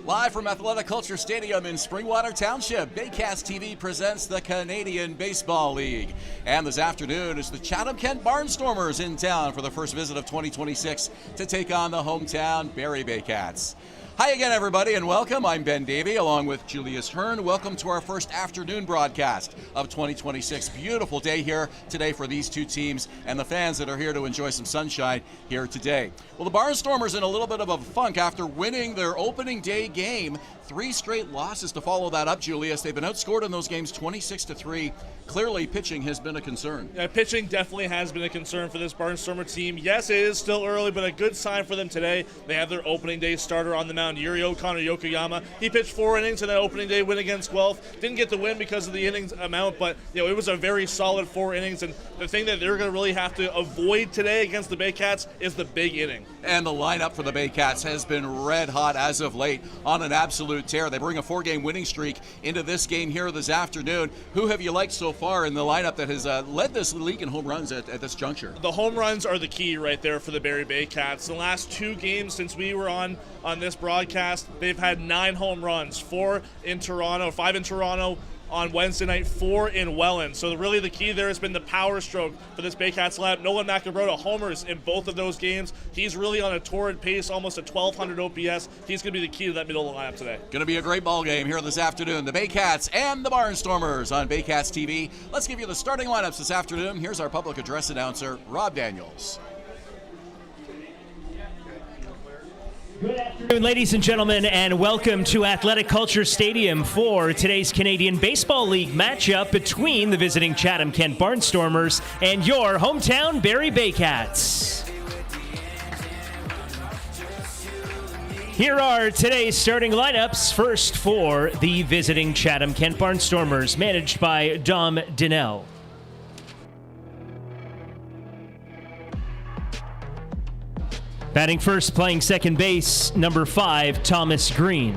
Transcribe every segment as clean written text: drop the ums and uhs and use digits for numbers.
Live from Athletic Culture Stadium in Springwater Township, Baycats TV presents the Canadian Baseball League. And this afternoon is the Chatham-Kent Barnstormers in town for the first visit of 2026 to take on the hometown Barrie Baycats. Hi again, everybody, and welcome. I'm Ben Davy, along with Julius Hern. Welcome to our first afternoon broadcast of 2026. Beautiful day here today for these two teams and the fans that are here to enjoy some sunshine here today. Well, the Barnstormers in a little bit of a funk after winning their opening day game. 3 straight losses to follow that up, Julius. They've been outscored in those games 26-3. Clearly, pitching has been a concern. Yeah, pitching definitely has been a concern for this Barnstormer team. Yes, it is still early, but a good sign for them today. They have their opening day starter on the mound, Yuri O'Connor Yokoyama. He pitched 4 innings in that opening day win against Guelph. Didn't get the win because of the innings amount, but it was a very solid 4 innings. And the thing that they're going to really have to avoid today against the Baycats is the big inning. And the lineup for the Baycats has been red hot as of late on an absolute tear. They bring a 4-game winning streak into this game here this afternoon. Who have you liked so far in the lineup that has led this league in home runs at this juncture? The home runs are the key right there for the Barrie Baycats. The last 2 games since we were on this broadcast, they've had 9 home runs, 5 in Toronto on Wednesday night, 4 in Welland. So really the key there has been the power stroke for this Baycats lineup. Nolan Macabrota homers in both of those games. He's really on a torrid pace, almost a 1,200 OPS. He's going to be the key to that middle of the lineup today. Going to be a great ball game here this afternoon. The Baycats and the Barnstormers on Baycats TV. Let's give you the starting lineups this afternoon. Here's our public address announcer, Rob Daniels. Good afternoon, ladies and gentlemen, and welcome to Athletic Culture Stadium for today's Canadian Baseball League matchup between the visiting Chatham-Kent Barnstormers and your hometown Barrie Baycats. Here are today's starting lineups. First for the visiting Chatham-Kent Barnstormers, managed by Dom Dinell. Batting first, playing second base, number 5, Thomas Green.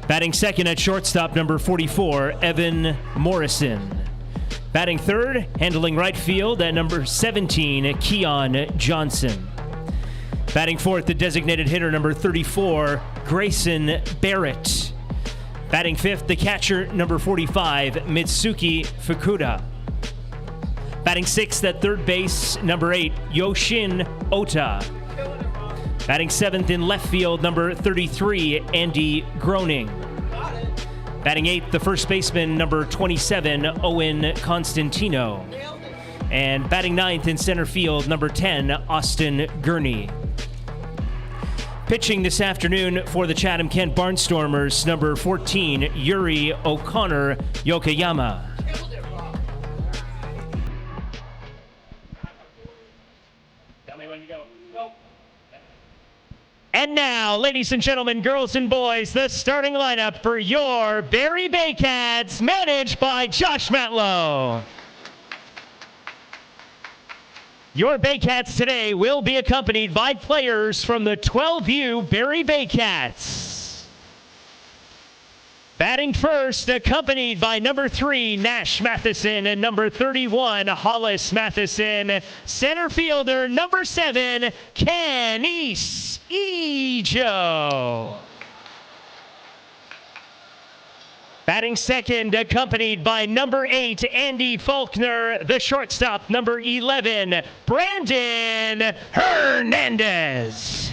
Batting second at shortstop, number 44, Evan Morrison. Batting third, handling right field at number 17, Keon Johnson. Batting fourth, the designated hitter, number 34, Grayson Barrett. Batting fifth, the catcher, number 45, Mitsuki Fukuda. Batting sixth at third base, number 8, Yoshin Ota. Batting seventh in left field, number 33, Andy Groening. Batting eighth, the first baseman, number 27, Owen Constantino. And batting ninth in center field, number 10, Austin Gurney. Pitching this afternoon for the Chatham-Kent Barnstormers, number 14, Yuri O'Connor Yokoyama. And now, ladies and gentlemen, girls and boys, the starting lineup for your Barrie Baycats, managed by Josh Matlow. Your Baycats today will be accompanied by players from the 12U Barrie Baycats. Batting first, accompanied by number 3, Nash Matheson, and number 31, Hollis Matheson. Center fielder, number 7, Canis Ejo. Batting second, accompanied by number 8, Andy Faulkner. The shortstop, number 11, Brandon Hernandez.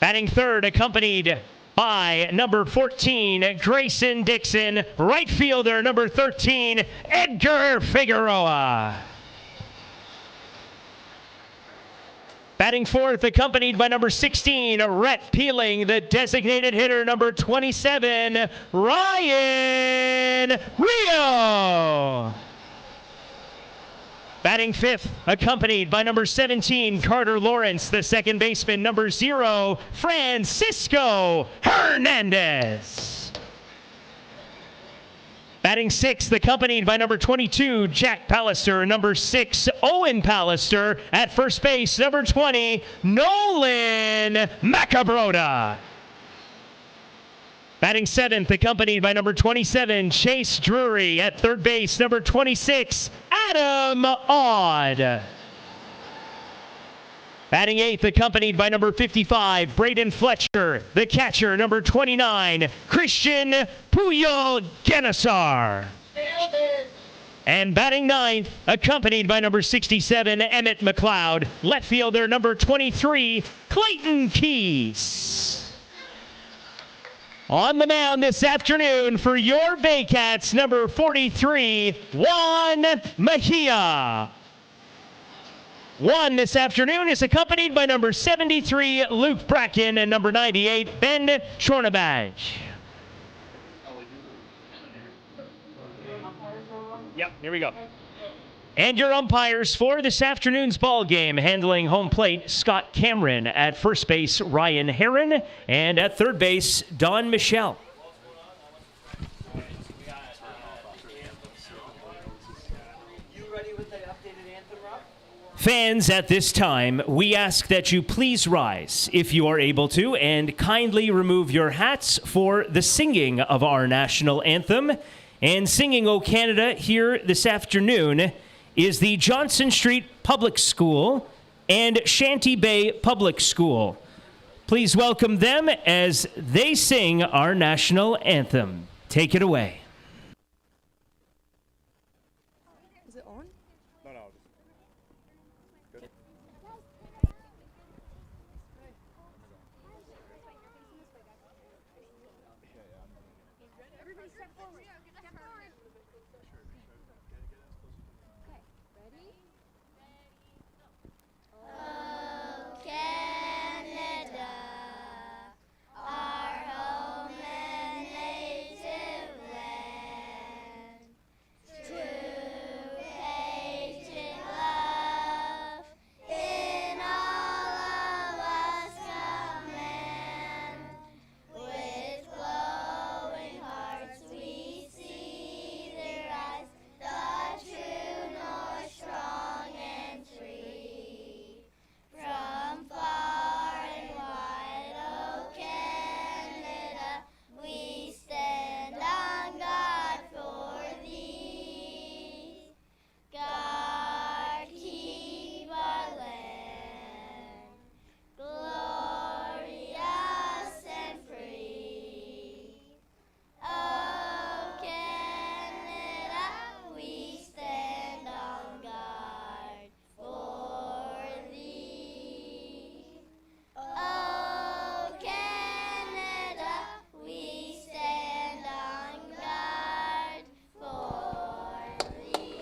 Batting third, accompanied by number 14, Grayson Dixon. Right fielder, number 13, Edgar Figueroa. Batting fourth, accompanied by number 16, Rhett Peeling. The designated hitter, number 27, Ryan Rio. Batting fifth, accompanied by number 17, Carter Lawrence. The second baseman, number 0, Francisco Hernandez. Batting sixth, accompanied by number 22, Jack Pallister. Number 6, Owen Pallister. At first base, number 20, Nolan Macabrota. Batting seventh, accompanied by number 27, Chase Drury. At third base, number 26, Adam Odd. Batting 8th, accompanied by number 55, Braden Fletcher. The catcher, number 29, Christian Puyol Genesar. And batting 9th, accompanied by number 67, Emmett McLeod. Left fielder, number 23, Clayton Keys. On the mound this afternoon for your Baycats, number 43, Juan Mejia. Juan this afternoon is accompanied by number 73, Luke Bracken, and number 98, Ben Schornebach. Yep, here we go. And your umpires for this afternoon's ball game, handling home plate, Scott Cameron. At first base, Ryan Herron. And at third base, Don Michelle. Fans, at this time, we ask that you please rise, if you are able to, and kindly remove your hats for the singing of our national anthem. And singing O Canada here this afternoon is the Johnson Street Public School and Shanty Bay Public School. Please welcome them as they sing our national anthem. Take it away. Is it on? No. Everybody step forward. Step forward. Okay, ready? Oh, Canada, our home and native land, true patient love in all of us command. With glowing hearts we see their eyes, the true north strong and free. From far and wide, oh Canada, we stand on guard for thee. God keep our land glorious and free. Oh Canada, we stand on guard for thee. Oh Canada, we stand on guard for thee.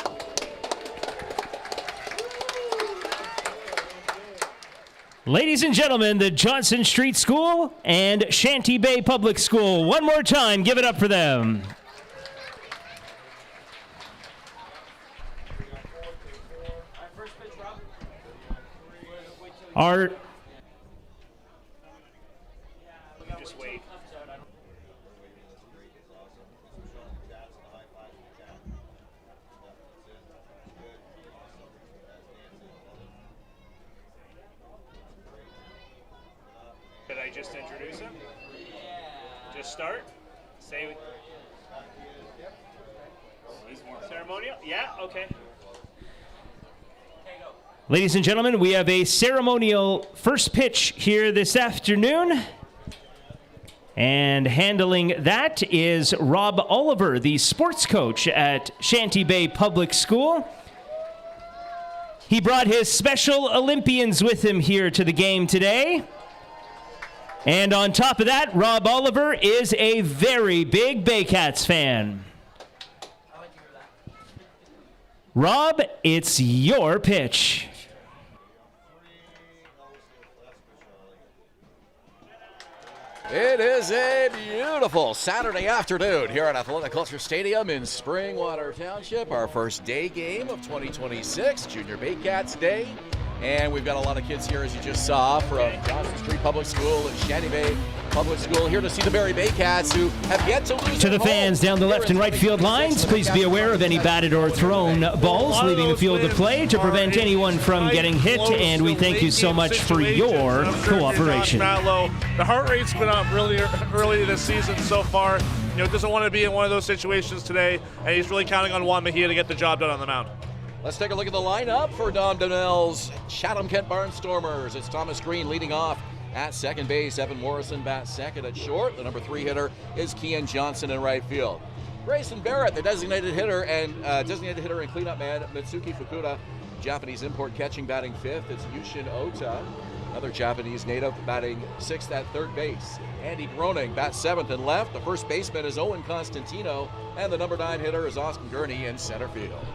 Ladies and gentlemen, the Johnson Street School and Shanty Bay Public School. One more time, give it up for them. Our Just wait. Did I just introduce him? Just start? Say ceremonial? Yeah, okay. Ladies and gentlemen, we have a ceremonial first pitch here this afternoon. And handling that is Rob Oliver, the sports coach at Shanty Bay Public School. He brought his Special Olympians with him here to the game today. And on top of that, Rob Oliver is a very big Baycats fan. Rob, it's your pitch. It is a beautiful Saturday afternoon here at Athletic Kulture Stadium in Springwater Township. Our first day game of 2026, Junior Baycats Day. And we've got a lot of kids here, as you just saw, from Johnson Street Public School and Shanty Bay Public School, here to see the Barrie Baycats, who have yet to lose. To the fans down the left and right field lines, please be aware of any batted or thrown balls leaving the field of play to prevent anyone from getting hit, and we thank you so much for your cooperation. The heart rate's been up really early this season so far. Doesn't want to be in one of those situations today, and he's really counting on Juan Mejia to get the job done on the mound. Let's take a look at the lineup for Don Donnell's Chatham-Kent Barnstormers. It's Thomas Green leading off at second base. Evan Morrison bats second at short. The number 3 hitter is Kian Johnson in right field. Grayson Barrett, the designated hitter and cleanup man, Mitsuki Fukuda, Japanese import, catching, batting 5th. It's Yushin Ota, another Japanese native, batting 6th at third base. Andy Groening bats 7th and left. The first baseman is Owen Constantino, and the number 9 hitter is Austin Gurney in center field.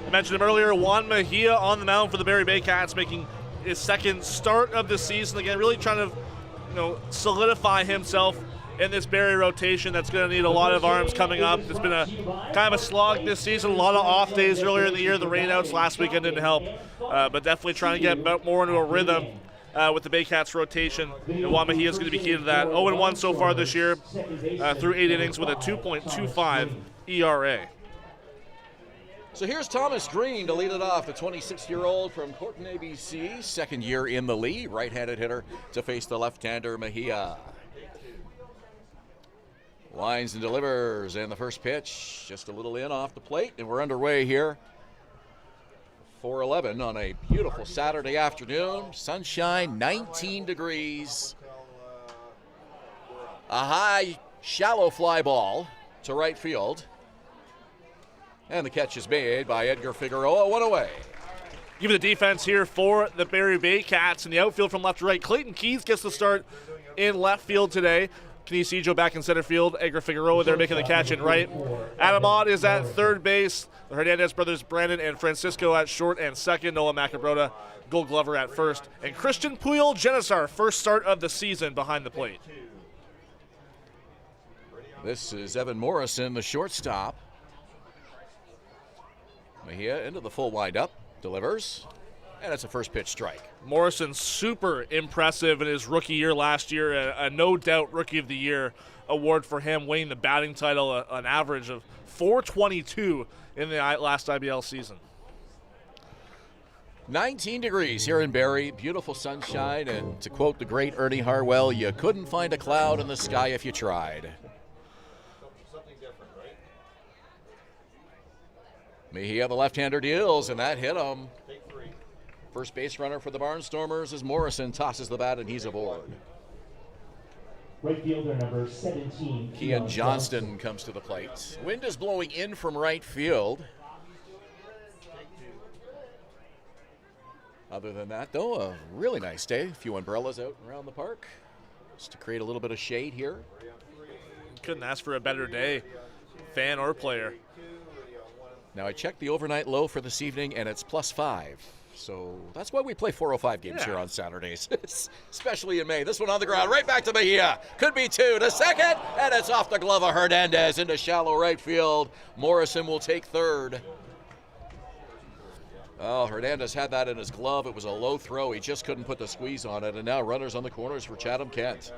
I mentioned him earlier, Juan Mejia on the mound for the Barrie Baycats, making his second start of the season. Again, really trying to solidify himself in this Barrie rotation that's going to need a lot of arms coming up. It's been a kind of a slog this season, a lot of off days earlier in the year. The rainouts last weekend didn't help, but definitely trying to get more into a rhythm with the Baycats rotation. And Juan Mejia is going to be key to that. 0-1 so far this year through 8 innings with a 2.25 ERA. So here's Thomas Green to lead it off, the 26-year-old from Courtenay, BC, second year in the league, right-handed hitter to face the left-hander Mejia. Lines and delivers, and the first pitch just a little in off the plate, and we're underway here. 4:11 on a beautiful Saturday afternoon. Sunshine, 19 degrees. A high, shallow fly ball to right field. And the catch is made by Edgar Figueroa, one away. Give the defense here for the Barrie Baycats in the outfield from left to right. Clayton Keys gets the start in left field today. Kinesijo back in center field. Edgar Figueroa there making the catch in right. Adam Ott is at third base. The Hernandez brothers, Brandon and Francisco at short and second. Noah Macabrota, Gold Glover at first. And Christian Puyol Genisar, first start of the season behind the plate. This is Evan Morrison, the shortstop. Mejia into the full windup, delivers, and it's a first pitch strike. Morrison super impressive in his rookie year last year, a no doubt Rookie of the Year award for him, winning the batting title, an average of .422 in the last IBL season. 19 degrees here in Barrie, beautiful sunshine, and to quote the great Ernie Harwell, you couldn't find a cloud in the sky if you tried. Mejia, the left-hander, deals, and that hit him. First base runner for the Barnstormers as Morrison tosses the bat, and he's aboard. Right fielder number 17. Kian Johnston comes to the plate. Wind is blowing in from right field. Other than that, though, a really nice day. A few umbrellas out around the park just to create a little bit of shade here. Couldn't ask for a better day, fan or player. Now, I checked the overnight low for this evening, and it's +5. So that's why we play 4:05 games here on Saturdays, especially in May. This one on the ground, right back to Mejia. Could be 2 to second, and it's off the glove of Hernandez into shallow right field. Morrison will take third. Oh, Hernandez had that in his glove. It was a low throw. He just couldn't put the squeeze on it, and now runners on the corners for Chatham-Kent.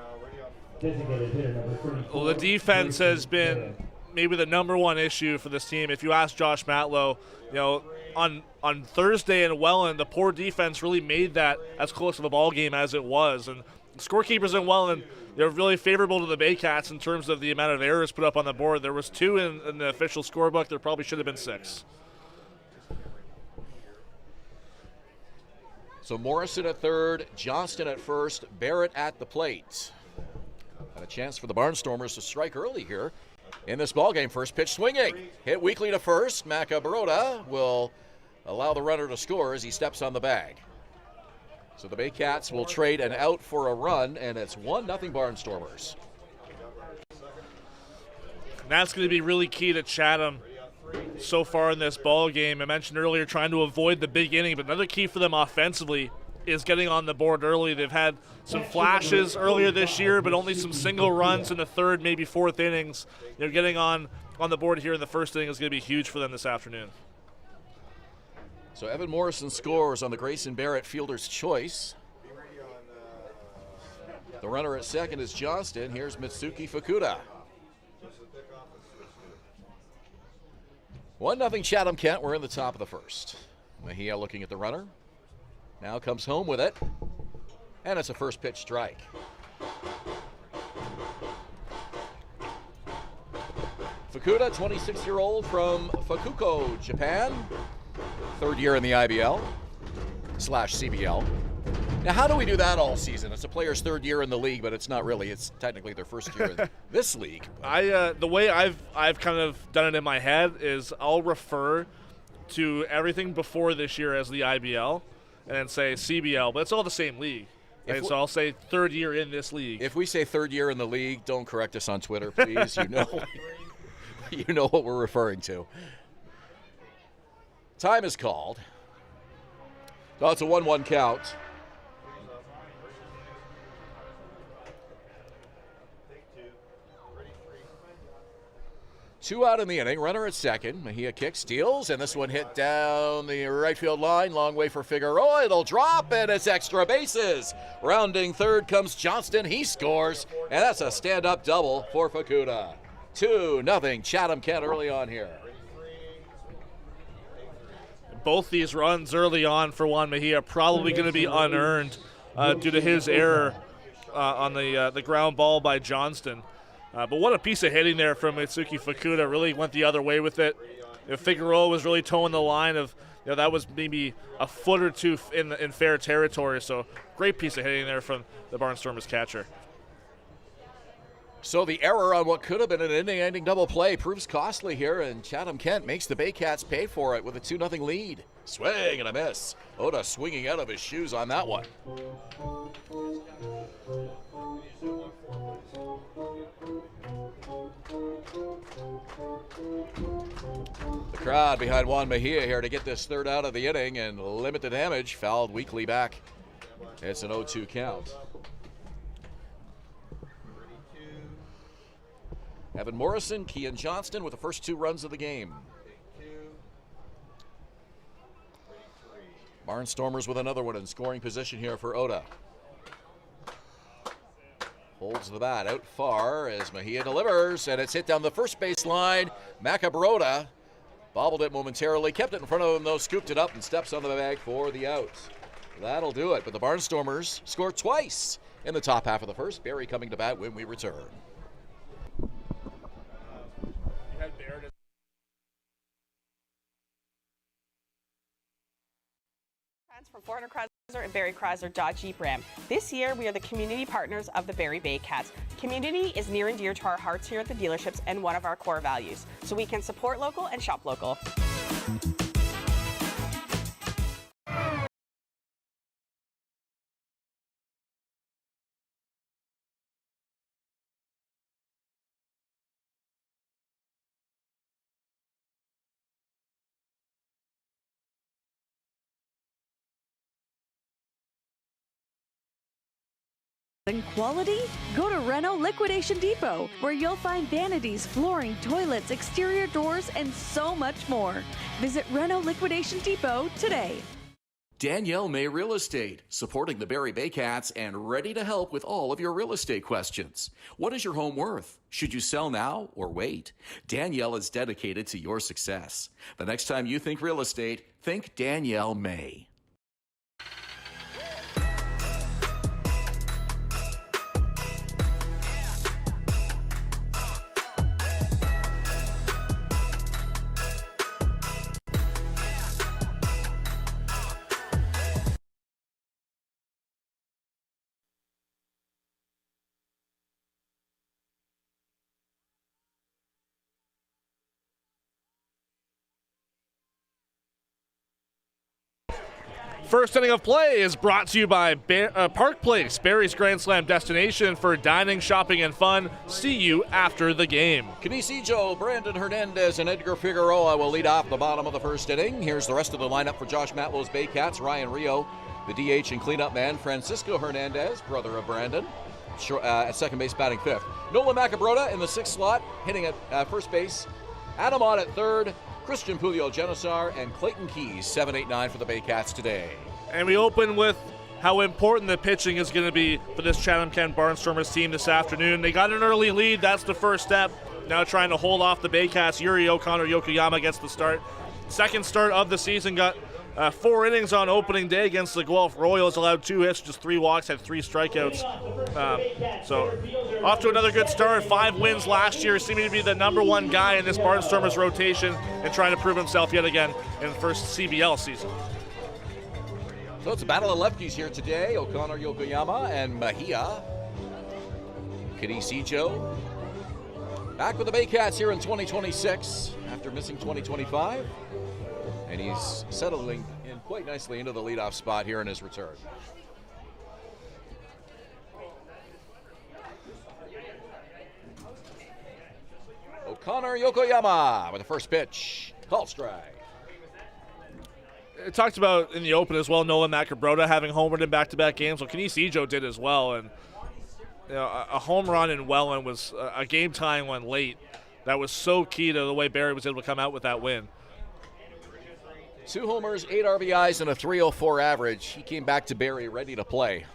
Well, the defense has been maybe the number one issue for this team. If you ask Josh Matlow, on Thursday in Welland, the poor defense really made that as close of a ball game as it was. And scorekeepers in Welland, they're really favorable to the Baycats in terms of the amount of errors put up on the board. There was 2 in the official scorebook. There probably should have been 6. So Morrison at third, Johnston at first, Barrett at the plate. And a chance for the Barnstormers to strike early here in this ballgame. First pitch swinging. Hit weakly to first. Macabrota will allow the runner to score as he steps on the bag. So the Baycats will trade an out for a run, and it's 1-0 Barnstormers. And that's going to be really key to Chatham so far in this ball game. I mentioned earlier trying to avoid the big inning, but another key for them offensively is getting on the board early. They've had some flashes earlier this year, but only some single runs in the third, maybe fourth innings. Getting on the board here in the first inning is going to be huge for them this afternoon. So Evan Morrison scores on the Grayson Barrett fielder's choice. The runner at second is Johnston. Here's Mitsuki Fukuda. 1-0 Chatham-Kent. We're in the top of the first. Mejia looking at the runner. Now comes home with it. And it's a first pitch strike. Fukuda, 26-year-old from Fukuoka, Japan. third year in the IBL/CBL. Now, how do we do that all season? It's a player's third year in the league, but it's not really. It's technically their first year in this league. The way I've kind of done it in my head is I'll refer to everything before this year as the IBL, and then say CBL, but it's all the same league. Right? So I'll say third year in this league. If we say third year in the league, don't correct us on Twitter, please. You know what we're referring to. Time is called. So it's a 1-1 count. Two out in the inning, runner at second. Mejia kicks, steals, and this one hit down the right field line. Long way for Figueroa. It'll drop, and it's extra bases. Rounding third comes Johnston. He scores, and that's a stand-up double for Fukuda. 2-0 Chatham-Kent early on here. Both these runs early on for Juan Mejia probably going to be unearned due to his error on the ground ball by Johnston. But what a piece of hitting there from Mitsuki Fukuda. Really went the other way with it. Figueroa was really towing the line of, that was maybe a foot or two in fair territory. So great piece of hitting there from the Barnstormers catcher. So the error on what could have been an inning-ending double play proves costly here, and Chatham-Kent makes the Baycats pay for it with a 2-0 lead. Swing and a miss. Oda swinging out of his shoes on that one. The crowd behind Juan Mejia here to get this third out of the inning and limit the damage. Fouled weakly back. It's an 0-2 count. Evan Morrison, Kean Johnston with the first two runs of the game. Barnstormers with another one in scoring position here for Oda. Holds the bat out far as Mejia delivers, and it's hit down the first base line. Macabrota bobbled it momentarily, kept it in front of him though, scooped it up and steps on the bag for the out. That'll do it, but the Barnstormers score twice in the top half of the first. Barrie coming to bat when we return. From 400 Chrysler and Barrie Chrysler Dodge Jeep Ram. This year, we are the community partners of the Barrie Baycats. Community is near and dear to our hearts here at the dealerships and one of our core values, so we can support local and shop local. And quality? Go to Reno Liquidation Depot, where you'll find vanities, flooring, toilets, exterior doors, and so much more. Visit Reno Liquidation Depot today. Danielle May Real Estate, supporting the Barrie Baycats and ready to help with all of your real estate questions. What is your home worth? Should you sell now or wait? Danielle is dedicated to your success. The next time you think real estate, think Danielle May. First inning of play is brought to you by Park Place, Barrie's Grand Slam destination for dining, shopping, and fun. See you after the game. Canisijo, Brandon Hernandez, and Edgar Figueroa will lead off the bottom of the first inning. Here's the rest of the lineup for Josh Matlow's Baycats. Ryan Rio, the DH and cleanup man. Francisco Hernandez, brother of Brandon, at second base, batting fifth. Nolan Macabrota in the sixth slot, hitting at first base. Adam Ott at third. Christian Pulio-Genesar and Clayton Keys, 7-8-9 for the Baycats today. And we open with how important the pitching is going to be for this Chatham-Kent Barnstormers team this afternoon. They got an early lead. That's the first step. Now trying to hold off the Baycats. Yuri O'Connor Yokoyama gets the start. Second start of the season got 4 innings on opening day against the Guelph Royals, allowed 2 hits, just 3 walks, had 3 strikeouts. So off to another good start. 5 wins last year, seeming to be the #1 guy in this Barnstormers rotation and trying to prove himself yet again in the first CBL season. So it's a battle of lefties here today. O'Connor Yokoyama and Mejia. Kanice back with the Baycats here in 2026 after missing 2025. And he's settling in quite nicely into the leadoff spot here in his return. O'Connor Yokoyama with the first pitch. Call strike. It talked about in the open as well, Nolan Macabroda having homered in back-to-back games. Well, Kanice did as well. And a home run in Welland was a game-tying one late. That was so key to the way Barrie was able to come out with that win. 2 homers, 8 RBIs, and a .304 average. He came back to Barrie ready to play.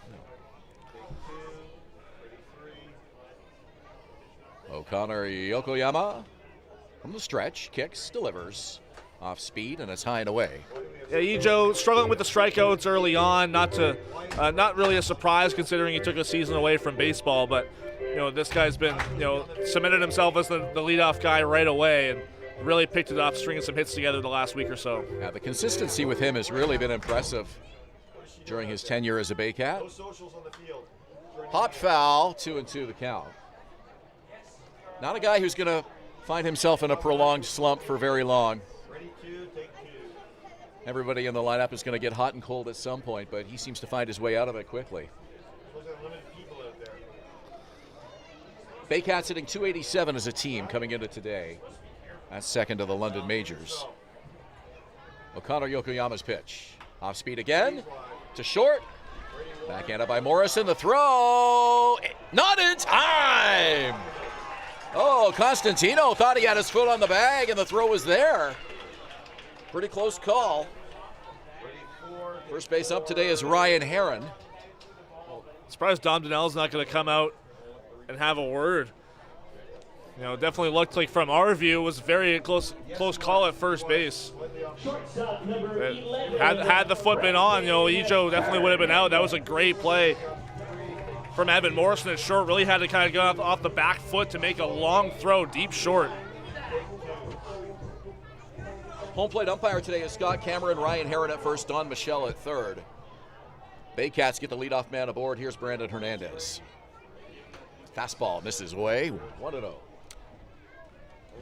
O'Connor Yokoyama from the stretch, kicks, delivers. Off speed, and it's high and away. Yeah, Ijo struggling with the strikeouts early on. Not really a surprise considering he took a season away from baseball. But this guy's been cemented himself as the leadoff guy right away, and really picked it up, stringing some hits together the last week or so. Yeah, the consistency with him has really been impressive during his tenure as a Baycat. Hot foul, 2-2 the count. Not a guy who's going to find himself in a prolonged slump for very long. Everybody in the lineup is going to get hot and cold at some point, but he seems to find his way out of it quickly. Baycats hitting .287 as a team coming into today. That's second to the London Majors. O'Connor Yokoyama's pitch. Off speed again. To short. Backhanded by Morrison. The throw. Not in time. Oh, Constantino thought he had his foot on the bag, and the throw was there. Pretty close call. First base up today is Ryan Hern. Surprised Dom Donnell's not going to come out and have a word. Definitely looked like from our view it was a very close call at first base. Had the foot been on, Ijo definitely would have been out. That was a great play from Evan Morrison at short. Really had to kind of go off the back foot to make a long throw deep short. Home plate umpire today is Scott Cameron, Ryan Herron at first, Don Michelle at third. Baycats get the leadoff man aboard. Here's Brandon Hernandez. Fastball misses away, 1-0.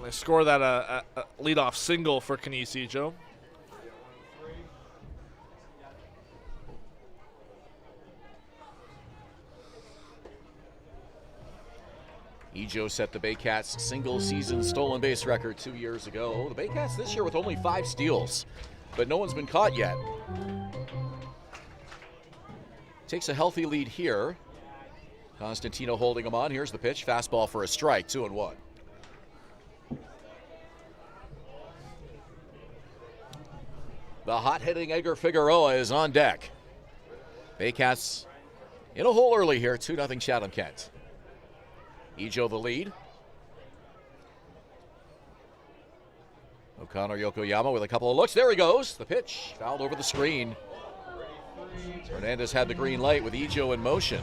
They score that a leadoff single for Kanice, Joe. Ijo set the Baycats' single-season stolen base record 2 years ago. The Baycats this year with only 5 steals, but no one's been caught yet. Takes a healthy lead here. Constantino holding him on. Here's the pitch. Fastball for a strike, 2-1. The hot-hitting Edgar Figueroa is on deck. Baycats in a hole early here, 2-0 Chatham-Kent. Ijo the lead. O'Connor Yokoyama with a couple of looks. There he goes. The pitch fouled over the screen. Hernandez had the green light with Ijo in motion.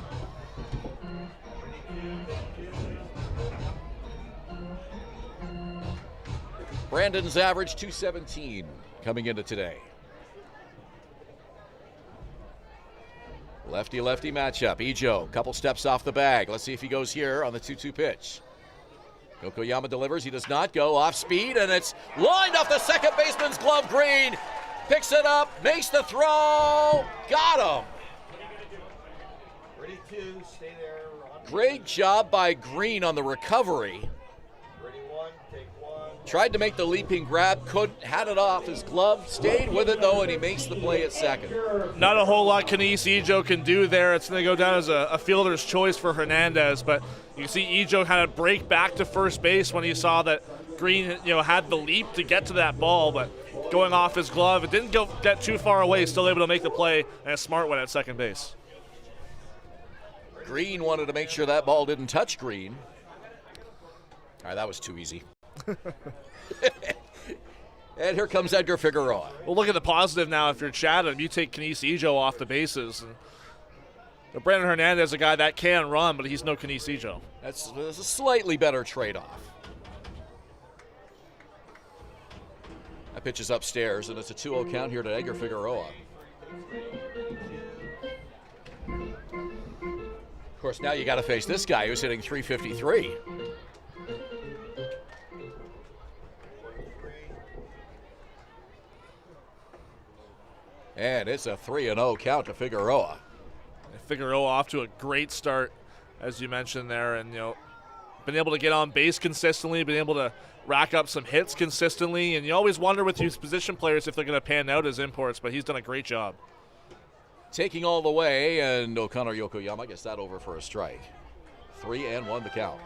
Brandon's average .217 coming into today. Lefty-lefty matchup. Ijo, couple steps off the bag. Let's see if he goes here on the 2-2 pitch. Yokoyama delivers. He does not go. Off speed, and it's lined off the second baseman's glove. Green picks it up, makes the throw. Got him. Ready to stay there. Great job by Green on the recovery. Ready one, take one. Tried to make the leaping grab, couldn't, had it off his glove, stayed with it though, and he makes the play at second. Not a whole lot Kanice Ijo can do there. It's going to go down as a fielder's choice for Hernandez, but you can see Ijo kind of break back to first base when he saw that Green, had the leap to get to that ball, but going off his glove, it didn't get too far away, still able to make the play, and a smart one at second base. Green wanted to make sure that ball didn't touch Green. All right, that was too easy. And here comes Edgar Figueroa. Well, look at the positive now. If you're Chatham, you take Kenise Ejo off the bases. And Brandon Hernandez is a guy that can run, but he's no Kenise Ejo. That's a slightly better trade-off. That pitch is upstairs, and it's a 2-0 count here to Edgar Figueroa. Of course, now you got to face this guy who's hitting .353. And it's a 3-0 count to Figueroa. Figueroa off to a great start, as you mentioned there, and been able to get on base consistently, been able to rack up some hits consistently, and you always wonder with these position players if they're going to pan out as imports, but he's done a great job. Taking all the way, and O'Connor Yokoyama gets that over for a strike. 3-1 the count.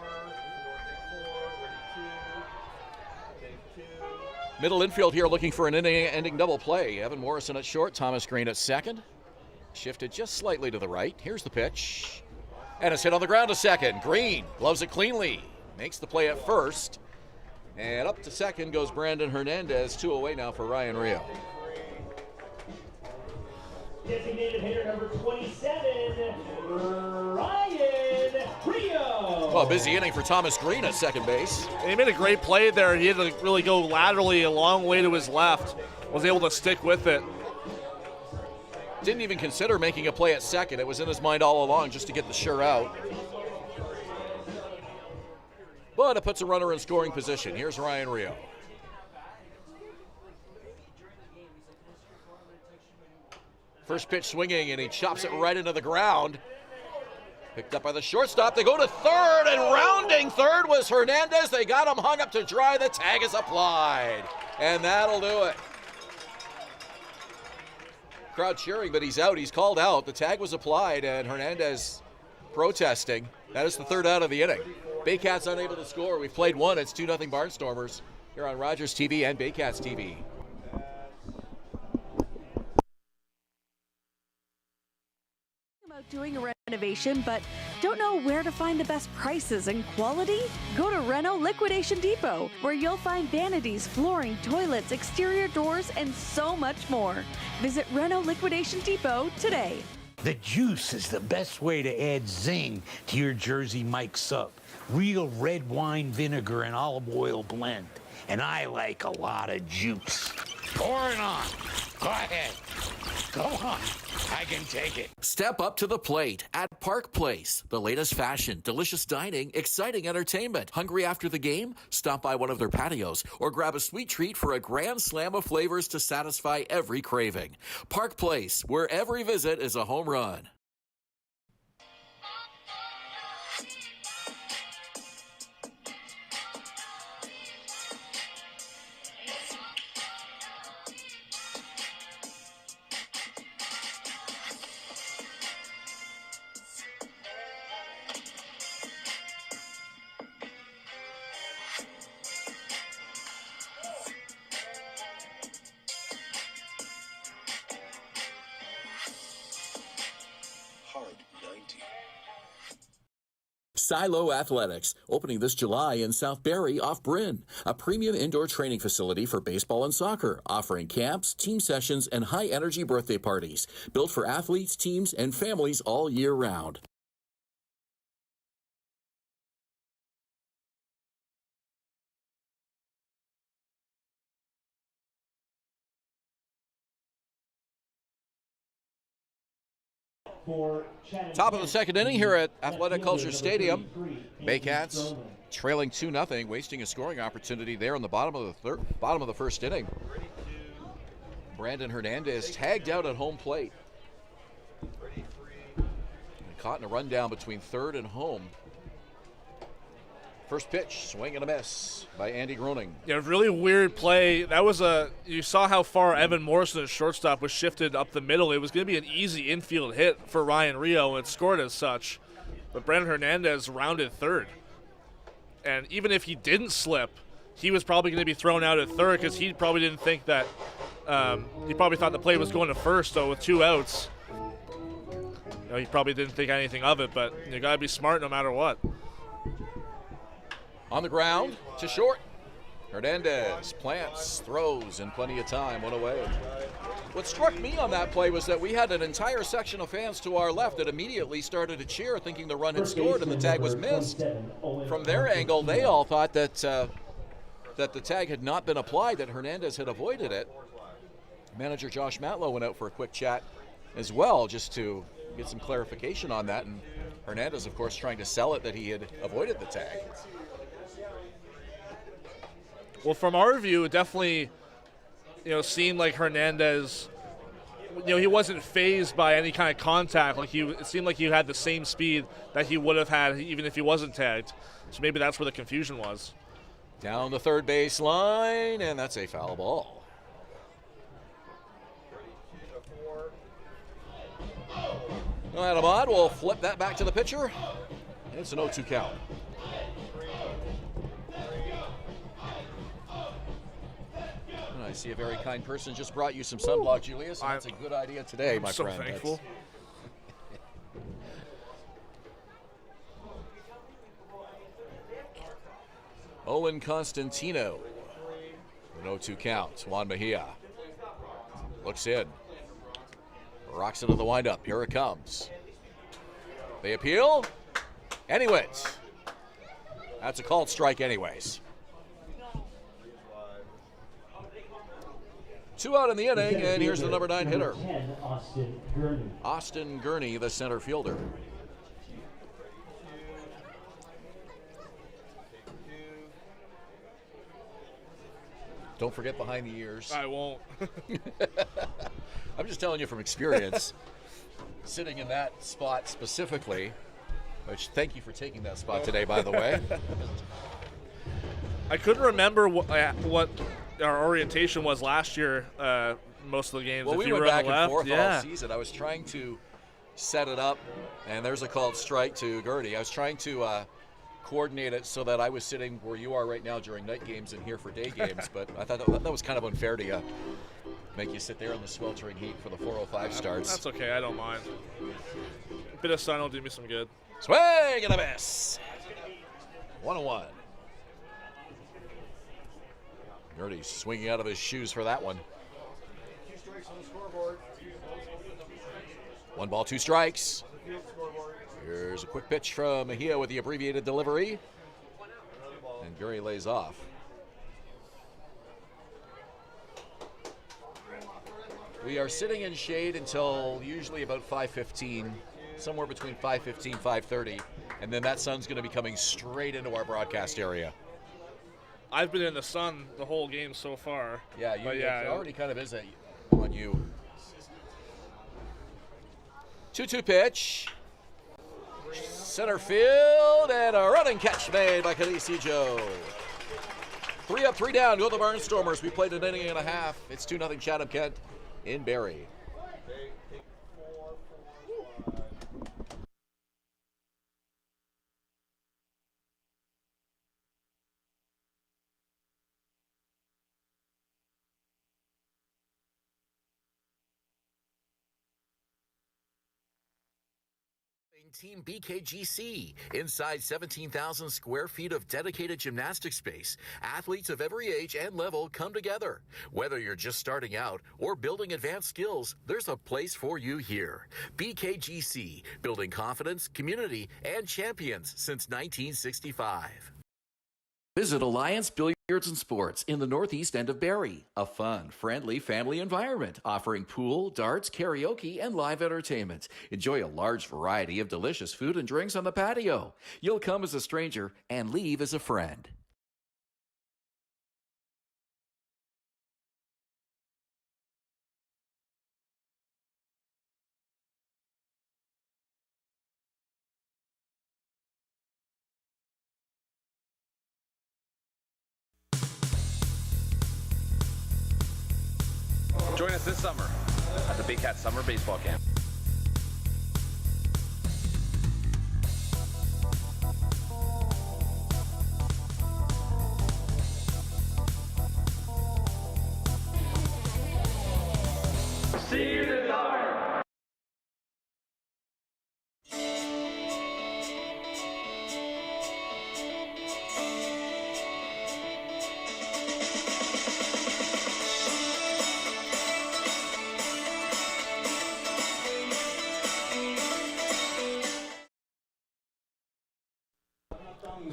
Middle infield here looking for an inning-ending double play. Evan Morrison at short, Thomas Green at second. Shifted just slightly to the right. Here's the pitch. And it's hit on the ground to second. Green gloves it cleanly. Makes the play at first. And up to second goes Brandon Hernandez. 2 away now for Ryan Rio. Designated hitter number 27, Ryan Rio. Well, busy inning for Thomas Green at second base. And he made a great play there. He had to really go laterally a long way to his left. Was able to stick with it. Didn't even consider making a play at second. It was in his mind all along just to get the sure out. But it puts a runner in scoring position. Here's Ryan Rio. First pitch swinging, and he chops it right into the ground. Picked up by the shortstop. They go to third, and rounding third was Hernandez. They got him hung up to dry. The tag is applied, and that'll do it. Crowd cheering, but he's out. He's called out. The tag was applied, and Hernandez protesting. That is the third out of the inning. Baycats unable to score. We've played one. It's 2-0 Barnstormers here on Rogers TV and Baycats TV. About doing a renovation but don't know where to find the best prices and quality? Go to Reno Liquidation Depot, where you'll find vanities, flooring, toilets, exterior doors, and so much more. Visit Reno Liquidation Depot today. The juice is the best way to add zing to your Jersey Mike sub. Real red wine vinegar and olive oil blend. And I like a lot of juice. Pour it on. Go ahead. Go on. I can take it. Step up to the plate at Park Place. The latest fashion, delicious dining, exciting entertainment. Hungry after the game? Stop by one of their patios or grab a sweet treat for a grand slam of flavors to satisfy every craving. Park Place, where every visit is a home run. Silo Athletics, opening this July in South Barrie off Bryn, a premium indoor training facility for baseball and soccer, offering camps, team sessions, and high-energy birthday parties, built for athletes, teams, and families all year round. Top of the second inning here at Athletic Culture Stadium. Baycats trailing 2-0, wasting a scoring opportunity there in the bottom of the first inning. Brandon Hernandez tagged out at home plate. And caught in a rundown between third and home. First pitch, swing and a miss by Andy Groening. Yeah, really weird play. That was you saw how far Evan Morrison, at shortstop, was shifted up the middle. It was going to be an easy infield hit for Ryan Rio, and scored as such. But Brandon Hernandez rounded third. And even if he didn't slip, he was probably going to be thrown out at third, because he probably didn't think that, he probably thought the play was going to first, so with 2 outs. He probably didn't think anything of it, but you got to be smart no matter what. On the ground to short. Hernandez plants, throws, and plenty of time, one away. What struck me on that play was that we had an entire section of fans to our left that immediately started to cheer, thinking the run had scored and the tag was missed. From their angle, they all thought that that the tag had not been applied, that Hernandez had avoided it. Manager Josh Matlow went out for a quick chat as well, just to get some clarification on that. And Hernandez, of course, trying to sell it that he had avoided the tag. Well, from our view, it definitely, seemed like Hernandez, he wasn't phased by any kind of contact. It seemed like he had the same speed that he would have had even if he wasn't tagged. So maybe that's where the confusion was. Down the third base line, and that's a foul ball. Ahmad will flip that back to the pitcher. It's an 0-2 count. I see a very kind person just brought you some sunblock, Julius. And that's a good idea today, my friend. I'm so thankful. Owen Constantino. An 0-2 count. Juan Mejia looks in. Rocks into the windup. Here it comes. They appeal. And he wins. That's a called strike anyways. 2 out in the inning, and here's the number 9 hitter. Austin Gurney, the center fielder. Don't forget behind the ears. I won't. I'm just telling you from experience, sitting in that spot specifically, which thank you for taking that spot today, by the way. I couldn't remember what our orientation was last year, most of the games. Well, if we you went were back on the and left. forth all season. I was trying to set it up, and there's a called strike to Gurney. I was trying to coordinate it so that I was sitting where you are right now during night games and here for day games, but I thought that was kind of unfair to you. Make you sit there in the sweltering heat for the 4:05 starts. That's okay. I don't mind. A bit of sun will do me some good. Swing and a miss. 1-1. Gurney's swinging out of his shoes for that one. 2 strikes on the scoreboard. 1 ball, 2 strikes. Here's a quick pitch from Mejia with the abbreviated delivery. And Gurney lays off. We are sitting in shade until usually about 5:15, somewhere between 5:15, 5:30, and then that sun's going to be coming straight into our broadcast area. I've been in the sun the whole game so far. Yeah, it already kind of is on you. 2-2 pitch. Center field, and a running catch made by Khaleesi Joe. 3 up, 3 down, go the Barnstormers. We played an inning and a half. It's 2-0 Chatham-Kent in Barrie. Team BKGC. Inside 17,000 square feet of dedicated gymnastic space, athletes of every age and level come together. Whether you're just starting out or building advanced skills, there's a place for you here. BKGC, building confidence, community, and champions since 1965. Visit Alliance Billiards and Sports in the northeast end of Barrie. A fun, friendly family environment offering pool, darts, karaoke, and live entertainment. Enjoy a large variety of delicious food and drinks on the patio. You'll come as a stranger and leave as a friend. Join us this summer at the Baycats Summer Baseball Camp. See you in the dark.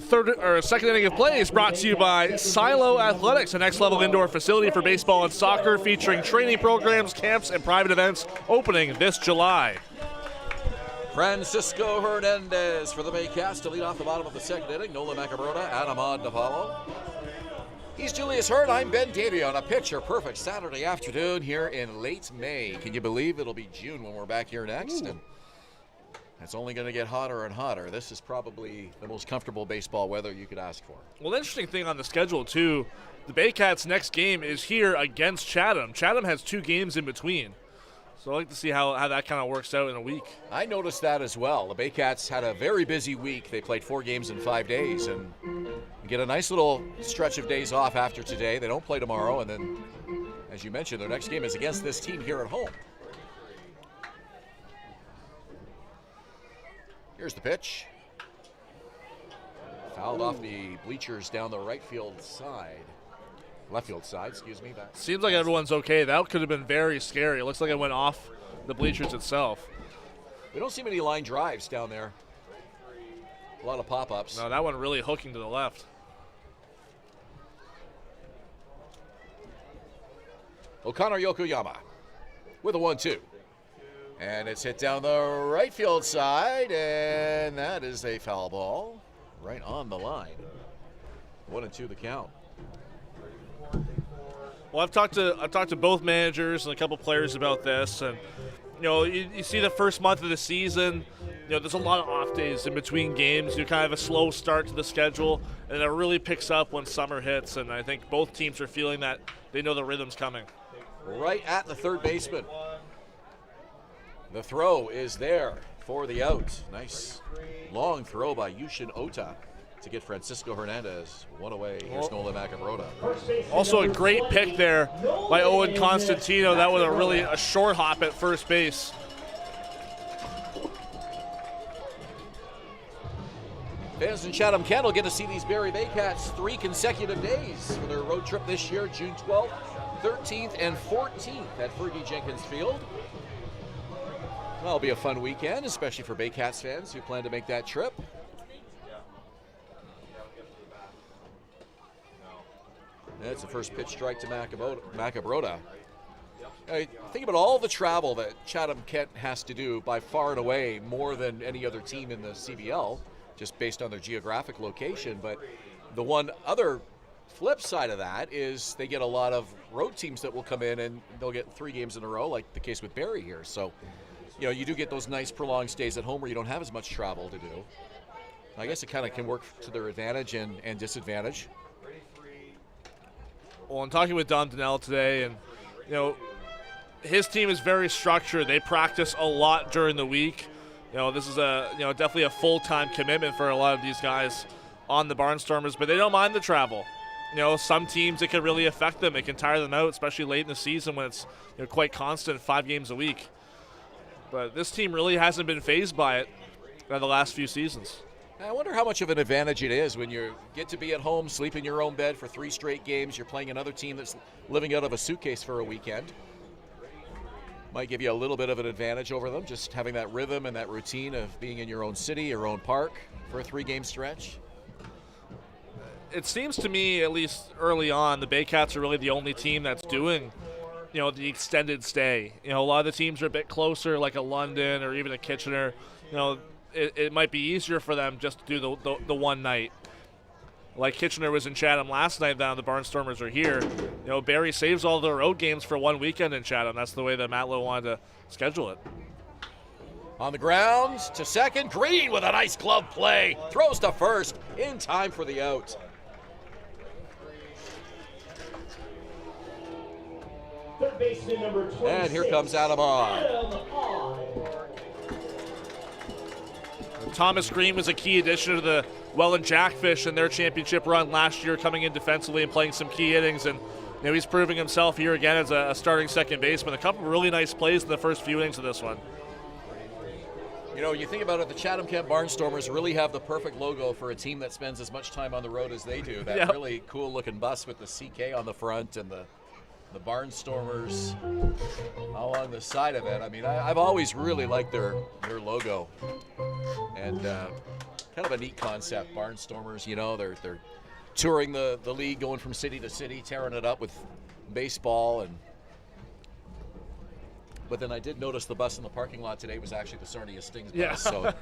second inning of play is brought to you by Silo Athletics, a next-level indoor facility for baseball and soccer featuring training programs, camps, and private events opening this July. Francisco Hernandez for the Baycats to lead off the bottom of the second inning. Nola Macabrota, Adam on to follow. He's Julius Hern. I'm Ben Davy on a picture-perfect Saturday afternoon here in late May. Can you believe it'll be June when we're back here next? And it's only going to get hotter and hotter. This is probably the most comfortable baseball weather you could ask for. Well, the interesting thing on the schedule, too, the Baycats' next game is here against Chatham. Chatham has 2 games in between. So I'd like to see how that kind of works out in a week. I noticed that as well. The Baycats had a very busy week. They played 4 games in 5 days and get a nice little stretch of days off after today. They don't play tomorrow, and then, as you mentioned, their next game is against this team here at home. Here's the pitch. Fouled off the bleachers down the left field side, excuse me. Seems like everyone's okay. That could have been very scary. It looks like it went off the bleachers itself. We don't see many line drives down there. A lot of pop-ups. No, that one really hooking to the left. O'Connor Yokoyama with a 1-2. And it's hit down the right field side, and that is a foul ball right on the line. 1-2 the count. Well, I've talked to both managers and a couple players about this, and you see the first month of the season, there's a lot of off days in between games. You kind of have a slow start to the schedule, and it really picks up when summer hits. And I think both teams are feeling that they know the rhythm's coming. Right at the third baseman. The throw is there for the out. Nice long throw by Yushin Ota to get Francisco Hernandez one away. Here's Nola Macabrota. Also a great pick there by Owen Constantino. That was a short hop at first base. Fans in Chatham-Kent will get to see these Barrie Baycats 3 consecutive days for their road trip this year, June 12th, 13th, and 14th at Fergie Jenkins Field. That'll be a fun weekend, especially for Baycats fans who plan to make that trip. That's the first pitch strike to Macabrota. Think about all the travel that Chatham-Kent has to do, by far and away more than any other team in the CBL, just based on their geographic location. But the one other flip side of that is they get a lot of road teams that will come in and they'll get 3 games in a row, like the case with Barrie here. So, you do get those nice prolonged stays at home where you don't have as much travel to do. I guess it kind of can work to their advantage and disadvantage. Well, I'm talking with Don Donnell today, and his team is very structured. They practice a lot during the week. This is definitely a full-time commitment for a lot of these guys on the Barnstormers, but they don't mind the travel. Some teams, it can really affect them. It can tire them out, especially late in the season when it's quite constant, 5 games a week. But this team really hasn't been fazed by it the last few seasons. I wonder how much of an advantage it is when you get to be at home, sleep in your own bed for 3 straight games. You're playing another team that's living out of a suitcase for a weekend. Might give you a little bit of an advantage over them, just having that rhythm and that routine of being in your own city, your own park for a 3-game stretch. It seems to me, at least early on, the Baycats are really the only team that's doing the extended stay. A lot of the teams are a bit closer, like a London or even a Kitchener. It might be easier for them just to do the one night. Like Kitchener was in Chatham last night, now the Barnstormers are here. Barrie saves all their road games for one weekend in Chatham. That's the way that Matt Lowe wanted to schedule it. On the ground to second, Green with a nice glove play. Throws to first in time for the out. Third baseman number 26. And here comes Adam on. Thomas Green was a key addition to the Welland Jackfish in their championship run last year, coming in defensively and playing some key innings. And he's proving himself here again as a starting second baseman. A couple of really nice plays in the first few innings of this one. You think about it, the Chatham-Kent Barnstormers really have the perfect logo for a team that spends as much time on the road as they do. That really cool-looking bus with the CK on the front and the Barnstormers along the side of it. I mean, I've always really liked their logo, and kind kind of a neat concept. Barnstormers, you know, they're touring the league, going from city to city, tearing it up with baseball. But then I did notice the bus in the parking lot today was actually the Sarnia Stings bus. So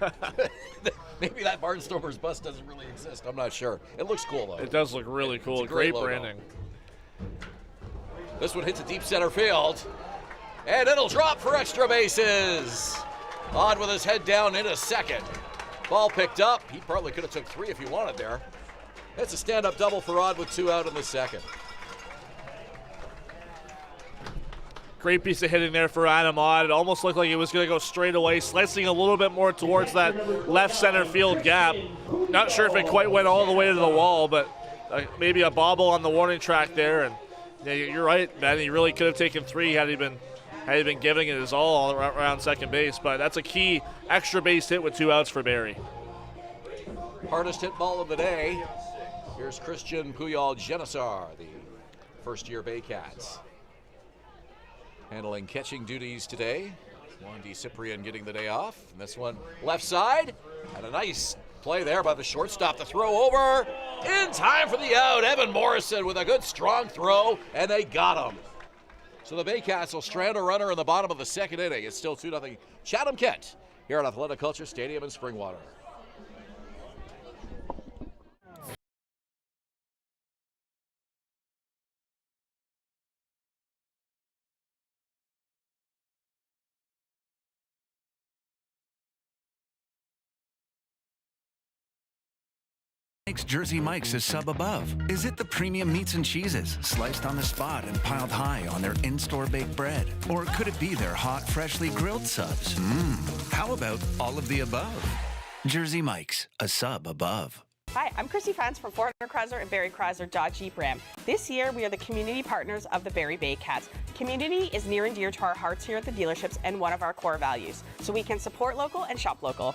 maybe that Barnstormers bus doesn't really exist. I'm not sure. It looks cool, though. It does look really cool. It's a great logo. Branding. This one hits a deep center field. And it'll drop for extra bases. Odd with his head down in a second. Ball picked up. He probably could have took 3 if he wanted there. It's a stand-up double for Odd with 2 out in the second. Great piece of hitting there for Adam Odd. It almost looked like it was going to go straight away, slicing a little bit more towards that left center field gap. Not sure if it quite went all the way to the wall, but maybe a bobble on the warning track there. And yeah, you're right, man. He really could have taken 3 had he been giving it his all around second base. But that's a key extra base hit with 2 outs for Barrie. Hardest hit ball of the day. Here's Christian Puyol-Genesar, the first-year Baycats. Handling catching duties today. Juan D. Cyprian getting the day off. And this one left side. And a nice play there by the shortstop to throw over. In time for the out. Evan Morrison with a good strong throw. And they got him. So the Baycats will strand a runner in the bottom of the second inning. It's still 2-0 Chatham-Kent here at Athletic Culture Stadium in Springwater. Makes Jersey Mike's a sub above? Is it the premium meats and cheeses sliced on the spot and piled high on their in-store baked bread? Or could it be their hot, freshly grilled subs? How about all of the above? Jersey Mike's, a sub above. Hi, I'm Christy Fans from 400 Chrysler and Barrie Chrysler Dodge Jeep Ram. This year, we are the community partners of the Barrie Baycats. Community is near and dear to our hearts here at the dealerships and one of our core values, so we can support local and shop local.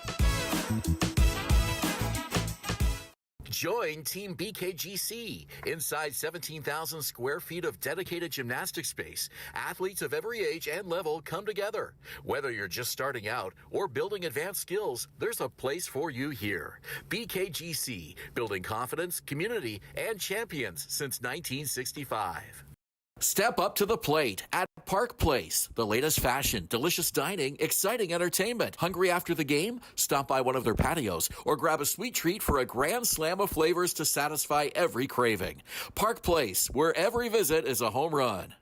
Join Team BKGC. Inside 17,000 square feet of dedicated gymnastic space, athletes of every age and level come together. Whether you're just starting out or building advanced skills, there's a place for you here. BKGC, building confidence, community, and champions since 1965. Step up to the plate at Park Place. The latest fashion, delicious dining, exciting entertainment. Hungry after the game? Stop by one of their patios or grab a sweet treat for a grand slam of flavors to satisfy every craving. Park Place, where every visit is a home run.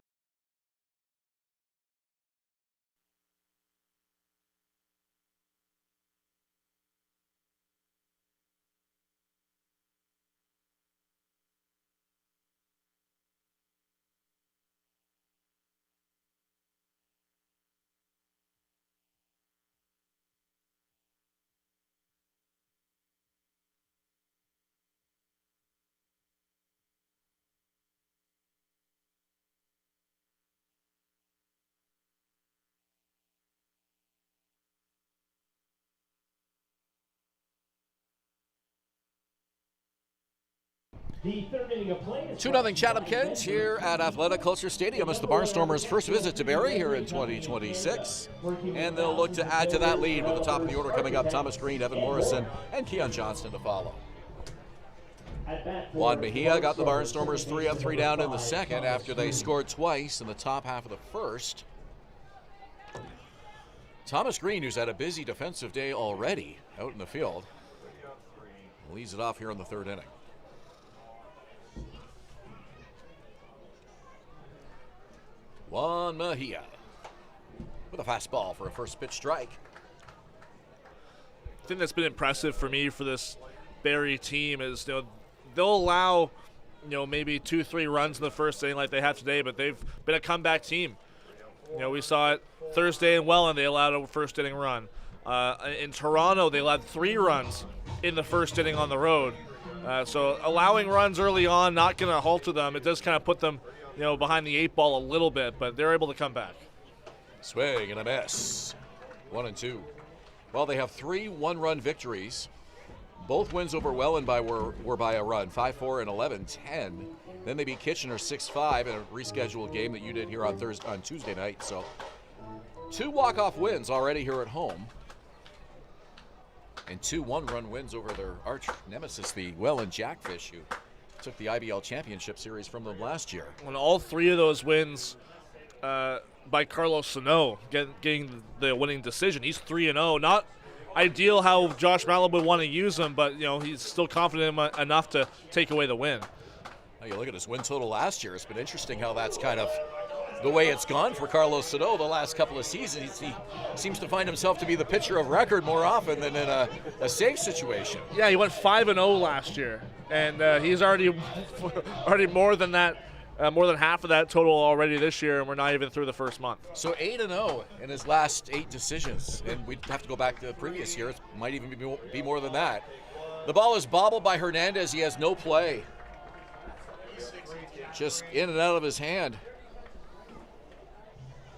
The third inning of play is 2-0 Chatham-Kent here at Athletic Culture Stadium. It's the Barnstormers' first visit to Barrie here in 2026. And they'll look to add to that lead with the top of the order coming up. Thomas Green, Evan Morrison, and Keon Johnston to follow. Juan Mejia got the Barnstormers 3 up, 3 down in the second after they scored twice in the top half of the first. Thomas Green, who's had a busy defensive day already out in the field, leads it off here in the third inning. Juan Mejia with a fastball for a first pitch strike. The thing that's been impressive for me for this Barrie team is, you know, they'll allow, you know, maybe 2-3 runs in the first inning like they have today, but they've been a comeback team. You know, we saw it Thursday in Welland, they allowed a first inning run. In Toronto, they allowed 3 runs in the first inning on the road. So allowing runs early on, not going to halter them. It does kind of put them, you know, behind the 8 ball a little bit, but they're able to come back. Swing and a miss. 1-2. Well, they have 3 1-run victories. Both wins over Welland were by a run, 5-4 and 11-10. Then they beat Kitchener 6-5 in a rescheduled game that you did here on Tuesday night. So 2 walk-off wins already here at home. and 2 one-run wins over their arch nemesis, the Welland Jackfish, who took the IBL Championship Series from them last year. On all 3 of those wins by Carlos Sano, getting the winning decision. He's 3-0. Not ideal how Josh Matlow would want to use him, but he's still confident enough to take away the win. Now you look at his win total last year. It's been interesting how that's kind of the way it's gone for Carlos Sano the last couple of seasons. He seems to find himself to be the pitcher of record more often than in a save situation. Yeah, he went 5-0 last year, and he's already more than that, more than half of that total already this year, and we're not even through the first month. So 8-0 in his last 8 decisions, and we'd have to go back to the previous year. It might even be more than that. The ball is bobbled by Hernandez. He has no play. Just in and out of his hand.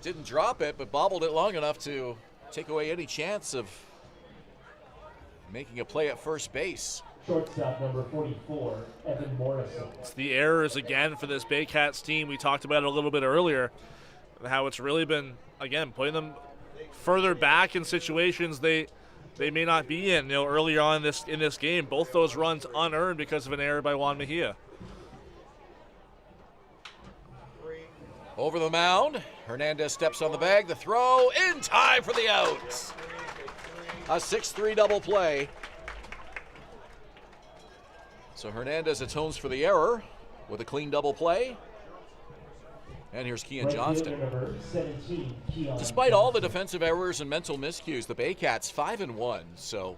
Didn't drop it, but bobbled it long enough to take away any chance of making a play at first base. Shortstop number 44, Evan Morrison. It's the errors again for this Baycats team. We talked about it a little bit earlier, how it's really been, again, putting them further back in situations they may not be in. Earlier on in this game, both those runs unearned because of an error by Juan Mejia. Over the mound, Hernandez steps on the bag. The throw in time for the out. A 6-3 double play. So Hernandez atones for the error with a clean double play. And here's Keon Johnston. Despite all the defensive errors and mental miscues, the Baycats 5-1. So,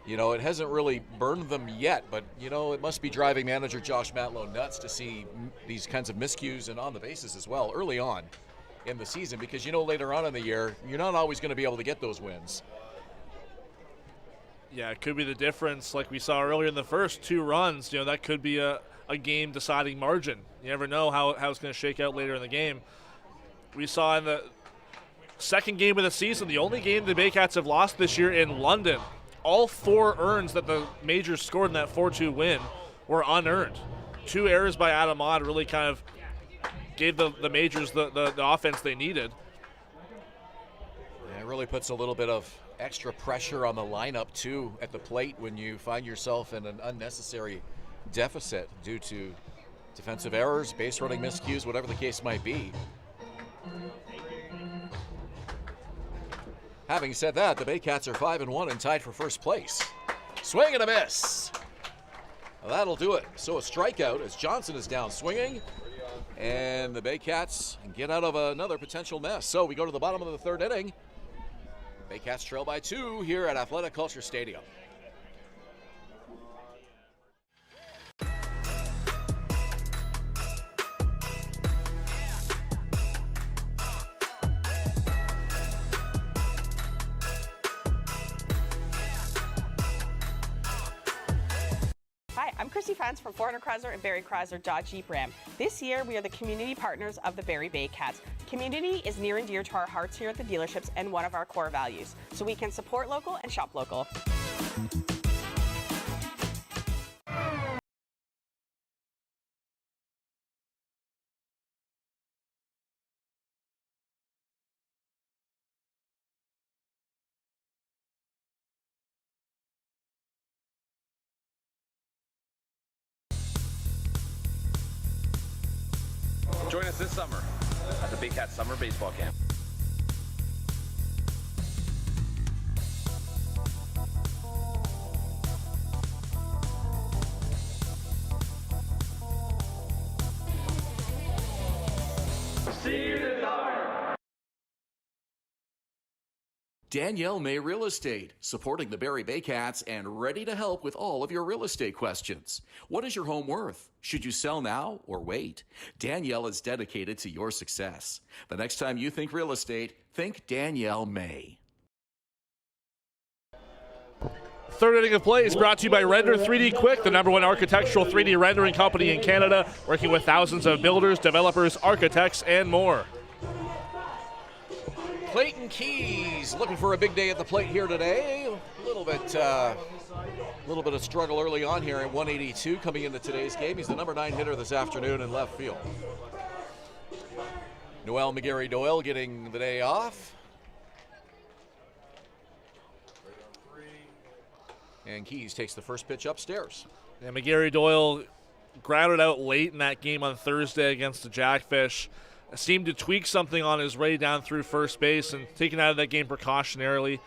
it hasn't really burned them yet, but, it must be driving manager Josh Matlow nuts to see these kinds of miscues and on the bases as well early on in the season, because, later on in the year, you're not always going to be able to get those wins. Yeah, it could be the difference like we saw earlier in the first 2 runs. That could be a game-deciding margin. You never know how it's going to shake out later in the game. We saw in the second game of the season, the only game the Baycats have lost this year in London, all 4 earns that the Majors scored in that 4-2 win were unearned. 2 errors by Adam Ott really kind of gave the Majors the offense they needed. Yeah, it really puts a little bit of extra pressure on the lineup, too, at the plate when you find yourself in an unnecessary deficit due to defensive errors, base running miscues, whatever the case might be. Having said that, the Baycats are 5-1 and tied for first place. Swing and a miss. Well, that'll do it. So a strikeout as Johnson is down swinging, and the Baycats get out of another potential mess. So we go to the bottom of the 3rd inning. Baycats trail by 2 here at Athletic Kulture Stadium. Hi, I'm Chrissy Fans from 400 Chrysler and Barrie Chrysler Dodge Jeep Ram. This year, we are the community partners of the Barrie Baycats. Community is near and dear to our hearts here at the dealerships and one of our core values, so we can support local and shop local. Join us this summer at the Baycats Summer Baseball Camp. See you in the Danielle May Real Estate, supporting the Barrie Baycats and ready to help with all of your real estate questions. What is your home worth? Should you sell now or wait? Danielle is dedicated to your success. The next time you think real estate, think Danielle May. 3rd inning of play is brought to you by Render 3D Quick, the #1 architectural 3D rendering company in Canada, working with thousands of builders, developers, architects, and more. Clayton Keys looking for a big day at the plate here today. A little bit of struggle early on here at 182 coming into today's game. He's the number 9 hitter this afternoon in left field. Noel McGarry-Doyle getting the day off. And Keys takes the first pitch upstairs. And McGarry Doyle grounded out late in that game on Thursday against the Jackfish. Seemed to tweak something on his way down through first base and taken out of that game precautionarily.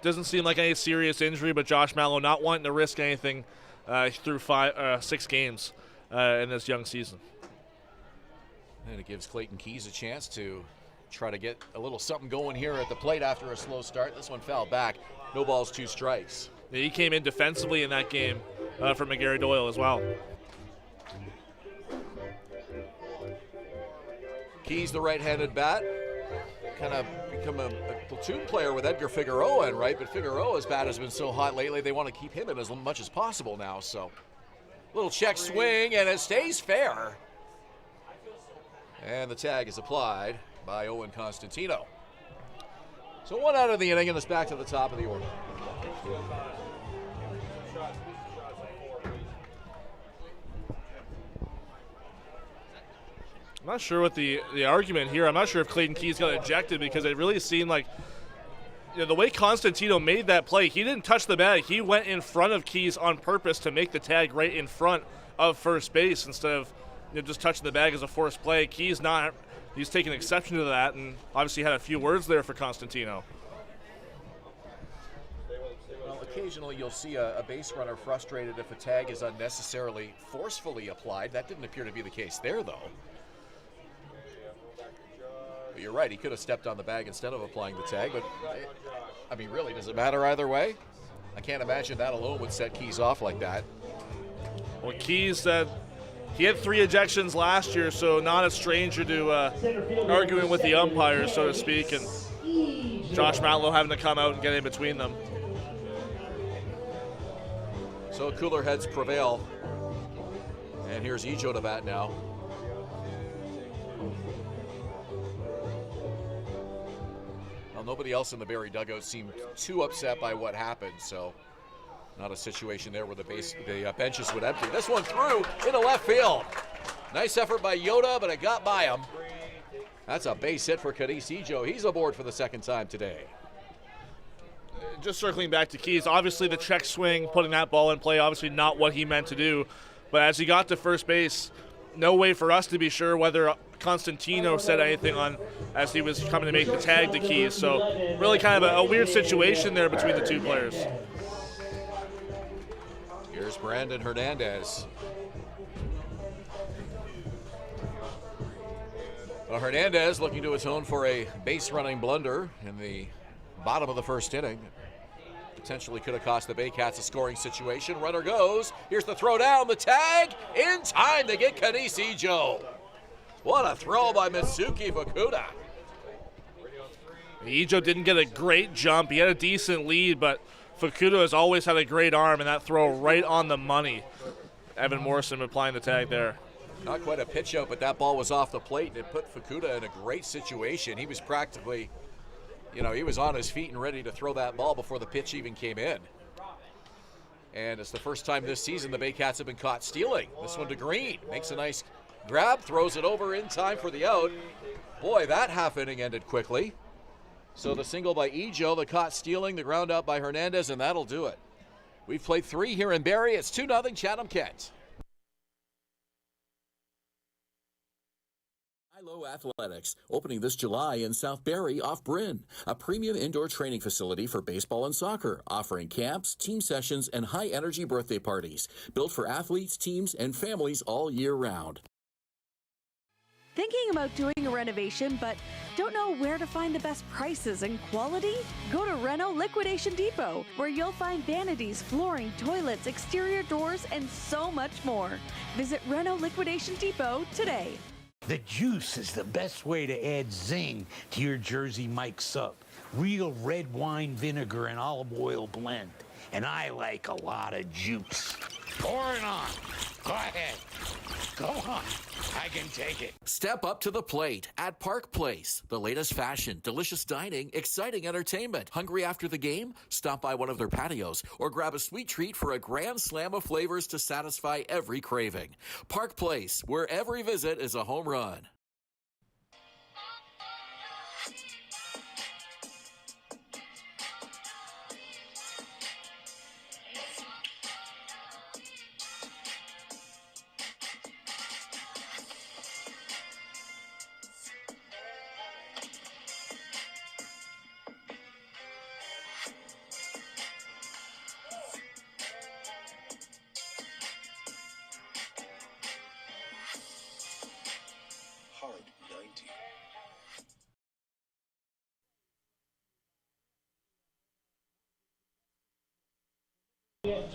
Doesn't seem like any serious injury, but Josh Mallow not wanting to risk anything through 6 games in this young season. And it gives Clayton Keys a chance to try to get a little something going here at the plate after a slow start. This one fouled back. No balls, 2 strikes. Yeah, he came in defensively in that game for McGarry Doyle as well. Keys, the right-handed bat, kind of become a platoon player with Edgar Figueroa in right, but Figueroa's bat has been so hot lately they want to keep him in as much as possible now. So little check swing, and it stays fair. And the tag is applied by Owen Constantino. So 1 out of the inning, and it's back to the top of the order. I'm not sure what the argument here. I'm not sure if Clayton Keys got ejected because it really seemed like, the way Constantino made that play, he didn't touch the bag. He went in front of Keys on purpose to make the tag right in front of first base instead of just touching the bag as a forced play. Keys he's taking exception to that and obviously had a few words there for Constantino. Well, occasionally you'll see a base runner frustrated if a tag is unnecessarily forcefully applied. That didn't appear to be the case there, though. But you're right, he could have stepped on the bag instead of applying the tag, but, really, does it matter either way? I can't imagine that alone would set Keys off like that. Well, Keys said he had 3 ejections last year, so not a stranger to arguing with the umpires, so to speak, and Josh Matlow having to come out and get in between them. So cooler heads prevail. And here's Ejo to bat now. Well, nobody else in the Barrie dugout seemed too upset by what happened, so not a situation there where the benches would empty. This one through into left field. Nice effort by Yoda, but it got by him. That's a base hit for Cadiz Ejo. He's aboard for the 2nd time today. Just circling back to Keys, obviously the check swing, putting that ball in play, obviously not what he meant to do. But as he got to first base, no way for us to be sure whether Constantino said anything on as he was coming to make the tag to Keys. So really kind of a weird situation there between the 2 players. Here's Brandon Hernandez. Well, Hernandez looking to atone for a base running blunder in the bottom of the 1st inning. Potentially could have cost the Baycats a scoring situation. Runner goes. Here's the throw down. The tag in time to get Cadiz Ejo. What a throw by Mitsuki Fukuda. Ejo didn't get a great jump. He had a decent lead, but Fukuda has always had a great arm, and that throw right on the money. Evan Morrison applying the tag there. Not quite a pitch out, but that ball was off the plate, and it put Fukuda in a great situation. He was practically, he was on his feet and ready to throw that ball before the pitch even came in. And it's the first time this season the Baycats have been caught stealing. This one to Green. Makes a nice grab, throws it over in time for the out. Boy, that half inning ended quickly. So the single by Ejo, the caught stealing, the ground out by Hernandez, and that'll do it. We've played 3 here in Barrie. It's 2-0 Chatham-Kent. High-Low Athletics, opening this July in South Barrie off Bryn, a premium indoor training facility for baseball and soccer, offering camps, team sessions, and high-energy birthday parties, built for athletes, teams, and families all year round. Thinking about doing a renovation but don't know where to find the best prices and quality? Go to Reno Liquidation Depot, where you'll find vanities, flooring, toilets, exterior doors, and so much more. Visit Reno Liquidation Depot today. The juice is the best way to add zing to your Jersey Mike sub. Real red wine vinegar and olive oil blend. And I like a lot of juice. Pour it on. Go ahead. Go on. I can take it. Step up to the plate at Park Place. The latest fashion, delicious dining, exciting entertainment. Hungry after the game? Stop by one of their patios or grab a sweet treat for a grand slam of flavors to satisfy every craving. Park Place, where every visit is a home run.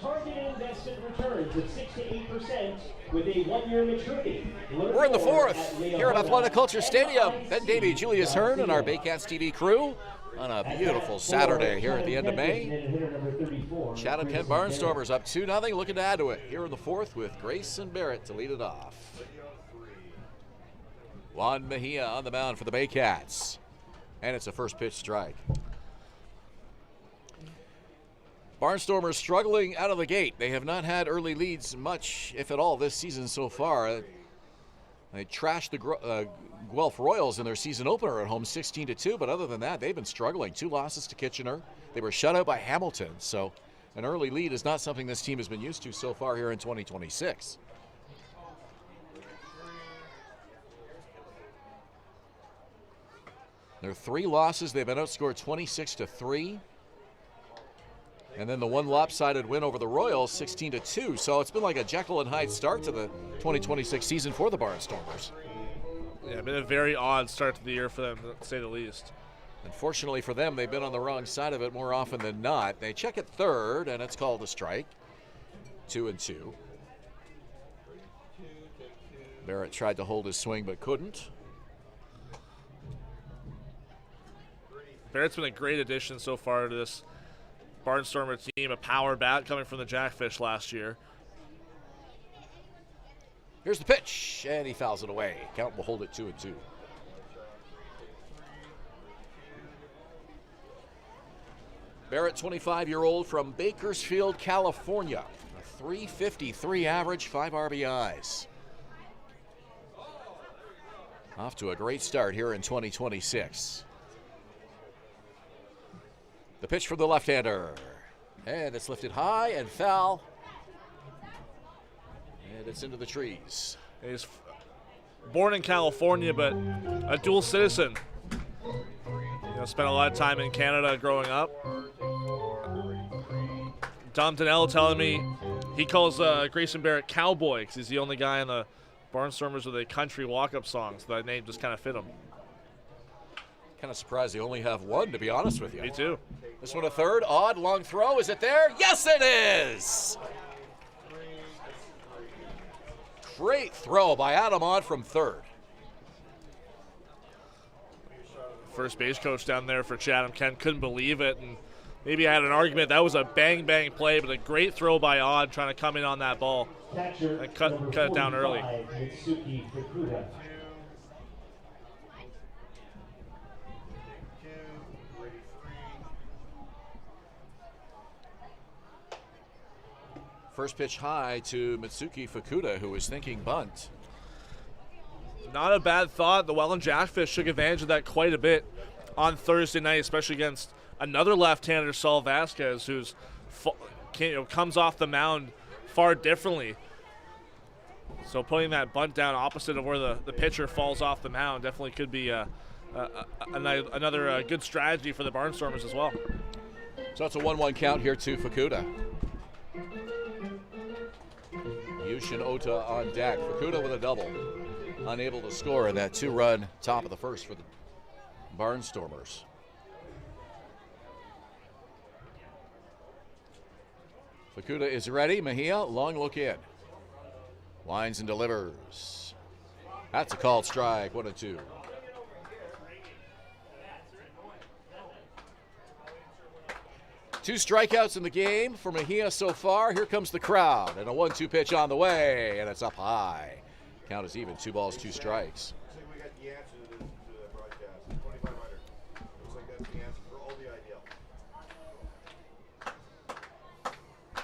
Targeted investment returns of 6 to 8% with a 1-year maturity. We're in the fourth here at Athletic Culture Stadium. Ben Davy, Julius Hern, and our Baycats TV crew on a beautiful Saturday here at the end of May. Chatham-Kent Barnstormers up 2-0, looking to add to it here in the fourth with Grace and Barrett to lead it off. Juan Mejia on the mound for the Baycats. And it's a first pitch strike. Barnstormers struggling out of the gate. They have not had early leads much, if at all, this season so far. They trashed the Guelph Royals in their season opener at home 16-2, but other than that, they've been struggling. 2 losses to Kitchener. They were shut out by Hamilton, so an early lead is not something this team has been used to so far here in 2026. Their 3 losses, they've been outscored 26-3. And then the 1 lopsided win over the Royals, 16-2. So it's been like a Jekyll and Hyde start to the 2026 season for the Barnstormers. Yeah, been a very odd start to the year for them, to say the least. Unfortunately for them, they've been on the wrong side of it more often than not. They check at third, and it's called a strike. 2-2. Barrett tried to hold his swing but couldn't. Barrett's been a great addition so far to this Barnstormer team, a power bat coming from the Jackfish last year. Here's the pitch, and he fouls it away. Count will hold it 2-2. Barrett, 25-year-old from Bakersfield, California. A .353 average, 5 RBIs. Off to a great start here in 2026. The pitch from the left-hander. And it's lifted high and foul. And it's into the trees. He's born in California, but a dual citizen. Spent a lot of time in Canada growing up. Dom Donnell telling me he calls Grayson Barrett Cowboy because he's the only guy in the Barnstormers with a country walk-up song, so that name just kind of fit him. Kind of surprised they only have 1, to be honest with you. Me too. This one a third, odd, long throw. Is it there? Yes, it is! Great throw by Adam Odd from third. First base coach down there for Chatham-Kent couldn't believe it, and maybe I had an argument. That was a bang-bang play, but a great throw by Odd trying to come in on that ball and cut it down early. First pitch high to Mitsuki Fukuda, who was thinking bunt. Not a bad thought. The Welland Jackfish took advantage of that quite a bit on Thursday night, especially against another left-hander, Saul Vasquez, who's comes off the mound far differently. So putting that bunt down opposite of where the pitcher falls off the mound definitely could be another good strategy for the Barnstormers as well. So it's a 1-1 count here to Fukuda. Yushin Ota on deck. Fukuda with a double. Unable to score in that 2-run top of the first for the Barnstormers. Fukuda is ready. Mejia, long look in. Lines and delivers. That's a called strike, 1-2. Two strikeouts in the game for Mejia so far. Here comes the crowd, and a 1-2 pitch on the way, and it's up high. Count is even, 2 balls, 2 strikes. Looks like we got the answer to the broadcast. 2,500. Looks like that's the answer for all the ideal.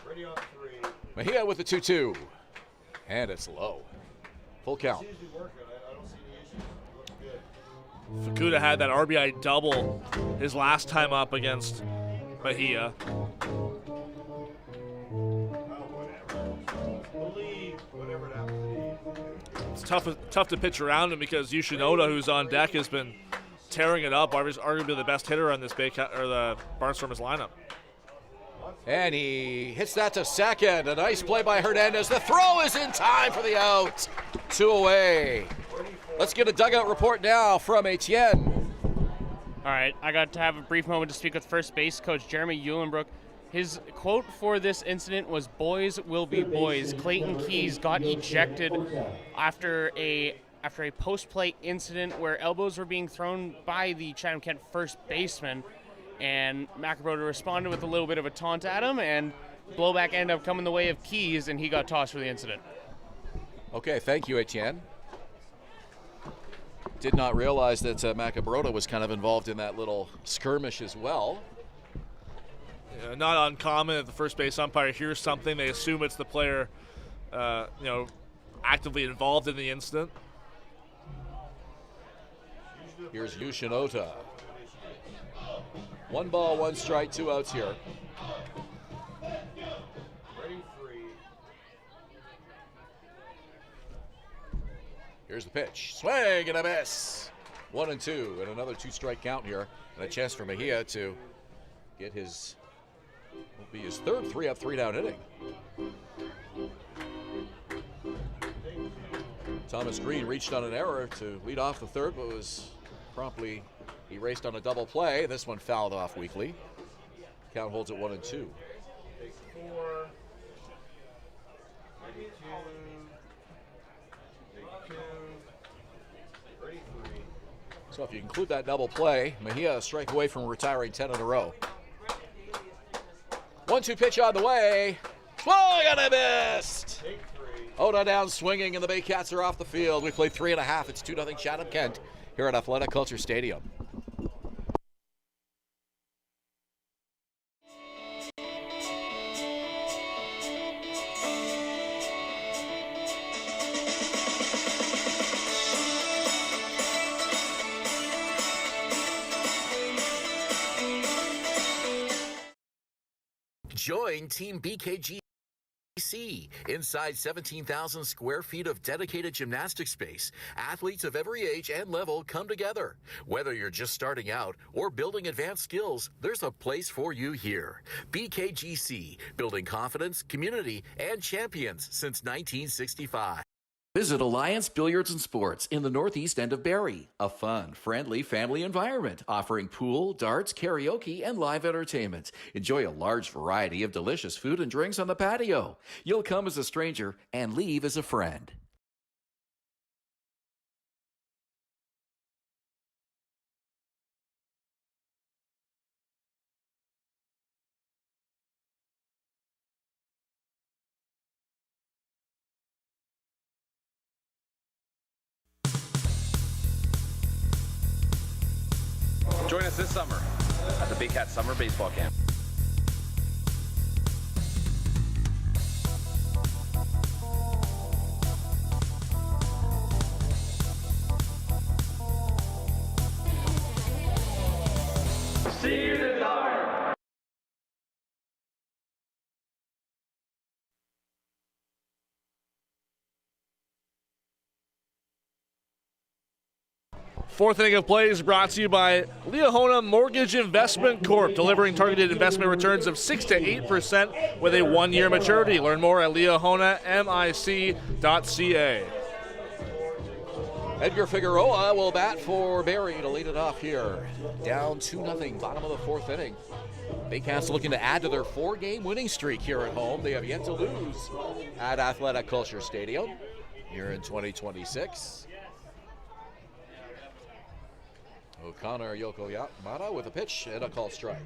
Ready on 3. Mejia with the 2-2, and it's low. Full count. Seems to be working. I don't see any issues. It looks good. Fukuda had that RBI double his last time up against Mejia. It's tough to pitch around him because Yushinoda, who's on deck, has been tearing it up. Arguably the best hitter on this the Barnstormers lineup. And he hits that to second. A nice play by Hernandez. The throw is in time for the out. 2 away. Let's get a dugout report now from Etienne. All right, I got to have a brief moment to speak with first base coach Jeremy Eulenbrook. His quote for this incident was, "Boys will be boys." Clayton Keys got ejected after a post-play incident where elbows were being thrown by the Chatham-Kent first baseman, and Macabroda responded with a little bit of a taunt at him, and blowback ended up coming the way of Keys, and he got tossed for the incident. Okay, thank you, Etienne. Did not realize that Macabroda was kind of involved in that little skirmish as well. Yeah, not uncommon if the first base umpire hears something, they assume it's the player, actively involved in the incident. Here's Yushinota. 1 ball, 1 strike, 2 outs here. Here's the pitch. Swing and a miss. 1-2, and another 2-strike count here, and a chance for Mejia to get his, will be his third 3-up, 3-down inning. Thomas Green reached on an error to lead off the third, but was promptly erased on a double play. This one fouled off weakly. Count holds at 1-2. So if you include that double play, Mejia a strike away from retiring 10 in a row. 1-2 pitch on the way. Swung and a missed. Oda down swinging, and the Baycats are off the field. We played 3.5. It's 2-0 Chatham-Kent here at Athletic Kulture Stadium. Join Team BKG inside 17,000 square feet of dedicated gymnastic space. Athletes of every age and level come together. Whether you're just starting out or building advanced skills, there's a place for you here. BKGC, building confidence, community, and champions since 1965. Visit Alliance Billiards and Sports in the northeast end of Barrie. A fun, friendly family environment offering pool, darts, karaoke, and live entertainment. Enjoy a large variety of delicious food and drinks on the patio. You'll come as a stranger and leave as a friend. Join us this summer at the Baycats Summer Baseball Camp. See you this summer. Fourth inning of play is brought to you by Leahona Mortgage Investment Corp, delivering targeted investment returns of 6 to 8% with a 1-year maturity. Learn more at leahonamic.ca. Edgar Figueroa will bat for Barrie to lead it off here. Down 2-0, bottom of the fourth inning. Baycats looking to add to their 4-game winning streak here at home. They have yet to lose at Athletic Kulture Stadium here in 2026. O'Connor Yokoyamada with a pitch and a called strike.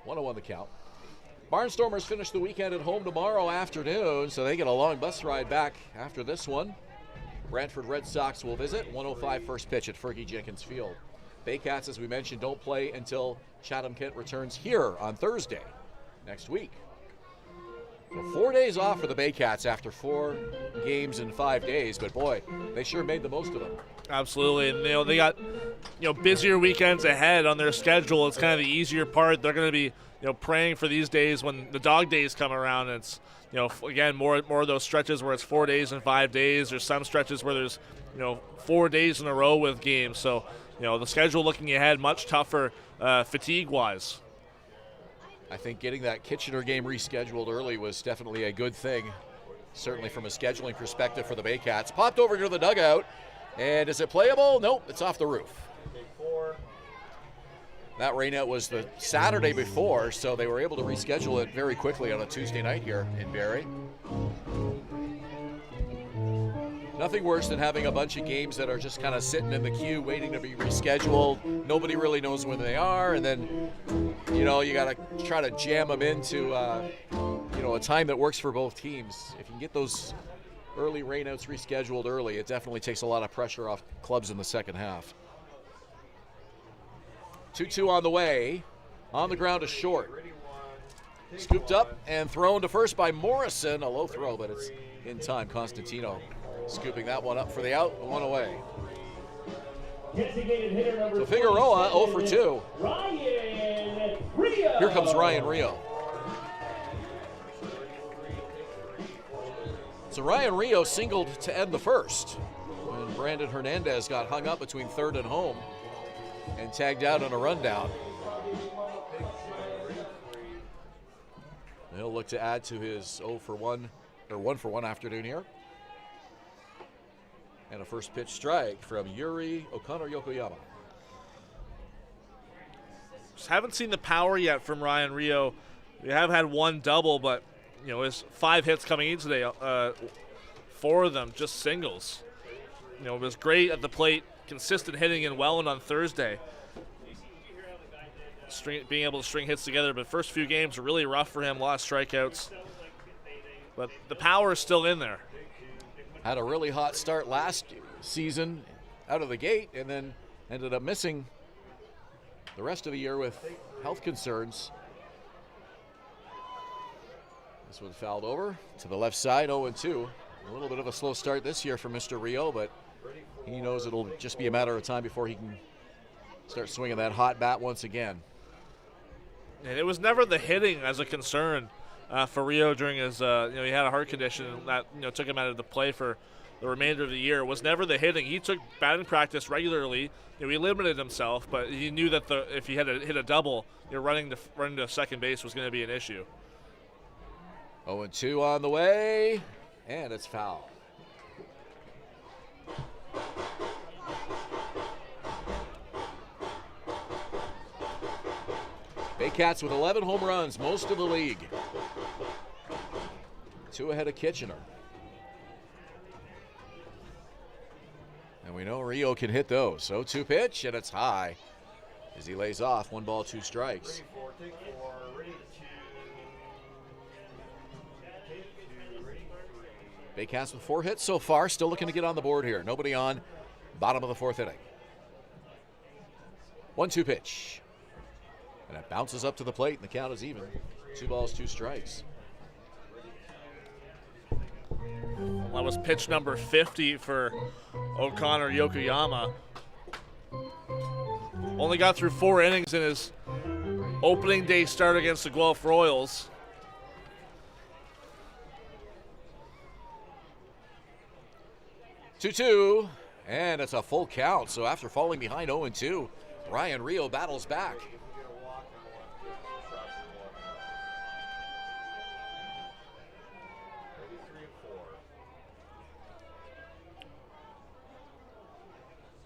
(101) the count. Barnstormers finish the weekend at home tomorrow afternoon, so they get a long bus ride back after this one. Brantford Red Sox will visit. 1:05 first pitch at Fergie Jenkins Field. Baycats, as we mentioned, don't play until Chatham-Kent returns here on Thursday next week. So 4 days off for the Baycats after 4 games in 5 days, but boy, they sure made the most of them. Absolutely, and they got busier weekends ahead on their schedule. It's kind of the easier part. They're going to be praying for these days when the dog days come around. And it's again more of those stretches where it's 4 days and 5 days. There's some stretches where there's 4 days in a row with games. So the schedule looking ahead much tougher fatigue wise. I think getting that Kitchener game rescheduled early was definitely a good thing certainly from a scheduling perspective for the Baycats. Popped over to the dugout, and is it playable? Nope, it's off the roof. That rainout was the Saturday before, so they were able to reschedule it very quickly on a Tuesday night here in Barrie. Nothing worse than having a bunch of games that are just kind of sitting in the queue waiting to be rescheduled. Nobody really knows when they are, and then, you know, you got to try to jam them into, you know, a time that works for both teams. If you can get those early rainouts rescheduled early, it definitely takes a lot of pressure off clubs in the second half. 2-2 on the way. On the ground is short. Scooped up and thrown to first by Morrison. A low throw, but it's in time. Constantino scooping that one up for the out, one away. So Figueroa 0 for 2. Here comes Ryan Rio. So Ryan Rio singled to end the first when Brandon Hernandez got hung up between third and home and tagged out on a rundown. He'll look to add to his 0 for 1 or 1 for 1 afternoon here. And a first pitch strike from Yuri O'Connor-Yokoyama. Just haven't seen the power yet from Ryan Rio. We have had one double, but you know, his 5 hits coming in today, 4 of them just singles. You know, it was great at the plate, consistent hitting in Welland on Thursday. Being able to string hits together, but first few games were really rough for him, a lot of strikeouts. But the power is still in there. Had a really hot start last season out of the gate and then ended up missing the rest of the year with health concerns. This one fouled over to the left side, 0-2. A little bit of a slow start this year for Mr. Rio, but he knows it'll just be a matter of time before he can start swinging that hot bat once again. And it was never the hitting as a concern for Rio during his, he had a heart condition that, took him out of the play for the remainder of the year. It was never the hitting. He took batting practice regularly. He limited himself, but he knew that if he had to hit a double, running to second base was going to be an issue. 0-2 on the way, and it's foul. Baycats with 11 home runs, most of the league. 2 ahead of Kitchener. And we know Rio can hit those. 0-2 pitch, and it's high as he lays off. 1 ball, 2 strikes. Baycats with 4 hits so far, still looking to get on the board here. Nobody on, bottom of the 4th inning. 1-2 pitch. And it bounces up to the plate, and the count is even. 2 balls, 2 strikes. That was pitch number 50 for O'Connor-Yokoyama. Only got through 4 innings in his opening day start against the Guelph Royals. Two, and it's a full count. So after falling behind 0-2, Ryan Rio battles back.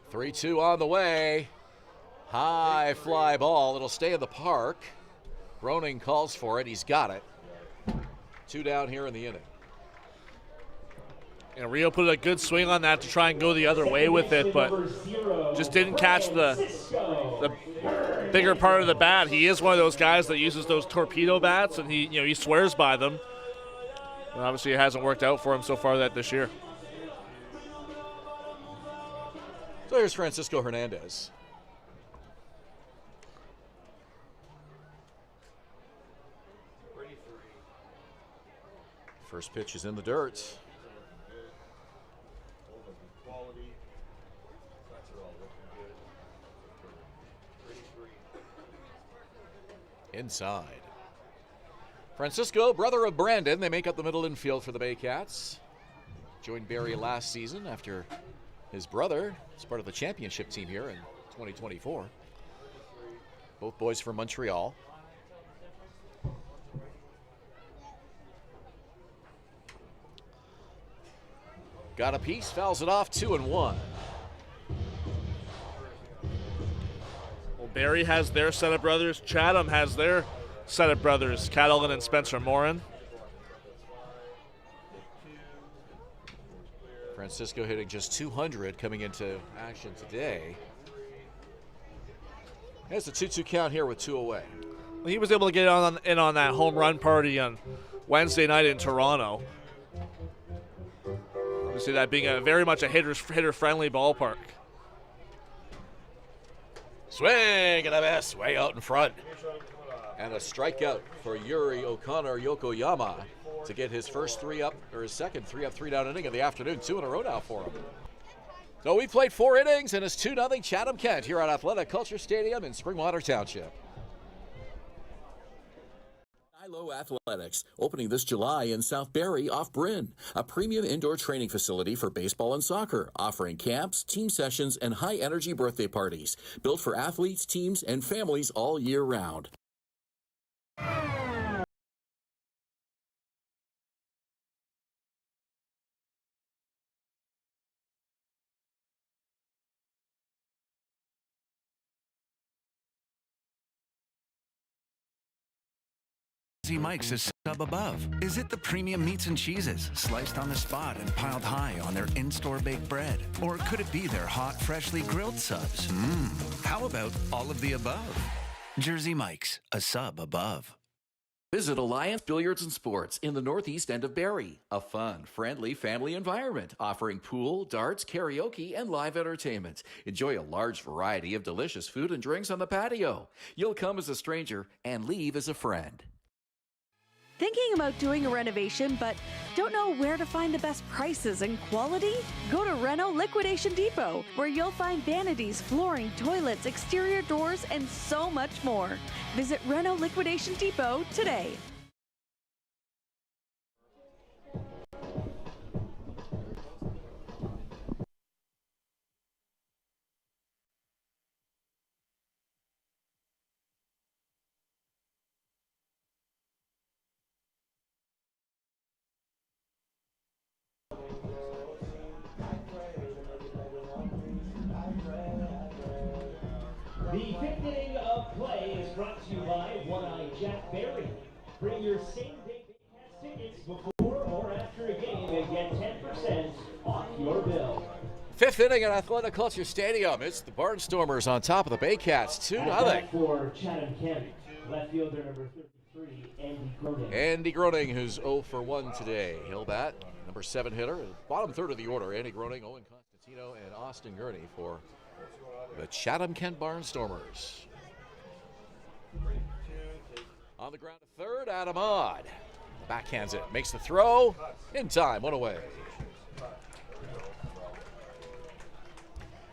Three, 2 on the way. High fly ball. It'll stay in the park. Groening calls for it. He's got it. 2 down here in the inning. And Rio put a good swing on that to try and go the other way with it, but just didn't catch the bigger part of the bat. He is one of those guys that uses those torpedo bats, and he swears by them. And obviously, it hasn't worked out for him so far this year. So here's Francisco Hernandez. First pitch is in the dirt. Inside. Francisco, brother of Brandon, they make up the middle infield for the Baycats. Joined Barrie last season after his brother is part of the championship team here in 2024. Both boys from Montreal. Got a piece, fouls it off, 2-1. Well, Barrie has their set of brothers. Chatham has their set of brothers, Catalan and Spencer Morin. Francisco hitting just 200 coming into action today. There's a 2-2 count here with 2 away. He was able to get in on that home run party on Wednesday night in Toronto. Obviously, that being very much a hitter-friendly ballpark. Swing and a miss, way out in front. And a strikeout for Yuri O'Connor Yokoyama to get his first his second 3-up, 3-down inning of the afternoon. 2 in a row now for him. So we played 4 innings, and it's 2-0 Chatham-Kent here at Athletic Kulture Stadium in Springwater Township. ILO Athletics, opening this July in South Barrie off Bryn, a premium indoor training facility for baseball and soccer, offering camps, team sessions, and high-energy birthday parties, built for athletes, teams, and families all year round. Jersey Mike's is sub above. Is it the premium meats and cheeses, sliced on the spot and piled high on their in-store baked bread? Or could it be their hot, freshly grilled subs? How about all of the above? Jersey Mike's, a sub above. Visit Alliance Billiards and Sports in the northeast end of Barrie, a fun, friendly family environment offering pool, darts, karaoke, and live entertainment. Enjoy a large variety of delicious food and drinks on the patio. You'll come as a stranger and leave as a friend. Thinking about doing a renovation but don't know where to find the best prices and quality? Go to Reno Liquidation Depot, where you'll find vanities, flooring, toilets, exterior doors, and so much more. Visit Reno Liquidation Depot today. The 5th inning of play is brought to you by One-Eye Jack Barrie. Bring your same-day Baycats tickets before or after a game and get 10% off your bill. 5th inning at Athletic Culture Stadium. It's the Barnstormers on top of the Baycats, 2-0. For Chatham-Kent, left fielder number 33, Andy Groning. Andy Groning, who's 0 for 1 today. He'll bat, number 7 hitter, bottom third of the order. Andy Groning, Owen Constantino, and Austin Gurney for the Chatham-Kent Barnstormers. On the ground to third, Adam Odd. Backhands it, makes the throw, in time, 1 away.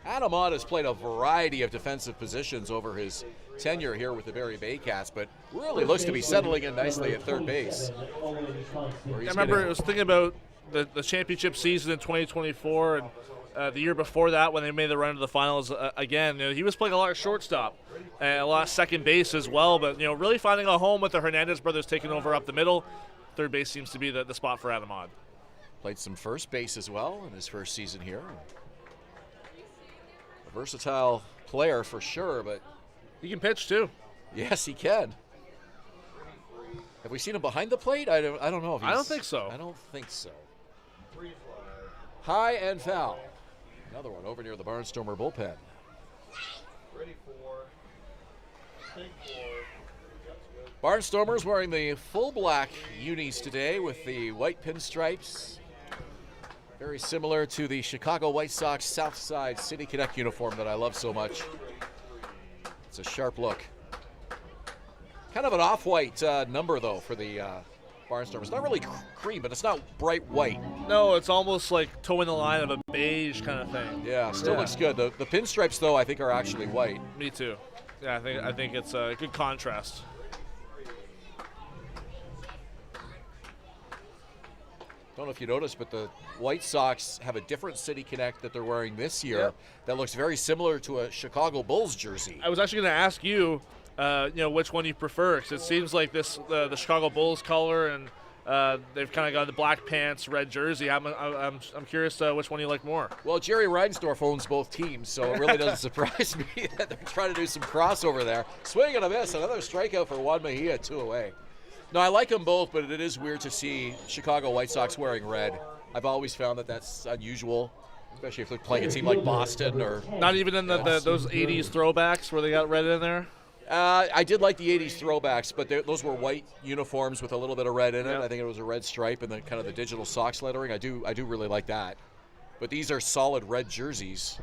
Adam Odd has played a variety of defensive positions over his tenure here with the Barrie Baycats, but really looks to be settling in nicely at third base. I remember I was thinking about the championship season in 2024 and the year before that when they made the run to the finals again. You know, he was playing a lot of shortstop and a lot of second base as well, but really finding a home with the Hernandez brothers taking over up the middle. Third base seems to be the spot for Adam Odd. Played some first base as well in his first season here. A versatile player for sure, but he can pitch too. Yes, he can. Have we seen him behind the plate? I don't know. I don't think so. I don't think so. High and foul. Another one over near the Barnstormer bullpen. Ready for. Barnstormers wearing the full black unis today with the white pinstripes. Very similar to the Chicago White Sox Southside City Connect uniform that I love so much. It's a sharp look. Kind of an off-white number, though, for the Barnstormers. Not really cream, but it's not bright white. No, it's almost like towing the line of a beige kind of thing. Yeah, still looks good. The pinstripes, though, I think are actually white. Me too. Yeah, I think it's a good contrast. Don't know if you noticed, but the White Sox have a different City Connect that they're wearing this year that looks very similar to a Chicago Bulls jersey. I was actually going to ask you, which one you prefer, because it seems like this the Chicago Bulls color and they've kind of got the black pants, red jersey. I'm curious which one you like more. Well, Jerry Reinsdorf owns both teams, so it really doesn't surprise me that they're trying to do some crossover there. Swing and a miss. Another strikeout for Juan Mejia, 2 away. No, I like them both, but it is weird to see Chicago White Sox wearing red. I've always found that that's unusual, especially if they're playing a team like Boston or... Not even in those 80s throwbacks where they got red in there? I did like the 80s throwbacks, but those were white uniforms with a little bit of red in it. I think it was a red stripe and then kind of the digital Sox lettering. I do really like that. But these are solid red jerseys.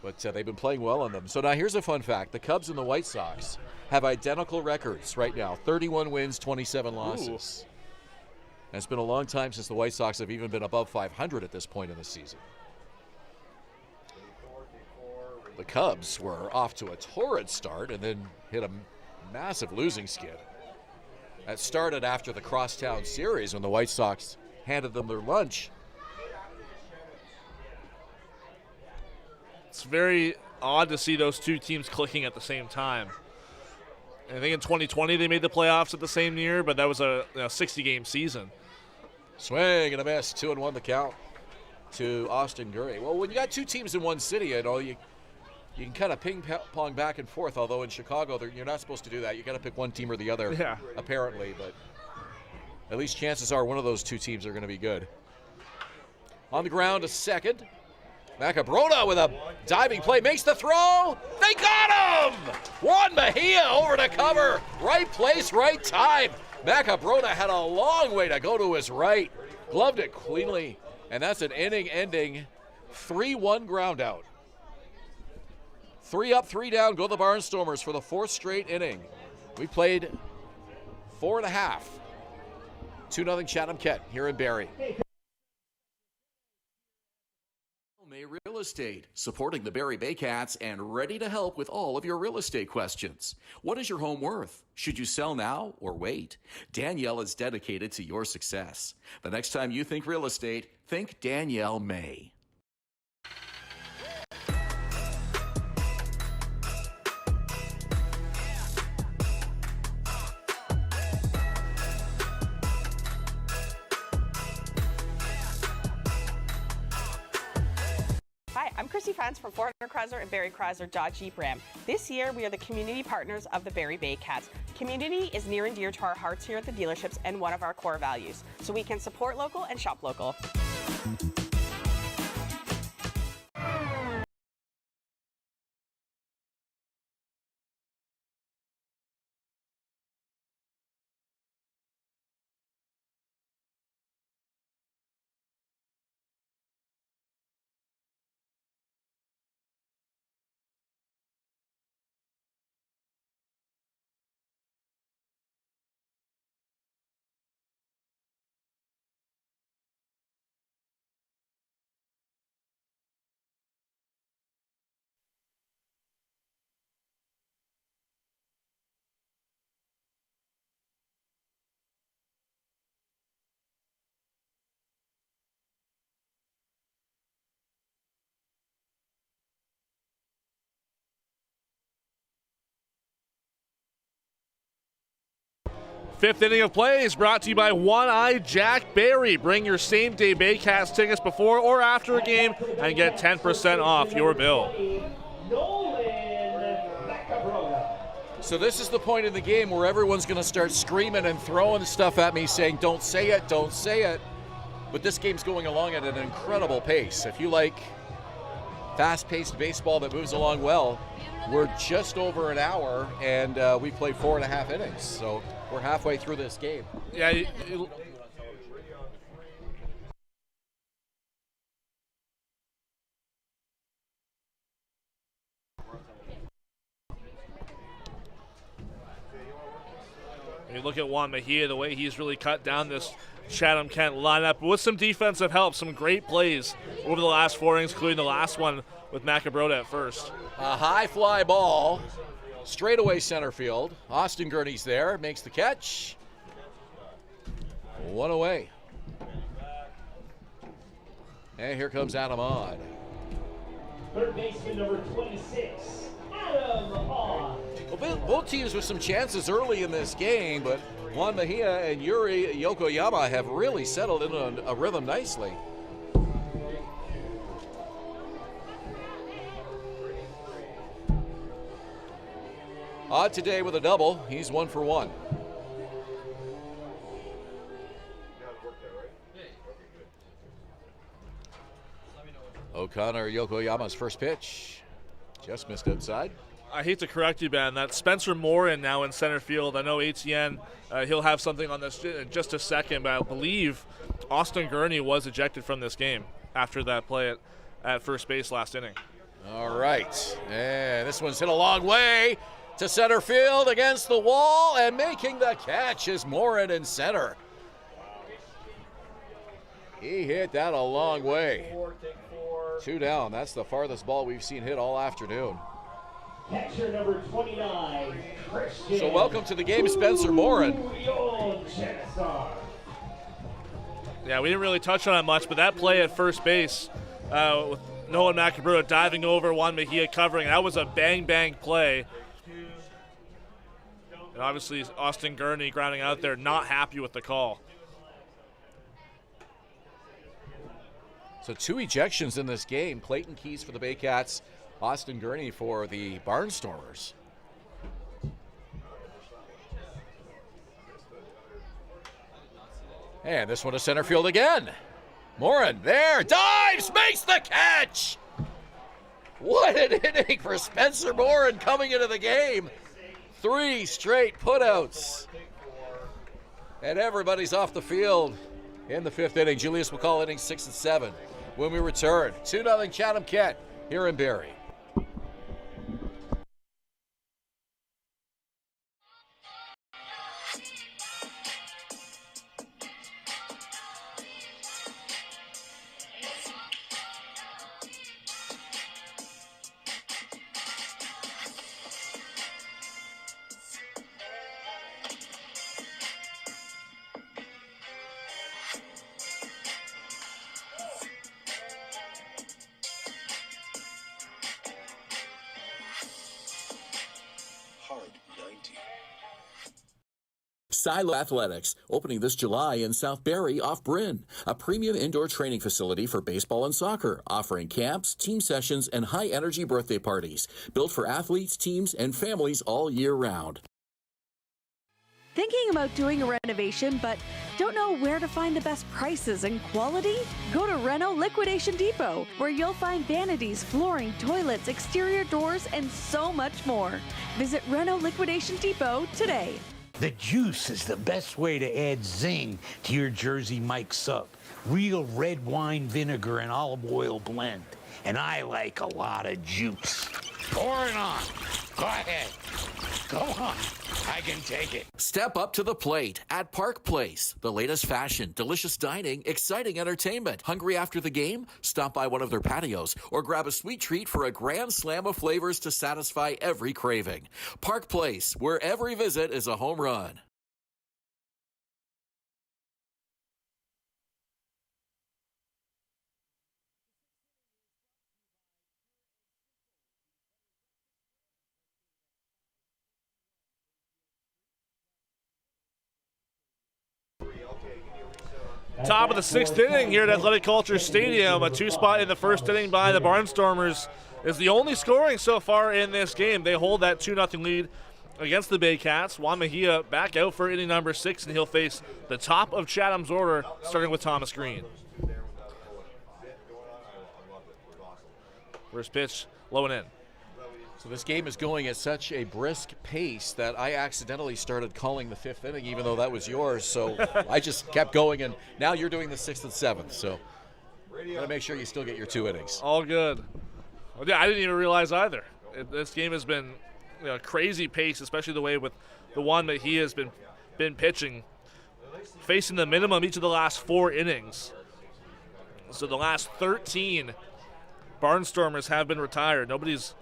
But they've been playing well on them. So now here's a fun fact. The Cubs and the White Sox have identical records right now. 31 wins, 27 losses. And it's been a long time since the White Sox have even been above 500 at this point in the season. The Cubs were off to a torrid start and then hit a massive losing skid. That started after the Crosstown series when the White Sox handed them their lunch. It's very odd to see those two teams clicking at the same time. I think in 2020 they made the playoffs at the same year, but that was a 60-game season. Swing and a miss, 2-1 the count to Austin Gurry. Well, when you got two teams in one city, you can kind of ping-pong back and forth, although in Chicago you're not supposed to do that. You got to pick one team or the other, apparently, but at least chances are one of those two teams are going to be good. On the ground, a second. Macabrona with a diving play, makes the throw. They got him! Juan Mejia over to cover. Right place, right time. Macabrona had a long way to go to his right. Gloved it cleanly, and that's an inning-ending 3-1 ground out. 3 up, 3 down, go the Barnstormers for the 4th straight inning. We played 4.5. 2-0 Chatham-Kent here in Barrie. May Real Estate, supporting the Barrie Baycats and ready to help with all of your real estate questions. What is your home worth? Should you sell now or wait? Danielle is dedicated to your success. The next time you think real estate, think Danielle May. I'm Christy Fans from 400 Chrysler and Barrie Chrysler Dodge Jeep Ram. This year, we are the community partners of the Barrie Baycats. Community is near and dear to our hearts here at the dealerships and one of our core values, so we can support local and shop local. Fifth inning of play is brought to you by One-Eye Jack Barrie. Bring your same-day Baycats tickets before or after a game and get 10% off your bill. So this is the point in the game where everyone's going to start screaming and throwing stuff at me saying, don't say it, don't say it. But this game's going along at an incredible pace. If you like fast-paced baseball that moves along well, we're just over an hour, and we played 4.5 innings. So we're halfway through this game. Yeah. You look at Juan Mejia, the way he's really cut down this Chatham-Kent lineup with some defensive help, some great plays over the last 4 innings, including the last one with Macabrona at first. A high fly ball, straightaway center field. Austin Gurney's there, makes the catch. 1 away. And here comes Adam Odd. Third baseman number 26, Adam Odd. Well, both teams with some chances early in this game, but Juan Mejia and Yuri Yokoyama have really settled into a rhythm nicely. Odd today with a double. He's 1 for 1. O'Connor Yokoyama's first pitch. Just missed outside. I hate to correct you, Ben. That's Spencer Morin now in center field. I know ATN, he'll have something on this in just a second, but I believe Austin Gurney was ejected from this game after that play at first base last inning. All right. And this one's hit a long way to center field against the wall, and making the catch is Morin in center. He hit that a long way. 2 down. That's the farthest ball we've seen hit all afternoon. Catcher number 29, Christian. So welcome to the game, Spencer Morin. Yeah, we didn't really touch on it much, but that play at first base with Nolan Macabro diving over, Juan Mejia covering, that was a bang-bang play. And obviously Austin Gurney grounding out there, not happy with the call. So 2 ejections in this game. Clayton Keys for the Baycats, Austin Gurney for the Barnstormers. And this one to center field again. Morin there, dives, makes the catch. What an inning for Spencer Morin coming into the game. 3 straight putouts. And everybody's off the field in the 5th inning. Julius will call innings 6 and 7 when we return. 2-0 Chatham-Kent here in Barrie. Silo Athletics, opening this July in South Barrie off Bryn, a premium indoor training facility for baseball and soccer, offering camps, team sessions, and high-energy birthday parties, built for athletes, teams, and families all year round. Thinking about doing a renovation but don't know where to find the best prices and quality? Go to Reno Liquidation Depot, where you'll find vanities, flooring, toilets, exterior doors, and so much more. Visit Reno Liquidation Depot today. The juice is the best way to add zing to your Jersey Mike sub. Real red wine vinegar and olive oil blend. And I like a lot of juice. Pour it on. Go ahead. Go on. I can take it. Step up to the plate at Park Place. The latest fashion, delicious dining, exciting entertainment. Hungry after the game? Stop by one of their patios or grab a sweet treat for a grand slam of flavors to satisfy every craving. Park Place, where every visit is a home run. Top of the 6th inning here at Athletic Kulture Stadium. A 2-spot in the 1st inning by the Barnstormers is the only scoring so far in this game. They hold that 2-0 lead against the Baycats. Juan Mejia back out for inning number 6, and he'll face the top of Chatham's order, starting with Thomas Green. First pitch, low and in. So this game is going at such a brisk pace that I accidentally started calling the 5th inning, even though that was yours. So I just kept going, and now you're doing the 6th and 7th. So got to make sure you still get your 2 innings. All good. Well, yeah, I didn't even realize either. This game has been crazy pace, especially the way with the one that he has been pitching, facing the minimum each of the last 4 innings. So the last 13 Barnstormers have been retired. Nobody's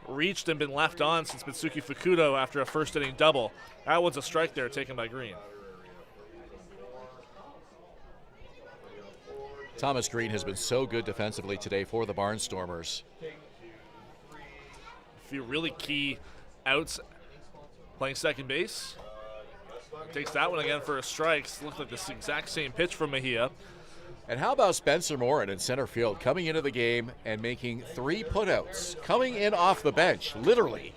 reached and been left on since Mitsuki Fukudo after a 1st inning double. That was a strike there taken by Green. Thomas Green has been so good defensively today for the Barnstormers. A few really key outs Playing second base. Takes that one again for a strike. Looks like the exact same pitch from Mejia. And how about Spencer Morin in center field coming into the game and making 3 putouts, coming in off the bench, literally,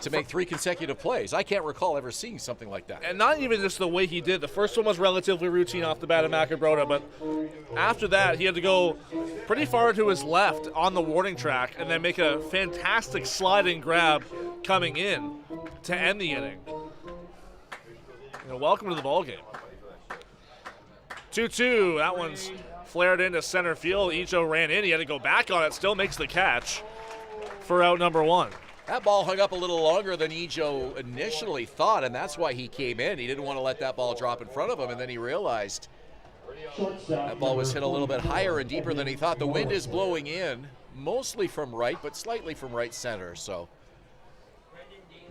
to make 3 consecutive plays. I can't recall ever seeing something like that. And not even just the way he did. The first one was relatively routine off the bat of Macabrota, but after that, he had to go pretty far to his left on the warning track and then make a fantastic sliding grab coming in to end the inning. Welcome to the ballgame. 2-2. That one's flared into center field. Ijo ran in. He had to go back on it. Still makes the catch for out number 1. That ball hung up a little longer than Ijo initially thought, and that's why he came in. He didn't want to let that ball drop in front of him, and then he realized that ball was hit a little bit higher and deeper than he thought. The wind is blowing in, mostly from right, but slightly from right center. So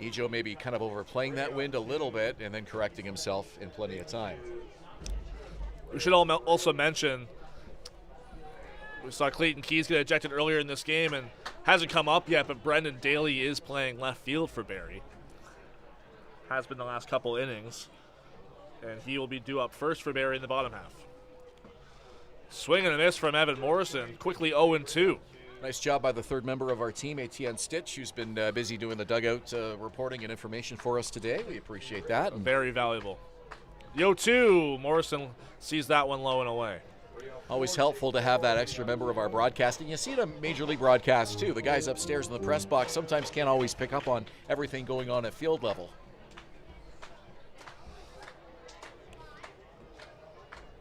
Ijo maybe kind of overplaying that wind a little bit and then correcting himself in plenty of time. We should also mention, we saw Clayton Keys get ejected earlier in this game and hasn't come up yet, but Brendan Daly is playing left field for Barrie. Has been the last couple innings. And he will be due up first for Barrie in the bottom half. Swing and a miss from Evan Morrison. Quickly 0-2. Nice job by the third member of our team, Etienne Stitch, who's been busy doing the dugout reporting and information for us today. We appreciate that. Very valuable. The 0-2. Morrison sees that one low and away. Always helpful to have that extra member of our broadcasting. You see it on Major League broadcasts, too. The guys upstairs in the press box sometimes can't always pick up on everything going on at field level.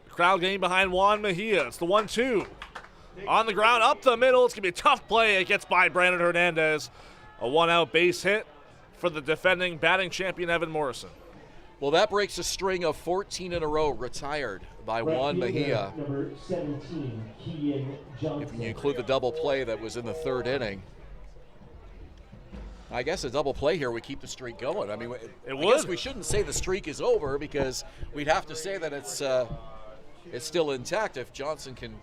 The crowd getting behind Juan Mejia. It's the 1-2. On the ground, up the middle. It's going to be a tough play. It gets by Brandon Hernandez. A one-out base hit for the defending batting champion, Evan Morrison. Well, that breaks a string of 14 in a row retired by Juan Mejia. Number 17, Kean Johnson. If you include the double play that was in the third inning. I guess a double play here would keep the streak going. I mean, I guess we shouldn't say the streak is over because we'd have to say that it's still intact if Johnson can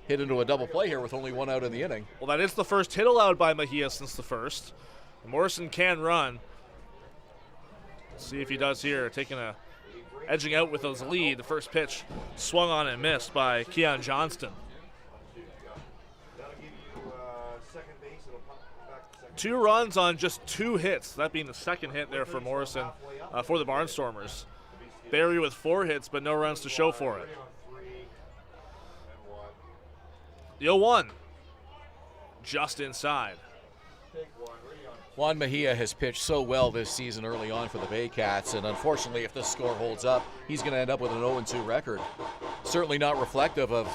hit into a double play here with only 1 out in the inning. Well, that is the first hit allowed by Mejia since the first. Morrison can run. See if he does here, edging out with his lead. The first pitch swung on and missed by Keon Johnston. 2 runs on just 2 hits, that being the second hit there for Morrison for the Barnstormers. Barrie with 4 hits, but no runs to show for it. The 0-1, just inside. Juan Mejia has pitched so well this season early on for the Baycats, and unfortunately, if this score holds up, he's going to end up with an 0-2 record. Certainly not reflective of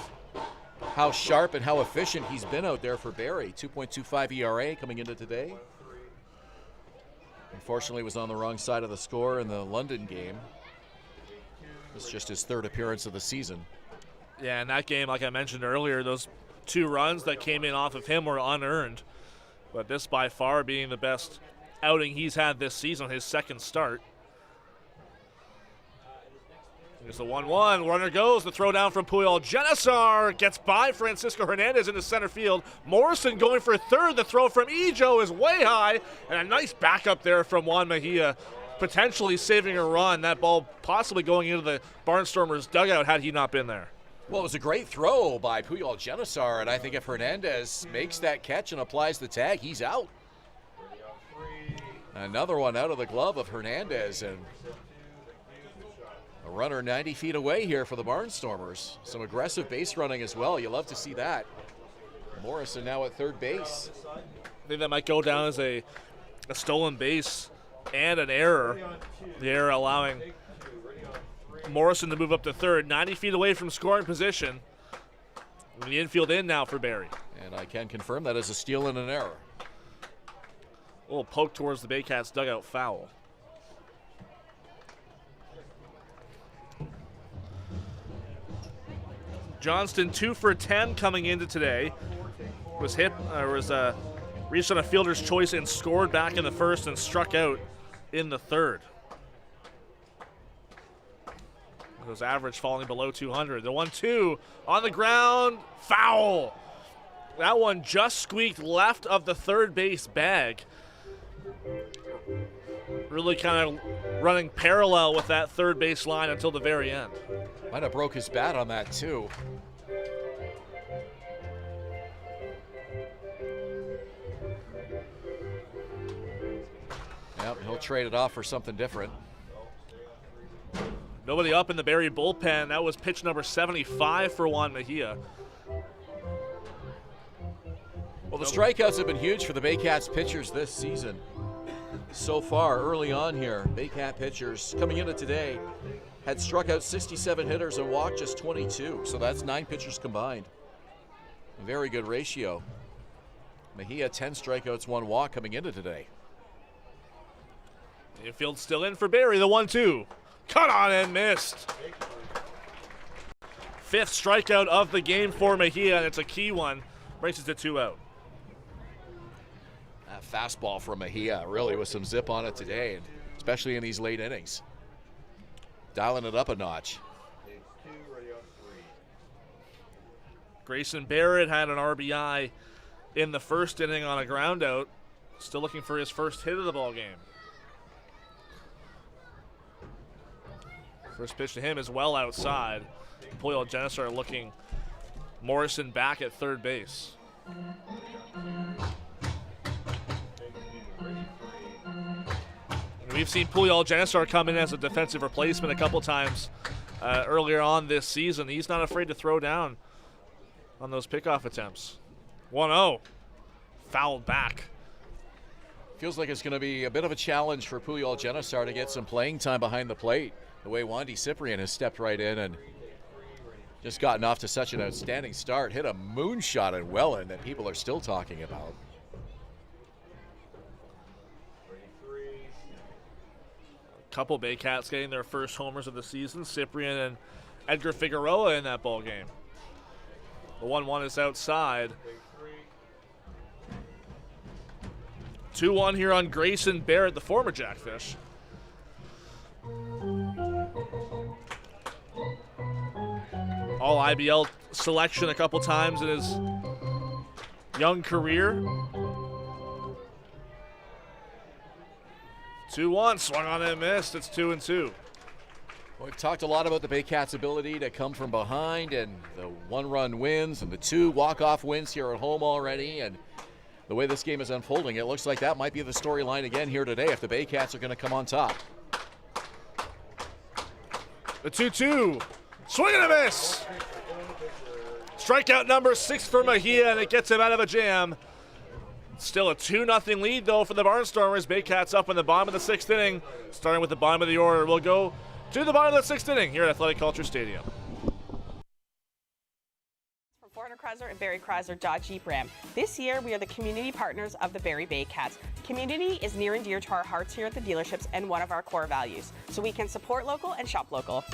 how sharp and how efficient he's been out there for Barrie. 2.25 ERA coming into today. Unfortunately, was on the wrong side of the score in the London game. It's just his 3rd appearance of the season. Yeah, in that game, like I mentioned earlier, those 2 runs that came in off of him were unearned. But this by far being the best outing he's had this season on his second start. Here's the 1-1. Runner goes. The throw down from Puyol. Genesar gets by Francisco Hernandez into center field. Morrison going for third. The throw from Ijo is way high. And a nice backup there from Juan Mejia, potentially saving a run. That ball possibly going into the Barnstormers dugout had he not been there. Well, it was a great throw by Puyol Genesar, and I think if Hernandez makes that catch and applies the tag, he's out. Another one out of the glove of Hernandez, and a runner 90 feet away here for the Barnstormers. Some aggressive base running as well. You love to see that. Morrison now at third base. I think that might go down as a stolen base and an error. The error allowing Morrison to move up to third, 90 feet away from scoring position. The infield in now for Barrie. And I can confirm that is a steal and an error. A little poke towards the Baycats dugout, foul. Johnston 2 for 10 coming into today. Reached on a fielder's choice and scored back in the first and struck out in the third. His average falling below 200. The 1-2 on the ground, foul. That one just squeaked left of the third base bag. really kind of running parallel with that third base line until the very end. Might have broke his bat on that too. Yep, he'll trade it off for something different. Nobody up in the Barrie bullpen. That was pitch number 75 for Juan Mejia. Well, the strikeouts have been huge for the Baycats pitchers this season. So far, early on here, Baycat pitchers coming into today had struck out 67 hitters and walked just 22. So that's 9 pitchers combined. A very good ratio. Mejia, 10 strikeouts, 1 walk coming into today. Infield still in for Barrie, the 1-2. Cut on and missed. 5th strikeout of the game for Mejia, and it's a key one. Brings it to 2 out. That fastball from Mejia really with some zip on it today, and especially in these late innings. Dialing it up a notch. Grayson Barrett had an RBI in the first inning on a ground out. Still looking for his first hit of the ball game. First pitch to him is well outside. Puyol Genesar looking Morrison back at third base. We've seen Puyol Genesar come in as a defensive replacement a couple times earlier on this season. He's not afraid to throw down on those pickoff attempts. 1-0. Fouled back. Feels like it's going to be a bit of a challenge for Puyol Genesar to get some playing time behind the plate. The way Wandy Cyprian has stepped right in and just gotten off to such an outstanding start. Hit a moonshot at Welland that people are still talking about. A couple Baycats getting their first homers of the season. Cyprian and Edgar Figueroa in that ball game. The 1-1 is outside. 2-1 here on Grayson Barrett, the former Jackfish. All IBL selection a couple times in his young career. 2-1, swung on and missed. It's 2-2. We've talked a lot about the Baycats' ability to come from behind and the 1-run wins and the 2 walk-off wins here at home already. And the way this game is unfolding, it looks like that might be the storyline again here today if the Baycats are going to come on top. The 2-2. Swing and a miss. Strikeout number 6 for Mejia, and it gets him out of a jam. Still a 2-0 lead, though, for the Barnstormers. Baycats up in the bottom of the 6th inning. Starting with the bottom of the order, we'll go to the bottom of the 6th inning here at Athletic Kulture Stadium. From 400 Chrysler and Barrie Chrysler Dodge Jeep Ram. This year, we are the community partners of the Barrie Baycats. Community is near and dear to our hearts here at the dealerships and one of our core values. So we can support local and shop local.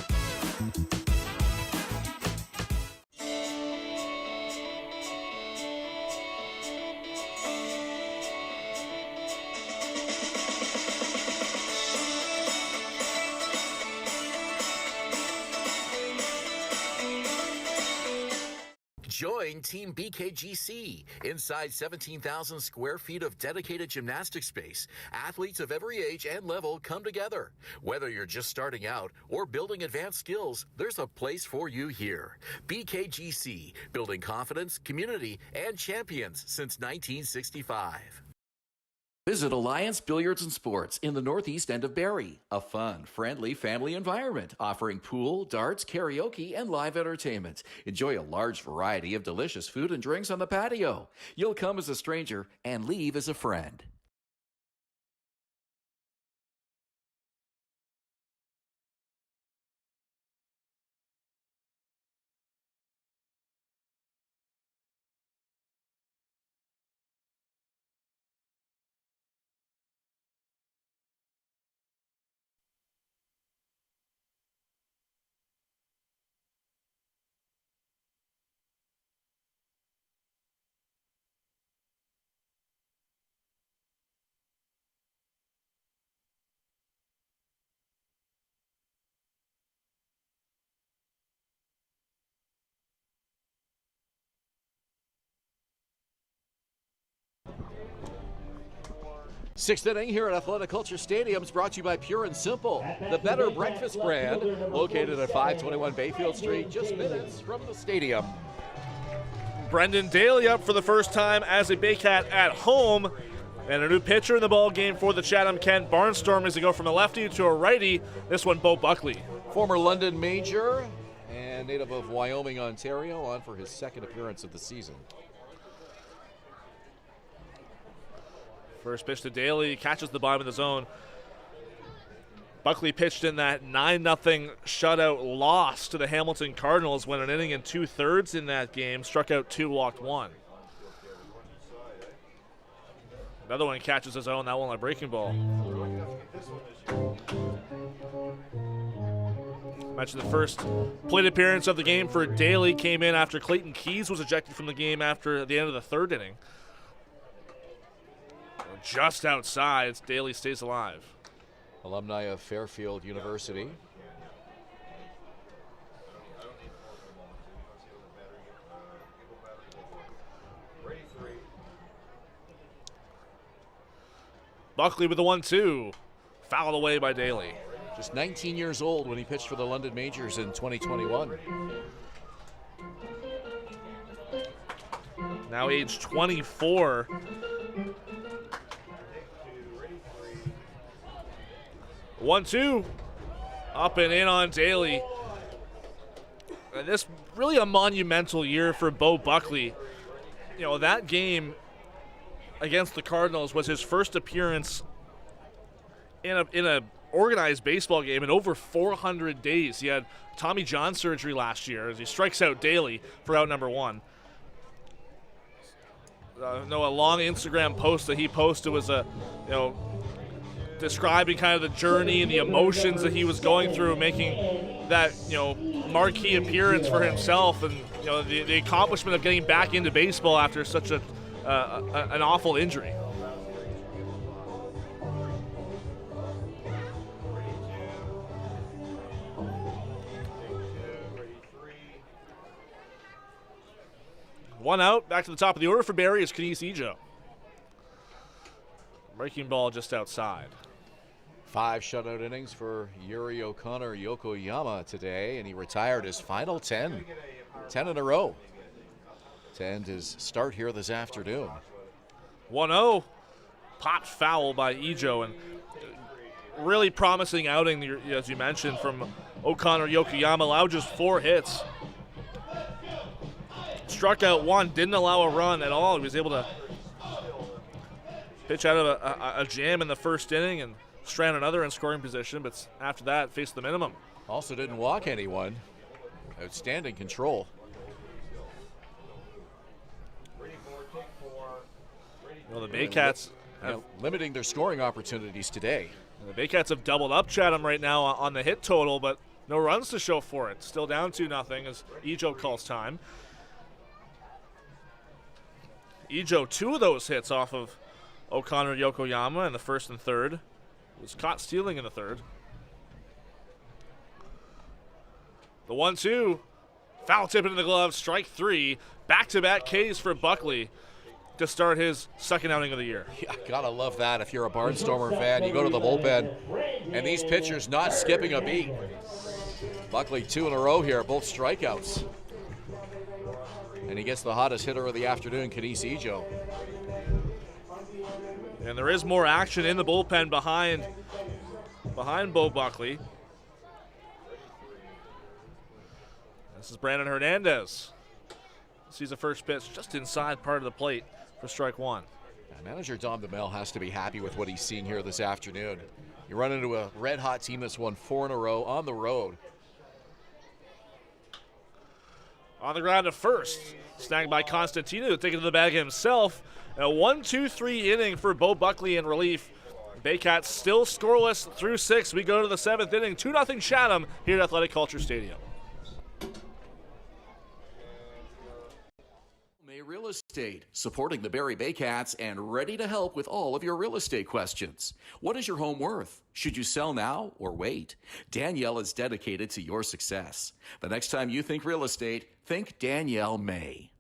Join Team BKGC. Inside 17,000 square feet of dedicated gymnastic space, athletes of every age and level come together. Whether you're just starting out or building advanced skills, there's a place for you here. BKGC, building confidence, community, and champions since 1965. Visit Alliance Billiards and Sports in the northeast end of Barrie. A fun, friendly family environment offering pool, darts, karaoke, and live entertainment. Enjoy a large variety of delicious food and drinks on the patio. You'll come as a stranger and leave as a friend. Sixth inning here at Athletic Culture Stadium is brought to you by Pure and Simple, the better breakfast brand, located at 521 Bayfield Street, just minutes from the stadium. Brendan Daly up for the first time as a Baycat at home. And a new pitcher in the ball game for the Chatham-Kent Barnstormers. They go from a lefty to a righty. This one, Bo Buckley. Former London Major and native of Wyoming, Ontario, on for his second appearance of the season. First pitch to Daly, catches the bottom of the zone. Buckley pitched in that 9-0 shutout loss to the Hamilton Cardinals, went an inning and 2/3 in that game, struck out 2, walked 1. Another one catches his own, that one a breaking ball. Mentioned the first plate appearance of the game for Daly came in after Clayton Keys was ejected from the game after the end of the third inning. Just outside, Daly stays alive. Alumni of Fairfield University. Buckley with the 1-2. Fouled away by Daly. Just 19 years old when he pitched for the London Majors in 2021. Now age 24. One-two, up and in on Daly. And this really a monumental year for Bo Buckley. You know, that game against the Cardinals was his first appearance in a organized baseball game in over 400 days. He had Tommy John surgery last year as he strikes out Daly for out number 1. A long Instagram post that he posted was describing kind of the journey and the emotions that he was going through, making that marquee appearance for himself, and the accomplishment of getting back into baseball after such an awful injury. One out, back to the top of the order for Barrie is Kenise Ejo. Breaking ball just outside. 5 shutout innings for Yuri O'Connor Yokoyama today, and he retired his final 10 in a row to end his start here this afternoon. 1-0, popped foul by Ejo, and really promising outing, as you mentioned, from O'Connor Yokoyama. Allowed just 4 hits. Struck out 1, didn't allow a run at all. He was able to pitch out of a jam in the first inning and strand another in scoring position, but after that, faced the minimum. Also didn't walk anyone. Outstanding control. Well, the Baycats limiting their scoring opportunities today. The Baycats have doubled up Chatham right now on the hit total, but no runs to show for it. Still down 2-0 as Ejo calls time. Ejo, 2 of those hits off of O'Connor Yokoyama in the first and third. Was caught stealing in the third. The 1-2, foul tip into the glove, strike 3. Back-to-back Ks for Buckley to start his second outing of the year. Yeah, gotta love that. If you're a Barnstormer fan, you go to the bullpen, and these pitchers not skipping a beat. Buckley 2 in a row here, both strikeouts. And he gets the hottest hitter of the afternoon, Kenise Ejo. And there is more action in the bullpen behind Bo Buckley. This is Brandon Hernandez. Sees the first pitch just inside part of the plate for strike 1. Manager Dom DeMel has to be happy with what he's seeing here this afternoon. You run into a red-hot team that's won 4 in a row on the road. On the ground to first. Snagged by Constantino, taking to the bag himself. A 1-2-3 inning for Bo Buckley in relief. Baycats still scoreless through 6. We go to the 7th inning. 2-0 Chatham here at Athletic Culture Stadium. Real Estate, supporting the Barrie Baycats and ready to help with all of your real estate questions. What is your home worth? Should you sell now or wait? Danielle is dedicated to your success. The next time you think real estate, think Danielle May.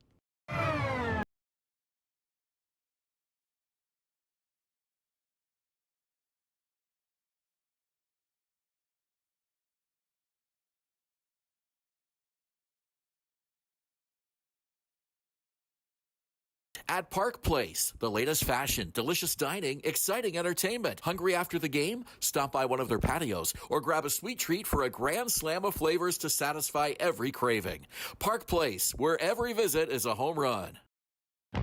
at Park Place. The latest fashion, delicious dining, exciting entertainment. Hungry after the game? Stop by one of their patios or grab a sweet treat for a grand slam of flavors to satisfy every craving. Park Place, where every visit is a home run.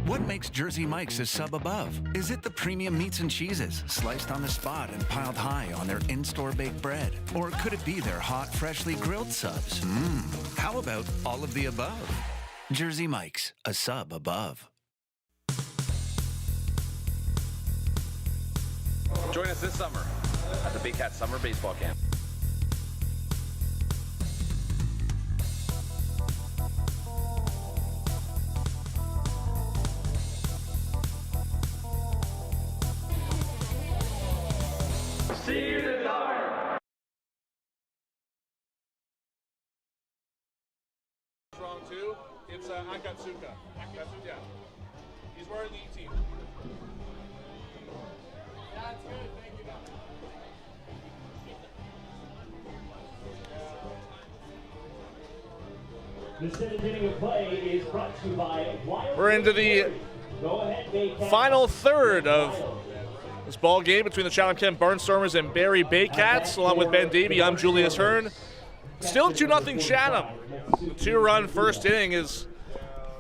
What makes Jersey Mike's a sub above? Is it the premium meats and cheeses, sliced on the spot and piled high on their in-store baked bread? Or could it be their hot, freshly grilled subs? How about all of the above? Jersey Mike's, a sub above. Join us this summer at the Baycats Summer Baseball Camp. See you this summer. Strong two. It's Akatsuka. Yeah. He's wearing the 18. That's good. Thank you. The seventh inning of play is brought to you by Wild. We're into the final third of this ball game between the Chatham-Kent Barnstormers and Barrie Baycats. Along with Ben Davy, I'm Julius Hern. Still 2-0 Chatham. The 2-run first inning is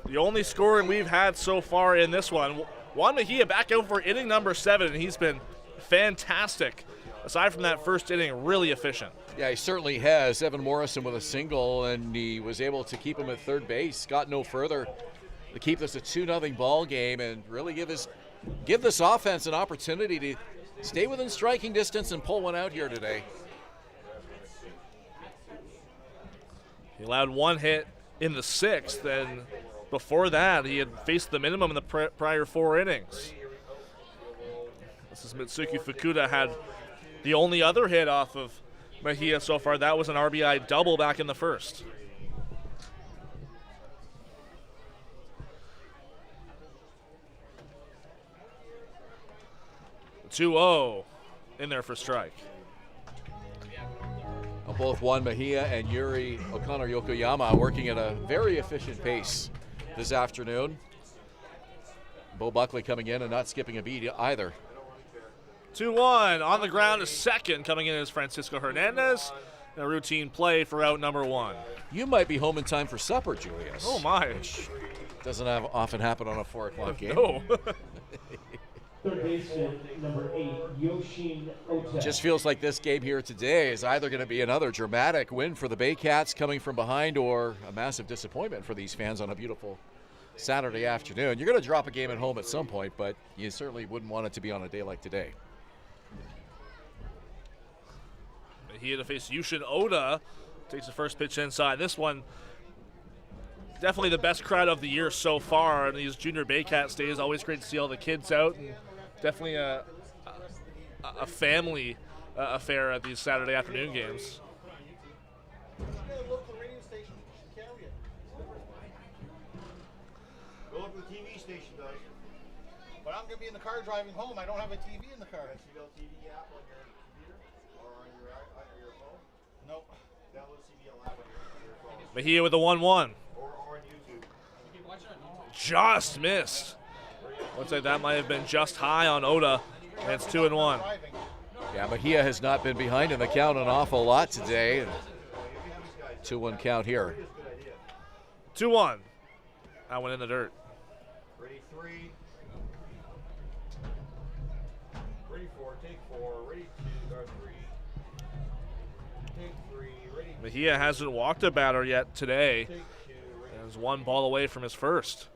the only scoring we've had so far in this one. Juan Mejia back out for inning number 7, and he's been fantastic. Aside from that first inning, really efficient. Yeah, he certainly has. Evan Morrison with a single, and he was able to keep him at third base. Got no further to keep this a 2-0 ball game and really give this offense an opportunity to stay within striking distance and pull one out here today. He allowed one hit in the 6th, and before that, he had faced the minimum in the prior 4 innings. This is Mitsuki Fukuda had the only other hit off of Mejia so far. That was an RBI double back in the 1st. The 2-0 in there for strike. Both Juan Mejia and Yuri O'Connor Yokoyama working at a very efficient pace this afternoon. Bo Buckley coming in and not skipping a beat either. 2-1 on the ground, a second coming in is Francisco Hernandez. A routine play for out number 1. You might be home in time for supper, Julius. Oh my! Which doesn't often happen on a 4 o'clock game. No. Third baseman number 8, Yoshin Ota. Just feels like this game here today is either going to be another dramatic win for the Baycats coming from behind, or a massive disappointment for these fans on a beautiful Saturday afternoon. You're going to drop a game at home at some point, but you certainly wouldn't want it to be on a day like today. He had to face Yushin Oda. Takes the first pitch inside. This one, definitely the best crowd of the year so far in these junior Baycats days. Always great to see all the kids out, and definitely a family affair at these Saturday afternoon games. Local radio station should carry it. Go look at the TV station does. But I'm going to be in the car driving home. I don't have a TV in the car. CBL TV app on your computer or on your phone? Nope. Download CBL app on your phone. Mejia with the 1-1. Or on YouTube. Just missed. Looks like that might have been just high on Oda. And it's 2-1. Yeah, Mejia has not been behind in the count an awful lot today. 2-1 count here. 2-1. That went in the dirt. Ready 3. Ready 4. Take 4. Ready 2. 3. Take 3. Ready 2. Mejia hasn't walked a batter yet today. Take 2. And is one ball away from his first.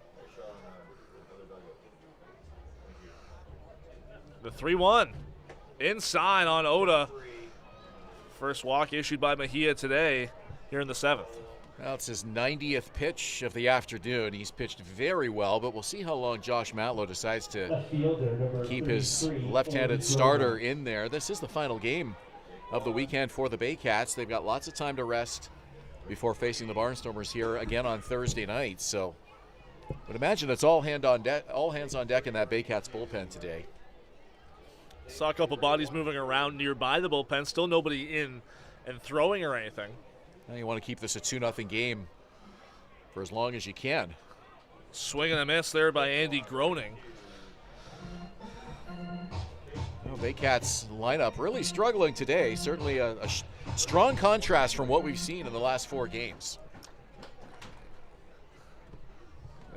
The 3-1. Inside on Oda. First walk issued by Mejia today here in the 7th. Well, it's his 90th pitch of the afternoon. He's pitched very well, but we'll see how long Josh Matlow decides to keep his left-handed starter in there. This is the final game of the weekend for the Baycats. They've got lots of time to rest before facing the Barnstormers here again on Thursday night. So I would imagine it's all hands on deck in that Baycats bullpen today. Saw a couple bodies moving around nearby the bullpen. Still nobody in and throwing or anything. Now you want to keep this a 2-0 game for as long as you can. Swing and a miss there by Andy Groening. Well, Baycats lineup really struggling today. Certainly a strong contrast from what we've seen in the last 4 games.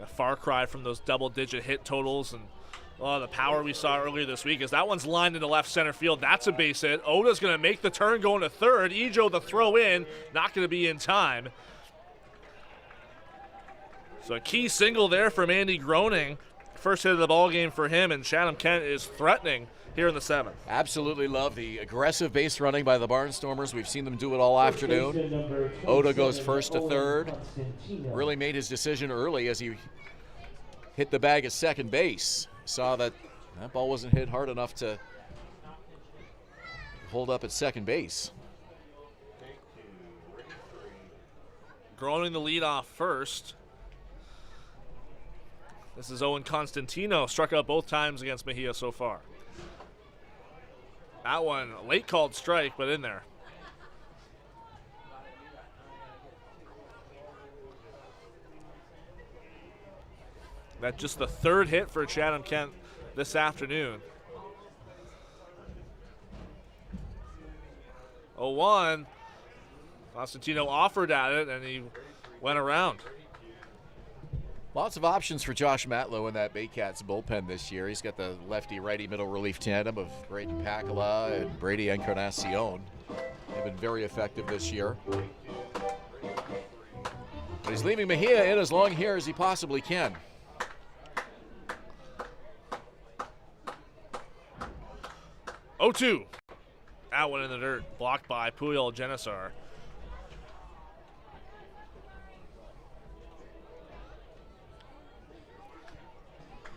A far cry from those double-digit hit totals and the power we saw earlier this week. As that one's lined into left center field, that's a base hit. Oda's going to make the turn going to third. Ejo the throw in, not going to be in time. So a key single there from Andy Groening. First hit of the ball game for him, and Chatham-Kent is threatening here in the 7th. Absolutely love the aggressive base running by the Barnstormers. We've seen them do it all afternoon. Oda goes first to third. Really made his decision early as he hit the bag at second base. Saw that ball wasn't hit hard enough to hold up at second base. Groening the lead off first. This is Owen Constantino, struck out both times against Mejia so far. That one, late called strike, but in there. That's just the 3rd hit for Chatham-Kent this afternoon. 0-1. Constantino offered at it, and he went around. Lots of options for Josh Matlow in that Baycats bullpen this year. He's got the lefty-righty middle relief tandem of Braden Pakala and Brady Encarnacion. They've been very effective this year. But he's leaving Mejia in as long here as he possibly can. Oh, 2. That one in the dirt, blocked by Puyol Genisar.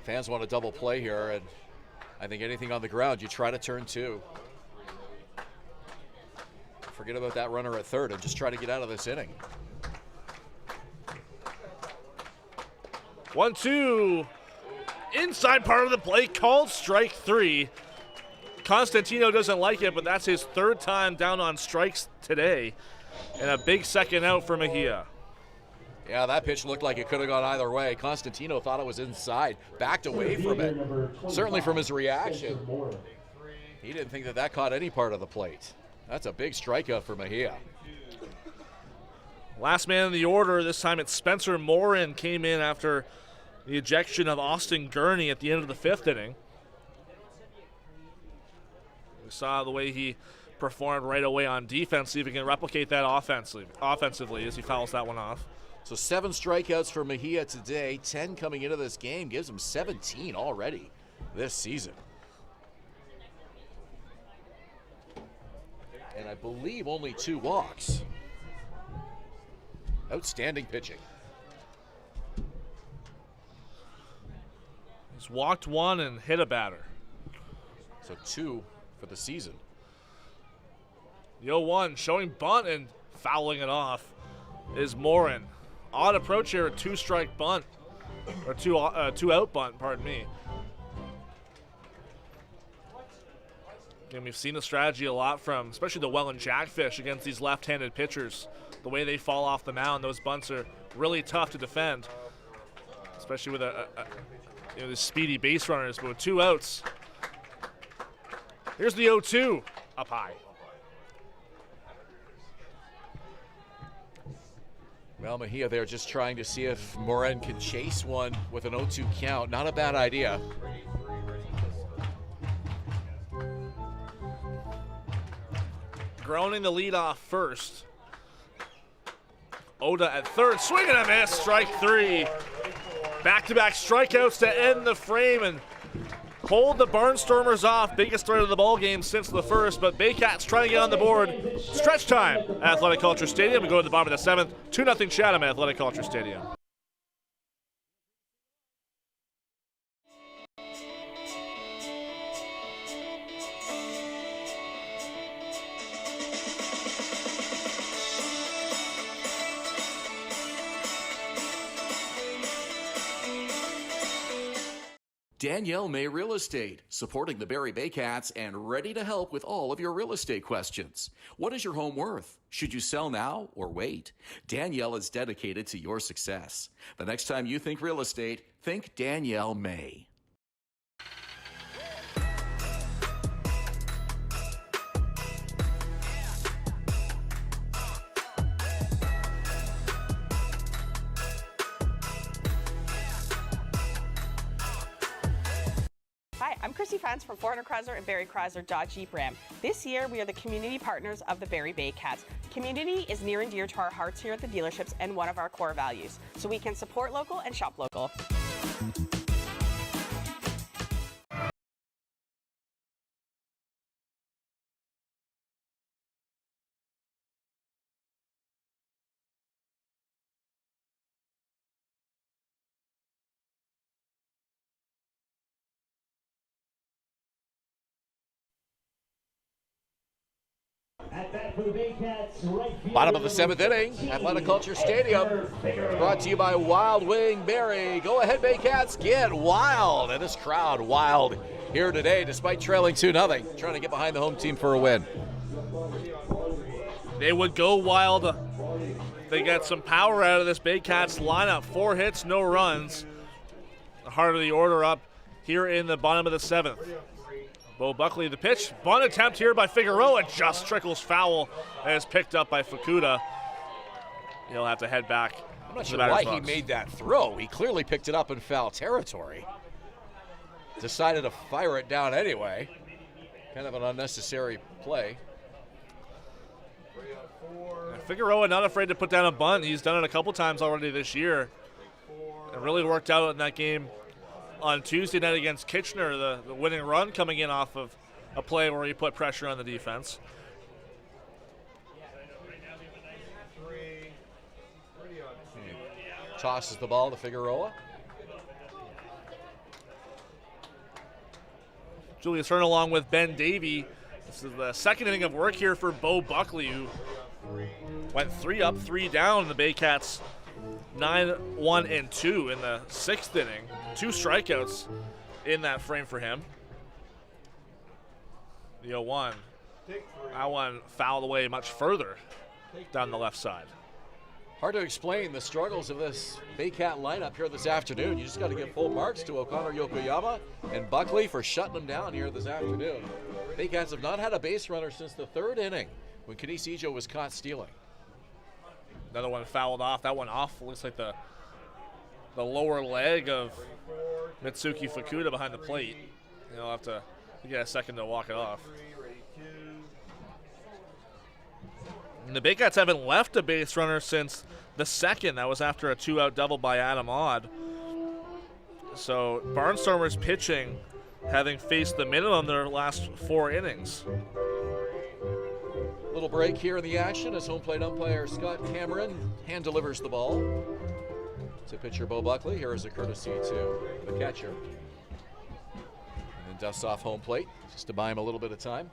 Fans want a double play here, and I think anything on the ground, you try to turn 2. Forget about that runner at third and just try to get out of this inning. 1-2. Inside part of the play, called strike 3. Constantino doesn't like it, but that's his 3rd time down on strikes today. And a big second out for Mejia. Yeah, that pitch looked like it could have gone either way. Constantino thought it was inside, backed away from it. Certainly from his reaction. He didn't think that caught any part of the plate. That's a big strikeout for Mejia. Last man in the order, this time it's Spencer Morin, came in after the ejection of Austin Gurney at the end of the 5th inning. We saw the way he performed right away on defense. See if he can replicate that offensively as he fouls that one off. So 7 strikeouts for Mejia today, 10 coming into this game, gives him 17 already this season. And I believe only 2 walks. Outstanding pitching. He's walked 1 and hit a batter. So 2 for the season. The 0-1 showing bunt and fouling it off is Morin. Odd approach here, a 2-strike bunt, or two out bunt, pardon me. And we've seen the strategy a lot from, especially the Welland Jackfish against these left-handed pitchers. The way they fall off the mound, those bunts are really tough to defend, especially with the speedy base runners. But with 2 outs, here's the 0-2 up high. Well, Mejia there just trying to see if Morin can chase one with an 0-2 count. Not a bad idea. Groening the lead off first. Oda at third, swing and a miss, strike 3. Back-to-back strikeouts to end the frame and hold the Barnstormers off. Biggest threat of the ball game since the first, but Baycats trying to get on the board. Stretch time at Athletic Culture Stadium. We go to the bottom of the 7th. 2-0 Chatham at Athletic Culture Stadium. Danielle May Real Estate, supporting the Barrie Baycats and ready to help with all of your real estate questions. What is your home worth? Should you sell now or wait? Danielle is dedicated to your success. The next time you think real estate, think Danielle May. Hi, I'm Chrissy Fans from 400 Chrysler and Barrie Chrysler Dodge Jeep Ram. This year, we are the community partners of the Barrie Baycats. Community is near and dear to our hearts here at the dealerships and one of our core values, so we can support local and shop local. Bottom of the 7th inning, Athletic Culture Stadium, brought to you by Wild Wing Barrie. Go ahead, Baycats, get wild. And this crowd wild here today, despite trailing 2-0, trying to get behind the home team for a win. They would go wild. They got some power out of this Baycats lineup. 4 hits, no runs. The heart of the order up here in the bottom of the 7th. Bo Buckley, the pitch. Bunt attempt here by Figueroa. Just trickles foul and is picked up by Fukuda. He'll have to head back. I'm not sure why he made that throw. He clearly picked it up in foul territory. Decided to fire it down anyway. Kind of an unnecessary play. Figueroa not afraid to put down a bunt. He's done it a couple times already this year. It really worked out in that game on Tuesday night against Kitchener, the winning run coming in off of a play where he put pressure on the defense. Tosses the ball to Figueroa. Julius Hern along with Ben Davy. This is the second inning of work here for Bo Buckley, who went 3 up, 3 down. The Baycats 9-1-2 in the 6th inning. 2 strikeouts in that frame for him. The 0-1. That one fouled away much further down the left side. Hard to explain the struggles of this Baycat lineup here this afternoon. You just got to give full marks to O'Connor Yokoyama and Buckley for shutting them down here this afternoon. Baycats have not had a base runner since the 3rd inning when Kanisijo was caught stealing. Another one fouled off. That one off looks like the lower leg of Mitsuki Fukuda behind the plate. He'll have to get a second to walk it off. And the Baycats haven't left a base runner since the 2nd. That was after a 2-out double by Adam Odd. So Barnstormers pitching, having faced the minimum their last 4 innings. Little break here in the action as home plate umpire Scott Cameron hand delivers the ball to pitcher Bo Buckley. Here is a courtesy to the catcher. And then dusts off home plate just to buy him a little bit of time.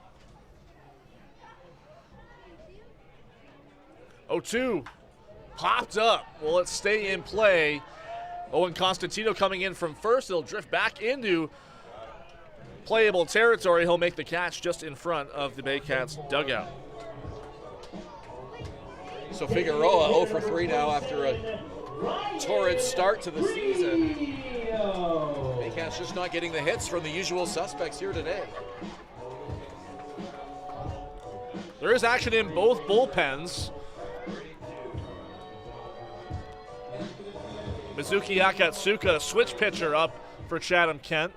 0-2 popped up. Will it stay in play? Owen Constantino coming in from first. He'll drift back into playable territory. He'll make the catch just in front of the Baycats dugout. So Figueroa 0 for 3 now after a torrid start to the season. Baycats just not getting the hits from the usual suspects here today. There is action in both bullpens. Mizuki Akatsuka, the switch pitcher, up for Chatham-Kent,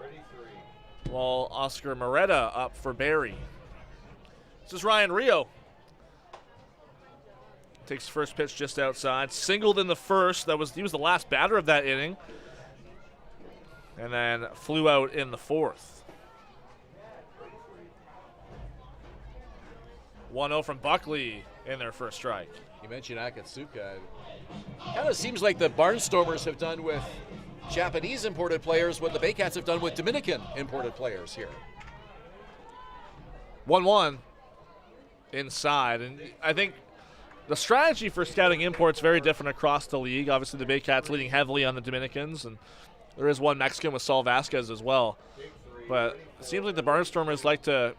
while Oscar Moretta up for Barrie. This is Ryan Rio. Takes the first pitch just outside. Singled in the first. He was the last batter of that inning. And then flew out in the 4th. 1-0 from Buckley in their first strike. You mentioned Akatsuka. Kind of seems like the Barnstormers have done with Japanese imported players what the Baycats have done with Dominican imported players here. 1-1 inside. And I think the strategy for scouting imports very different across the league. Obviously, the Baycats leaning heavily on the Dominicans and There is one Mexican with Saul Vasquez as well. But it seems like the Barnstormers like to,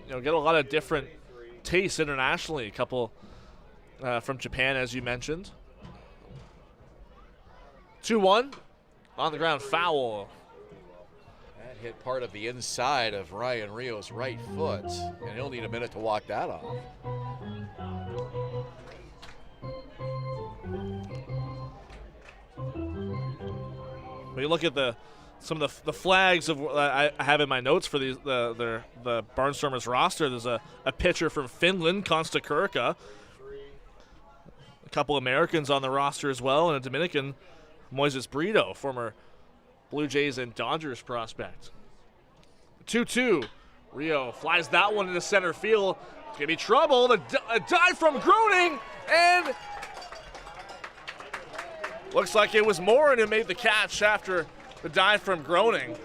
get a lot of different tastes internationally. A couple from Japan, as you mentioned. 2-1 on the ground, foul. That hit part of the inside of Ryan Rio's right foot, and he'll need a minute to walk that off. When you look at some of the flags of I have in my notes for the Barnstormers roster, there's a pitcher from Finland, Konsta Kurka, a couple Americans on the roster as well, and a Dominican, Moises Brito, former Blue Jays and Dodgers prospect. 2-2. Rio flies that one into center field. It's going to be trouble. A dive from Groening, and looks like it was Morin who made the catch after the dive from Groening.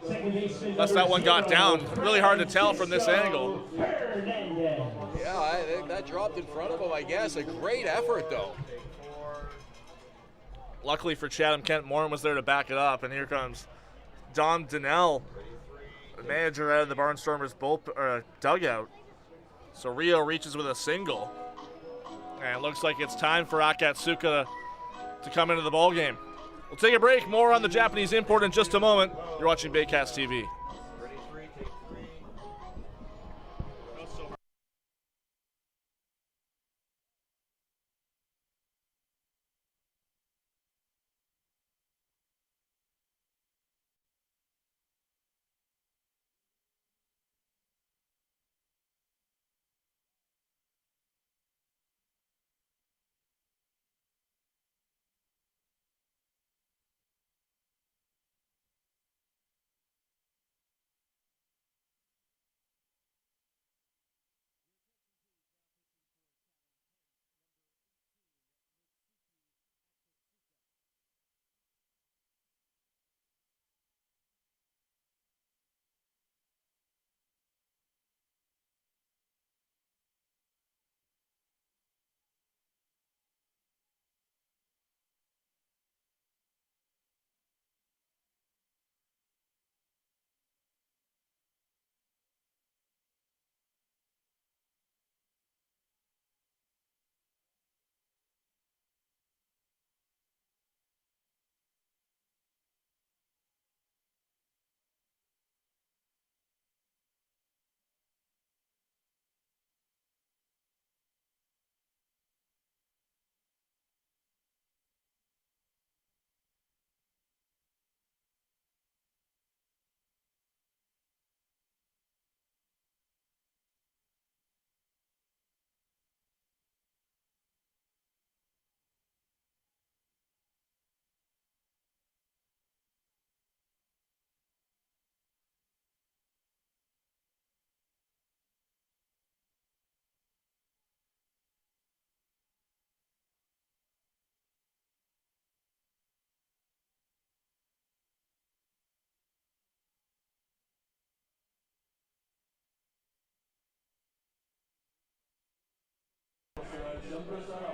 Unless that one got down. Really hard to tell from this angle. Yeah, I think that dropped in front of him, I guess. A great effort, though. Luckily for Chatham-Kent, Morin was there to back it up, and here comes Dom Donnell, the manager out of the Barnstormers dugout. So Rio reaches with a single, and it looks like it's time for Akatsuka to come into the ballgame. We'll take a break. More on the Japanese import in just a moment. You're watching Baycats TV.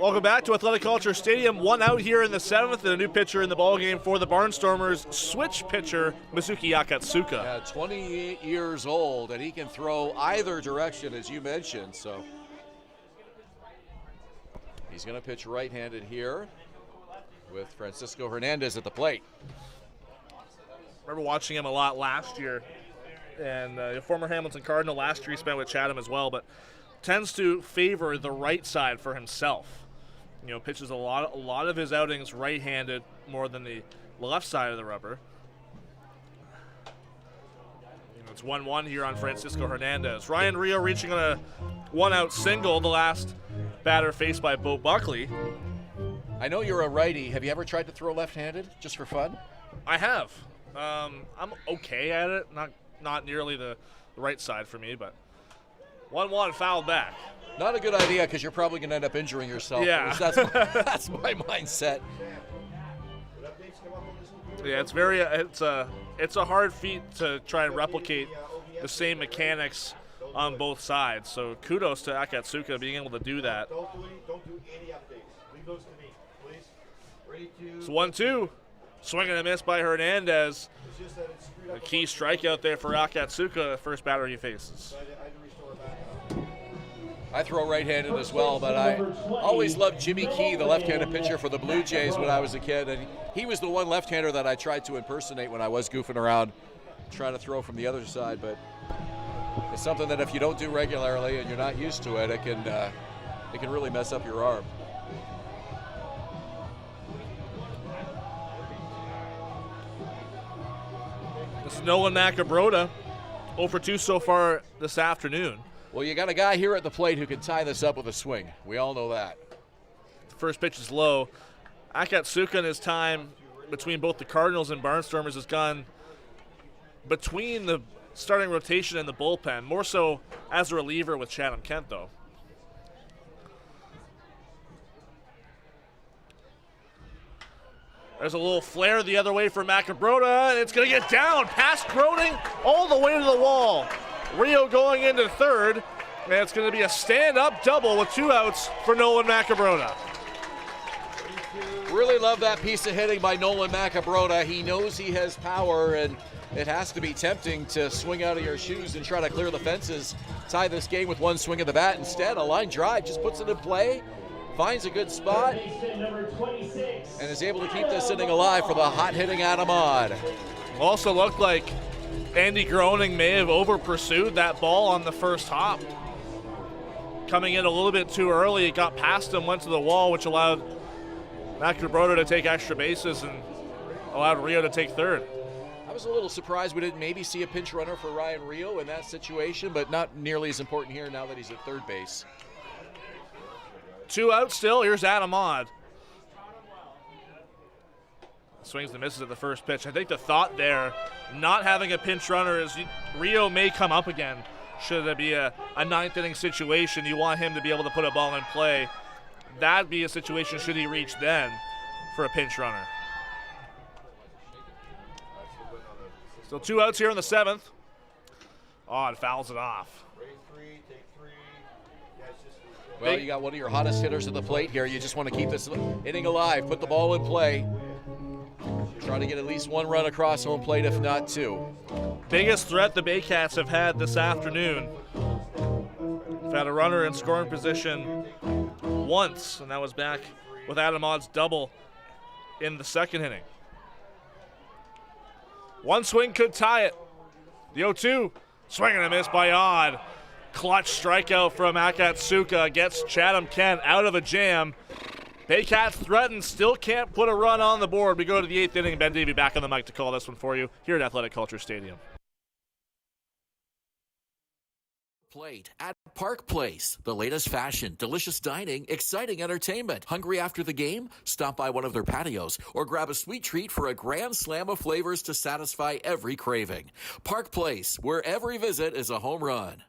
Welcome back to Athletic Culture Stadium. One out here in the seventh, and a new pitcher in the ballgame for the Barnstormers. Switch pitcher Mizuki Akatsuka. Yeah, 28 years old, and he can throw either direction, as you mentioned. So he's going to pitch right-handed here with Francisco Hernandez at the plate. Remember watching him a lot last year, and former Hamilton Cardinal. Last year he spent with Chatham as well, but tends to favor the right side for himself. Pitches a lot of his outings right-handed more than the left side of the rubber. It's 1-1 here on Francisco Hernandez. Ryan Rio reaching on a one-out single, the last batter faced by Bo Buckley. I know you're a righty. Have you ever tried to throw left-handed just for fun? I have. I'm okay at it. Not nearly the right side for me, but 1-1 fouled back. Not a good idea because you're probably going to end up injuring yourself. Yeah. That's my mindset. Yeah, it's a hard feat to try and replicate the same mechanics on both sides. So kudos to Akatsuka being able to do that. Don't do any updates. Leave those to me, please. Ready to. It's 1-2. Swing and a miss by Hernandez. A key strikeout there for Akatsuka, first batter he faces. I throw right-handed as well, but I always loved Jimmy Key, the left-handed pitcher for the Blue Jays when I was a kid, and he was the one left-hander that I tried to impersonate when I was goofing around trying to throw from the other side, but it's something that if you don't do regularly and you're not used to it, it can really mess up your arm. This is Nolan Macabroda, 0 for 2 so far this afternoon. Well, you got a guy here at the plate who can tie this up with a swing. We all know that. The first pitch is low. Akatsuka in his time between both the Cardinals and Barnstormers has gone between the starting rotation and the bullpen, more so as a reliever with Chatham-Kent, though. There's a little flare the other way for Macabroda, and it's going to get down past Broding all the way to the wall. Rio going into third, and it's going to be a stand-up double with 2 outs for Nolan Macabroda. Really love that piece of hitting by Nolan Macabroda. He knows he has power, and it has to be tempting to swing out of your shoes and try to clear the fences, tie this game with one swing of the bat. Instead, a line drive just puts it in play, finds a good spot, and is able to keep this inning alive for the hot-hitting Adam Odd. Also looked like Andy Groening may have over-pursued that ball on the first hop. Coming in a little bit too early, it got past him, went to the wall, which allowed Macabroda to take extra bases and allowed Rio to take third. I was a little surprised we didn't maybe see a pinch runner for Ryan Rio in that situation, but not nearly as important here now that he's at third base. 2 outs still. Here's Adam Odd. Swings and misses at the first pitch. I think the thought there, not having a pinch runner, is Rio may come up again. Should there be a ninth inning situation, you want him to be able to put a ball in play. That'd be a situation should he reach then for a pinch runner. Still 2 outs here in the 7th. Odd fouls it off. Well, you got one of your hottest hitters at the plate here. You just want to keep this inning alive, put the ball in play. Try to get at least 1 run across home plate, if not 2. Biggest threat the Baycats have had this afternoon. They've had a runner in scoring position once, and that was back with Adam Odd's double in the 2nd inning. 1 swing could tie it. The 0-2, swing and a miss by Odd. Clutch strikeout from Akatsuka gets Chatham-Kent out of a jam. Baycats threatened, still can't put a run on the board. We go to the 8th inning. Ben Davy back on the mic to call this one for you here at Athletic Kulture Stadium. Plate at Park Place. The latest fashion, delicious dining, exciting entertainment. Hungry after the game? Stop by one of their patios or grab a sweet treat for a grand slam of flavors to satisfy every craving. Park Place, where every visit is a home run.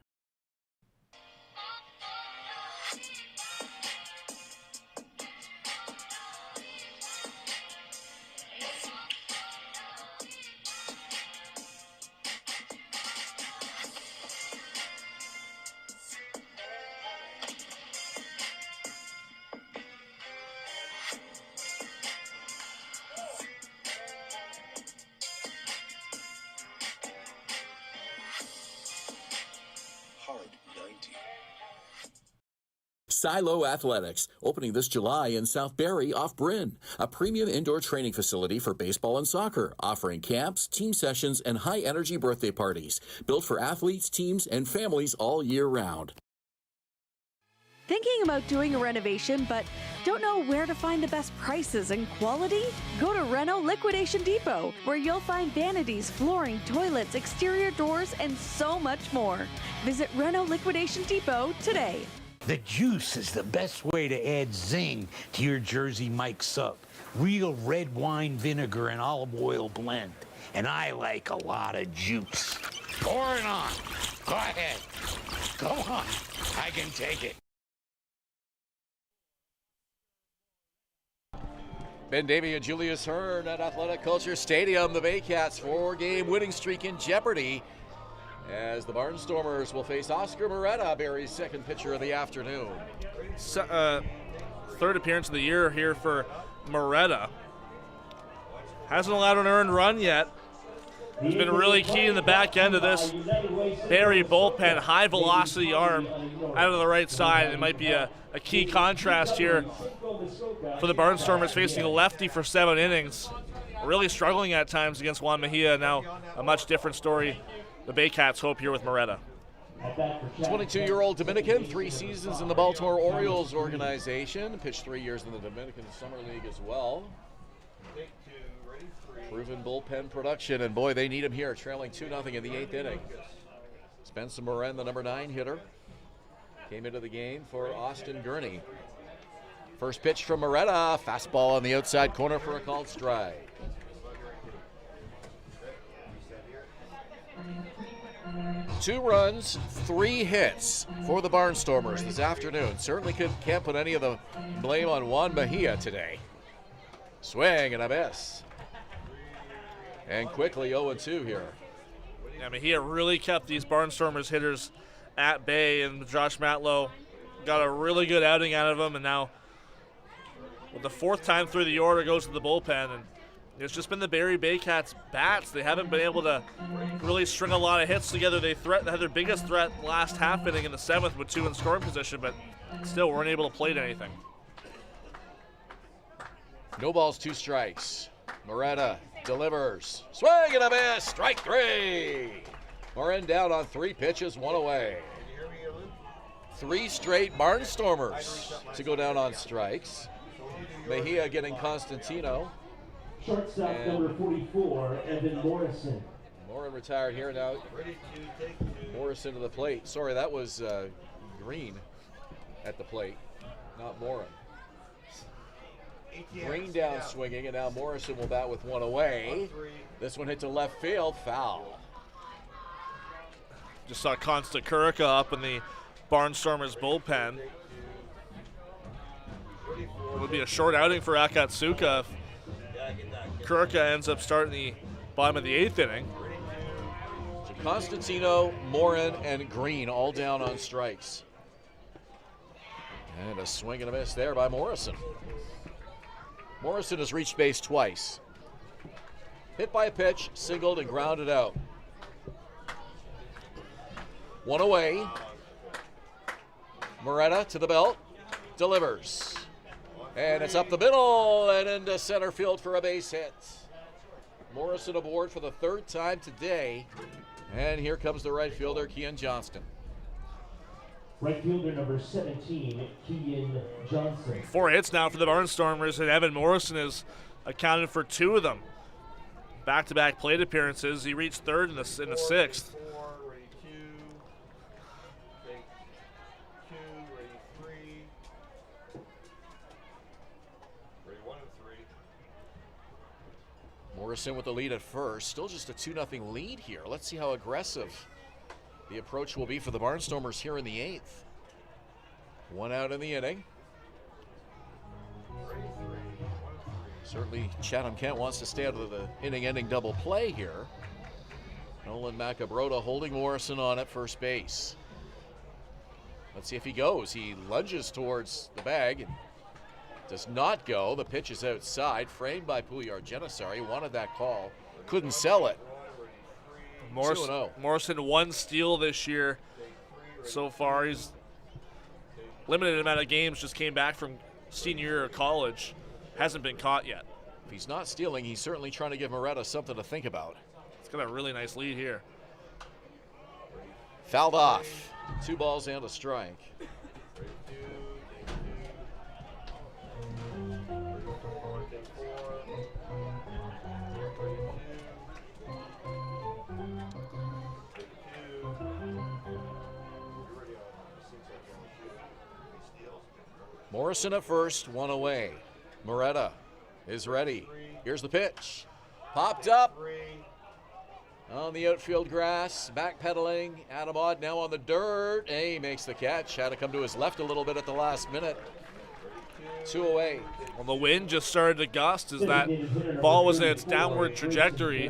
Silo Athletics, opening this July in South Barrie off Bryn, a premium indoor training facility for baseball and soccer, offering camps, team sessions, and high-energy birthday parties, built for athletes, teams, and families all year round. Thinking about doing a renovation but don't know where to find the best prices and quality? Go to Reno Liquidation Depot, where you'll find vanities, flooring, toilets, exterior doors, and so much more. Visit Reno Liquidation Depot today. The juice is the best way to add zing to your Jersey Mike sub. Real red wine vinegar and olive oil blend. And I like a lot of juice. Pour it on. Go ahead. Go on. I can take it. Ben Davy and Julius Hern at Athletic Kulture Stadium. The Baycats' 4-game winning streak in jeopardy as the Barnstormers will face Oscar Moretta, Barrie's 2nd pitcher of the afternoon. 3rd appearance of the year here for Moretta. Hasn't allowed an earned run yet. He's been really key in the back end of this Barrie bullpen. High velocity arm out of the right side. It might be a key contrast here for the Barnstormers facing a lefty for 7 innings. Really struggling at times against Juan Mejia. Now a much different story the Baycats hope here with Moretta. 22-year-old Dominican, 3 seasons in the Baltimore Orioles organization. Pitched 3 years in the Dominican Summer League as well. Proven bullpen production, and boy, they need him here, trailing 2-0 in the 8th inning. Spencer Moran, the number 9 hitter, came into the game for Austin Gurney. First pitch from Moretta, fastball on the outside corner for a called strike. Two runs, 3 hits for the Barnstormers this afternoon. Certainly can't put any of the blame on Juan Mejia today. Swing and a miss. And quickly 0-2 here. Yeah, Mejia really kept these Barnstormers hitters at bay, and Josh Matlow got a really good outing out of him, and now with the 4th time through the order goes to the bullpen, and it's just been the Barrie Baycats bats. They haven't been able to really string a lot of hits together. They had their biggest threat last half inning in the 7th with 2 in scoring position, but still weren't able to plate anything. No balls, 2 strikes. Moretta delivers. Swing and a miss. Strike 3. Moran down on 3 pitches, 1 away. 3 straight Barnstormers to go down on strikes. Mejia getting Constantino. Shortstop number 44, Evan Morrison. Moran retired here now. Morrison to the plate. Sorry, that was Green at the plate, not Moran. Green down swinging, and now Morrison will bat with 1 away. This one hit to left field, foul. Just saw Consta Kurika up in the Barnstormers bullpen. It would be a short outing for Akatsuka if Kurika ends up starting the bottom of the 8th inning. So Constantino, Moran, and Green all down on strikes. And a swing and a miss there by Morrison. Morrison has reached base twice. Hit by a pitch, singled, and grounded out. 1 away. Moretta to the belt, delivers. And it's up the middle and into center field for a base hit. Morrison aboard for the 3rd time today. And here comes the right fielder, Kian Johnston. Right fielder number 17, Kian Johnson. 4 hits now for the Barnstormers, and Evan Morrison has accounted for 2 of them. Back-to-back plate appearances. He reached 3rd in the 6th. Morrison with the lead at first. Still just a 2-0 lead here. Let's see how aggressive the approach will be for the Barnstormers here in the 8th. 1 out in the inning. Certainly Chatham-Kent wants to stay out of the inning-ending double play here. Nolan Macabrota holding Morrison on at first base. Let's see if he goes. He lunges towards the bag and does not go. The pitch is outside, framed by Puyar Genesari. Wanted that call, couldn't sell it. Morrison 1 steal this year so far. He's limited amount of games, just came back from senior year of college. Hasn't been caught yet. If he's not stealing, he's certainly trying to give Moretta something to think about. He's got a really nice lead here. Fouled off. 2 balls and a strike. Morrison at first, 1 away. Moretta is ready. Here's the pitch. Popped up on the outfield grass, backpedaling. Adam Odd now on the dirt. He makes the catch. Had to come to his left a little bit at the last minute. 2 away. Well, the wind just started to gust as that ball was in its downward trajectory.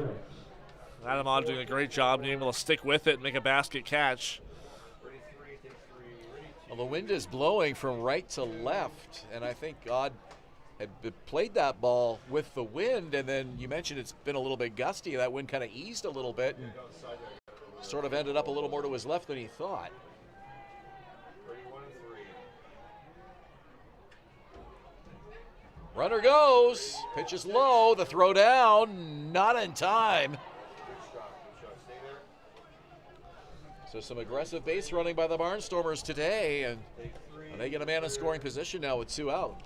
Adam Odd doing a great job being able to stick with it and make a basket catch. Well, the wind is blowing from right to left, and I think Odd had played that ball with the wind, and then you mentioned it's been a little bit gusty. That wind kind of eased a little bit and sort of ended up a little more to his left than he thought. Runner goes. Pitch is low. The throw down. Not in time. So some aggressive base running by the Barnstormers today, and they get a man in scoring position now with 2 out.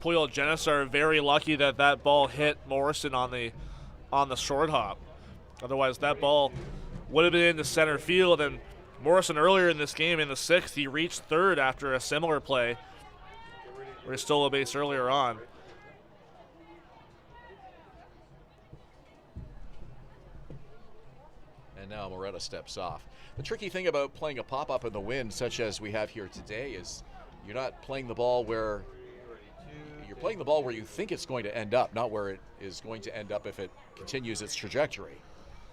Puyol Genesar very lucky that that ball hit Morrison on the short hop. Otherwise, that ball would have been into center field. And Morrison earlier in this game, in the 6th, he reached third after a similar play where he stole a base earlier on. And now Moretta steps off. The tricky thing about playing a pop-up in the wind, such as we have here today, is you're not playing the ball where you're playing the ball where you think it's going to end up, not where it is going to end up if it continues its trajectory.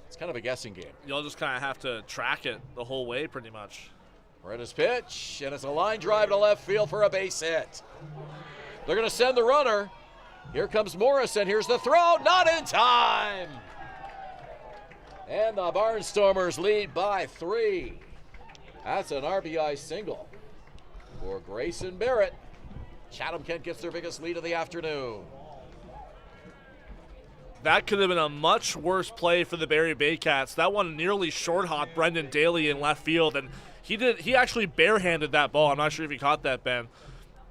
It's kind of a guessing game. You'll just kind of have to track it the whole way pretty much. Moretta's pitch, and it's a line drive to left field for a base hit. They're going to send the runner. Here comes Morrison. Here's the throw. Not in time. And the Barnstormers lead by 3. That's an RBI single for Grayson Barrett. Chatham-Kent gets their biggest lead of the afternoon. That could have been a much worse play for the Barrie Baycats. That one nearly short-hopped Brendan Daly in left field, and he actually barehanded that ball. I'm not sure if you caught that, Ben.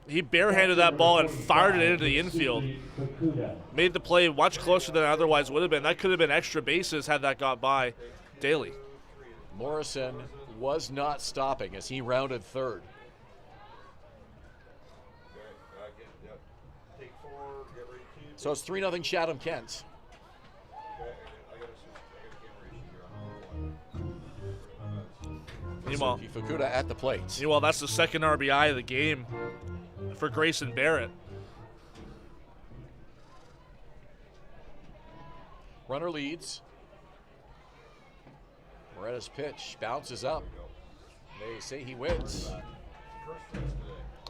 He barehanded that ball and fired it into the infield. Made the play much closer than it otherwise would have been. That could have been extra bases had that got by Daly. Morrison was not stopping as he rounded third. So it's 3-0 Chatham-Kent. Meanwhile, Fukuda at the plate. Meanwhile, that's the second RBI of the game for Grayson Barrett. Runner leads. Moretta's pitch bounces up. They say he wins.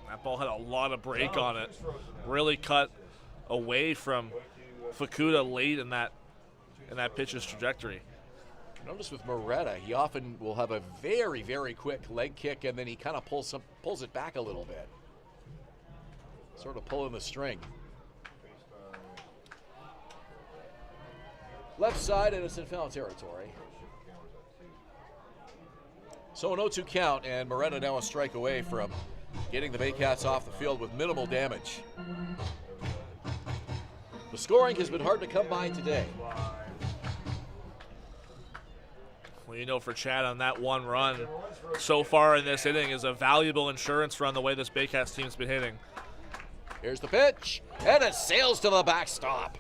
That ball had a lot of break on it. Really cut away from Fukuda late in that pitch's trajectory. Notice with Moretta, he often will have a very, very quick leg kick, and then he kind of pulls it back a little bit. Sort of pulling the string. Left side, and it's in foul territory. So an 0-2 count, and Moretta now a strike away from getting the Baycats off the field with minimal damage. The scoring has been hard to come by today. Well, you know, for Chad, on that one run so far in this inning is a valuable insurance run the way this Baycats team's been hitting. Here's the pitch, and it sails to the backstop.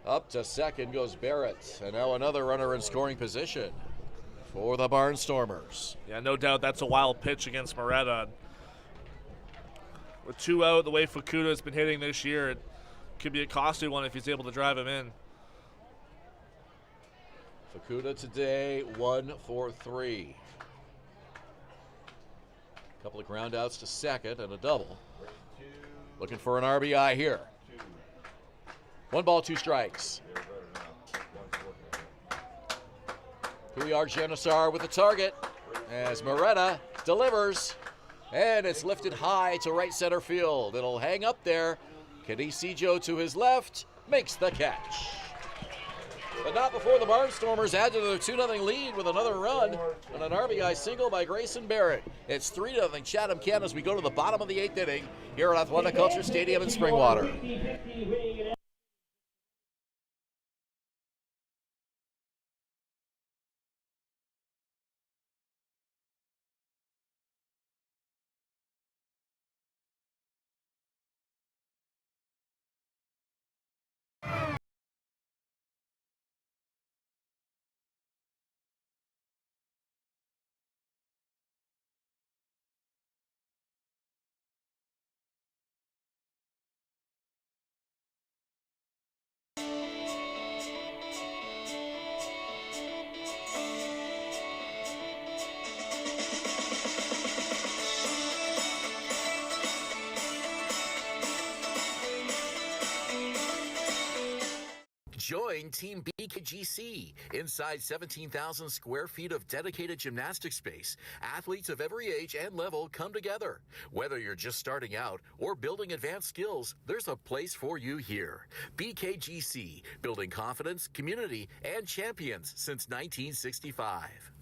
Up to second goes Barrett, and now another runner in scoring position for the Barnstormers. Yeah, no doubt that's a wild pitch against Moretta. With 2 out, the way Fukuda has been hitting this year, it could be a costly one if he's able to drive him in. Fukuda today, 1 for 3. A couple of ground outs to second and a double. Looking for an RBI here. 1 ball, 2 strikes. Puyol Genesar with the target as Moretta delivers. And it's lifted high to right center field. It'll hang up there. Kadesijo to his left makes the catch. But not before the Barnstormers add to their 2-0 lead with another run and an RBI single by Grayson Barrett. It's 3-0 Chatham-Kent as we go to the bottom of the 8th inning here at Athletic Culture Stadium in Springwater. Join Team BKGC. Inside 17,000 square feet of dedicated gymnastic space, athletes of every age and level come together. Whether you're just starting out or building advanced skills, there's a place for you here. BKGC, building confidence, community, and champions since 1965.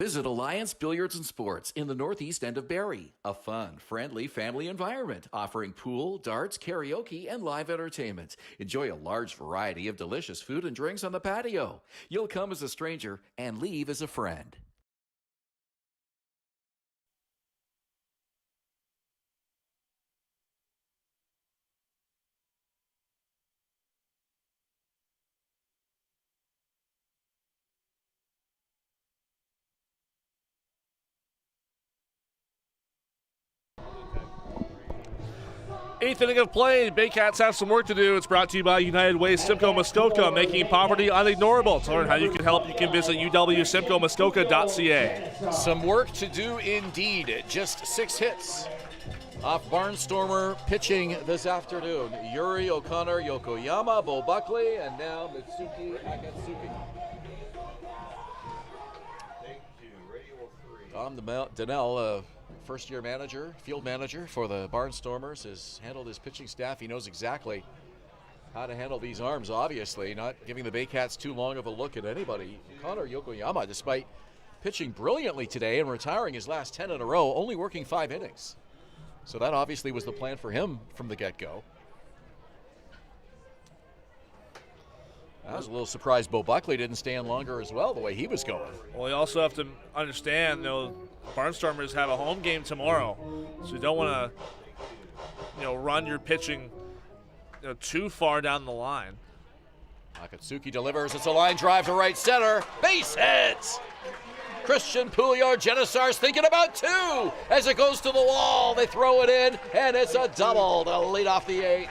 Visit Alliance Billiards and Sports in the northeast end of Barrie. A fun, friendly family environment offering pool, darts, karaoke, and live entertainment. Enjoy a large variety of delicious food and drinks on the patio. You'll come as a stranger and leave as a friend. Eighth inning of play. Baycats have some work to do. It's brought to you by United Way Simcoe Muskoka, making poverty unignorable. To learn how you can help, you can visit uwsimcoemuskoka.ca. Some work to do indeed. Just 6 hits off Barnstormer pitching this afternoon. Yuri, O'Connor, Yokoyama, Bo Buckley, and now Mitsuki Akatsuki. Tom Donnell, first-year manager, field manager for the Barnstormers, has handled his pitching staff. He knows exactly how to handle these arms, obviously, not giving the Baycats too long of a look at anybody. Connor Yokoyama, despite pitching brilliantly today and retiring his last 10 in a row, only working 5 innings. So that obviously was the plan for him from the get-go. I was a little surprised Bo Buckley didn't stay in longer as well, the way he was going. Well, you also have to understand, Barnstormers have a home game tomorrow, so you don't want to, run your pitching, too far down the line. Akatsuki delivers. It's a line drive to right center. Base hit! Christian Pouliot-Genesar's thinking about 2 as it goes to the wall. They throw it in, and it's a double to lead off the 8th.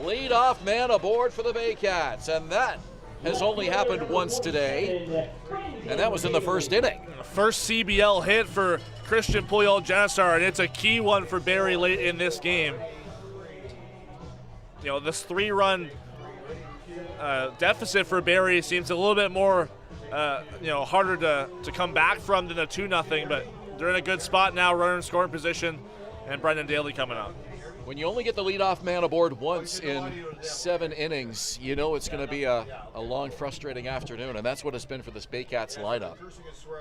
Lead-off man aboard for the Baycats, and that has only happened once today, and that was in the first inning. First CBL hit for Christian Pouliot-Genesar, and it's a key one for Barrie late in this game. This 3-run deficit for Barrie seems a little bit more, harder to come back from than a 2-0, but they're in a good spot now, runner in scoring position, and Brendan Daly coming up. When you only get the leadoff man aboard once in 7 innings, you know it's going to be a long, frustrating afternoon, and that's what it's been for this Baycats lineup.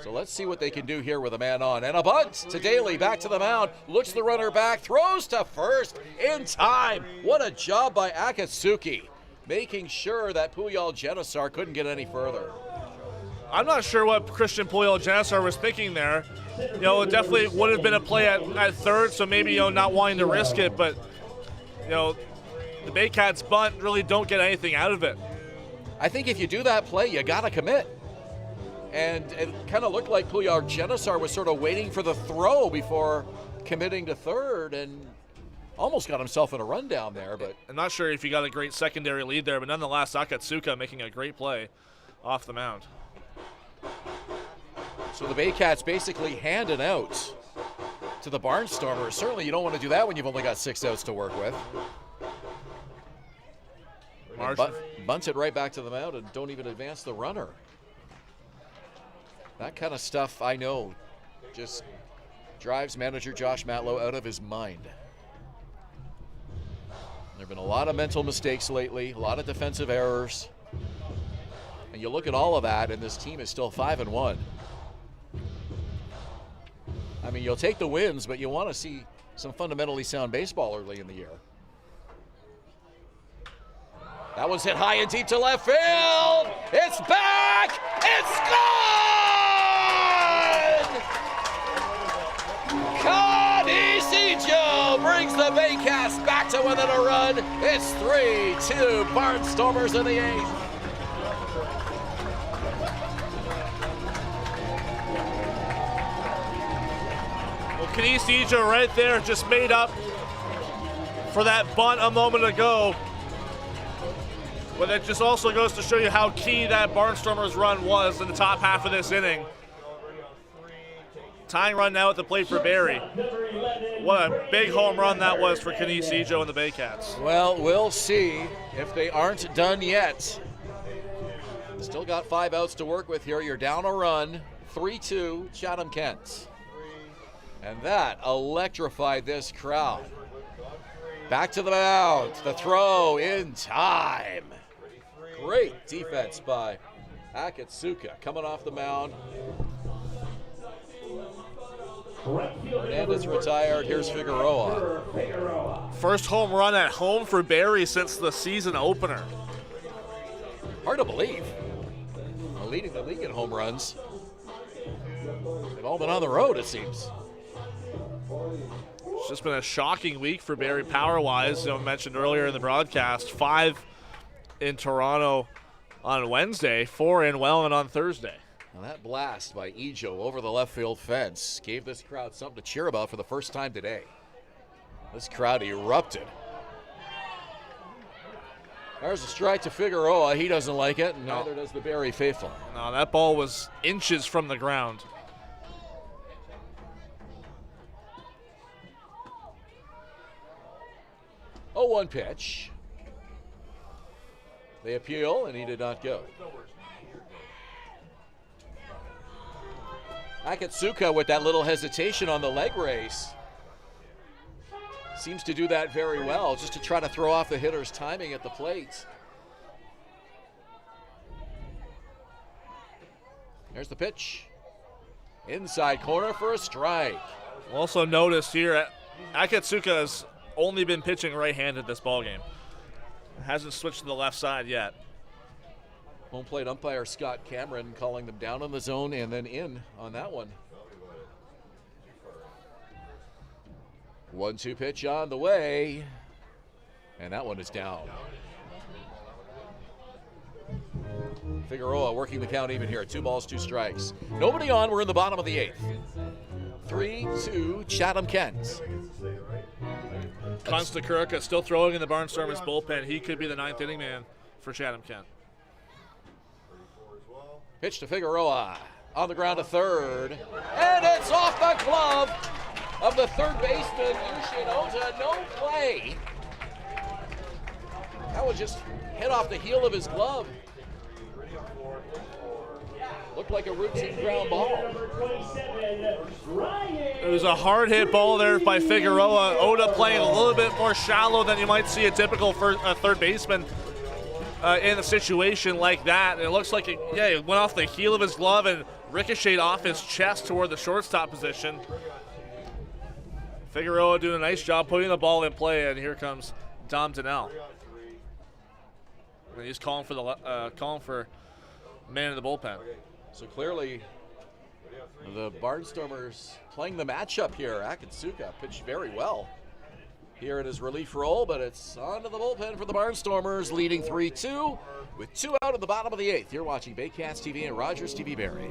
So let's see what they can do here with a man on. And a bunt to Daly, back to the mound, looks the runner back, throws to first in time. What a job by Akatsuki, making sure that Pouliot-Genesar couldn't get any further. I'm not sure what Christian Pouliot-Genesar was thinking there. It definitely would have been a play at third, so maybe not wanting to risk it, but the Baycats bunt really don't get anything out of it. I think if you do that play, you got to commit. And it kind of looked like Pouliot-Genesar was sort of waiting for the throw before committing to third, and almost got himself in a rundown there. But I'm not sure if he got a great secondary lead there, but nonetheless, Akatsuka making a great play off the mound. So the Baycats basically handing out to the Barnstormers. Certainly you don't want to do that when you've only got 6 outs to work with. Bunts it right back to the mound and don't even advance the runner. That kind of stuff, I know, just drives manager Josh Matlow out of his mind. There have been a lot of mental mistakes lately, a lot of defensive errors. And you look at all of that, and this team is still 5-1. I mean, you'll take the wins, but you want to see some fundamentally sound baseball early in the year. That one's hit high and deep to left field. It's back. It's gone. Kadisi Joe brings the Baycats back to within a run. It's 3-2 Barnstormers in the 8th. Kadisi right there just made up for that bunt a moment ago. But it just also goes to show you how key that Barnstormers run was in the top half of this inning. Tying run now at the plate for Barrie. What a big home run that was for Kenise Ejo and the Baycats. Well, we'll see if they aren't done yet. Still got 5 outs to work with here. You're down a run, 3-2, Chatham-Kent. And that electrified this crowd. Back to the mound. The throw in time. Great defense by Akatsuka coming off the mound. Hernandez retired. Here's Figueroa. First home run at home for Barrie since the season opener. Hard to believe. Leading the league in home runs. They've all been on the road, it seems. It's just been a shocking week for Barrie power-wise. I mentioned earlier in the broadcast, 5 in Toronto on Wednesday, 4 in Welland on Thursday. Now that blast by Ejo over the left field fence gave this crowd something to cheer about for the first time today. This crowd erupted. There's a strike to Figueroa. He doesn't like it, and neither does the Barrie faithful. No, that ball was inches from the ground. Oh, 1 pitch. They appeal, and he did not go. Akatsuka with that little hesitation on the leg race. Seems to do that very well, just to try to throw off the hitter's timing at the plate. There's the pitch. Inside corner for a strike. Also noticed here, Akatsuka has only been pitching right-handed this ballgame. Hasn't switched to the left side yet. Home plate umpire Scott Cameron calling them down on the zone and then in on that one. 1-2 pitch on the way, and that one is down. Figueroa working the count even here. 2 balls, 2 strikes. Nobody on. We're in the bottom of the 8th. 3-2 Chatham-Kent. Konstakurka still throwing in the Barnstormers bullpen. He could be the 9th inning man for Chatham-Kent. Pitch to Figueroa. On the ground to third. And it's off the glove of the third baseman, Yushin Ota. No play. That was just hit off the heel of his glove. Looked like a routine ground ball. It was a hard hit ball there by Figueroa. Ota playing a little bit more shallow than you might see a typical third baseman in a situation like that. And it looks like it went off the heel of his glove and ricocheted off his chest toward the shortstop position. Figueroa doing a nice job putting the ball in play, and here comes Dom Donnell. And he's calling for man in the bullpen. So clearly, the Barnstormers playing the matchup here. Akatsuka pitched very well here in his relief role, but it's onto the bullpen for the Barnstormers, leading 3-2 with 2 out in the bottom of the 8th. You're watching Baycats TV and Rogers TV Barrie.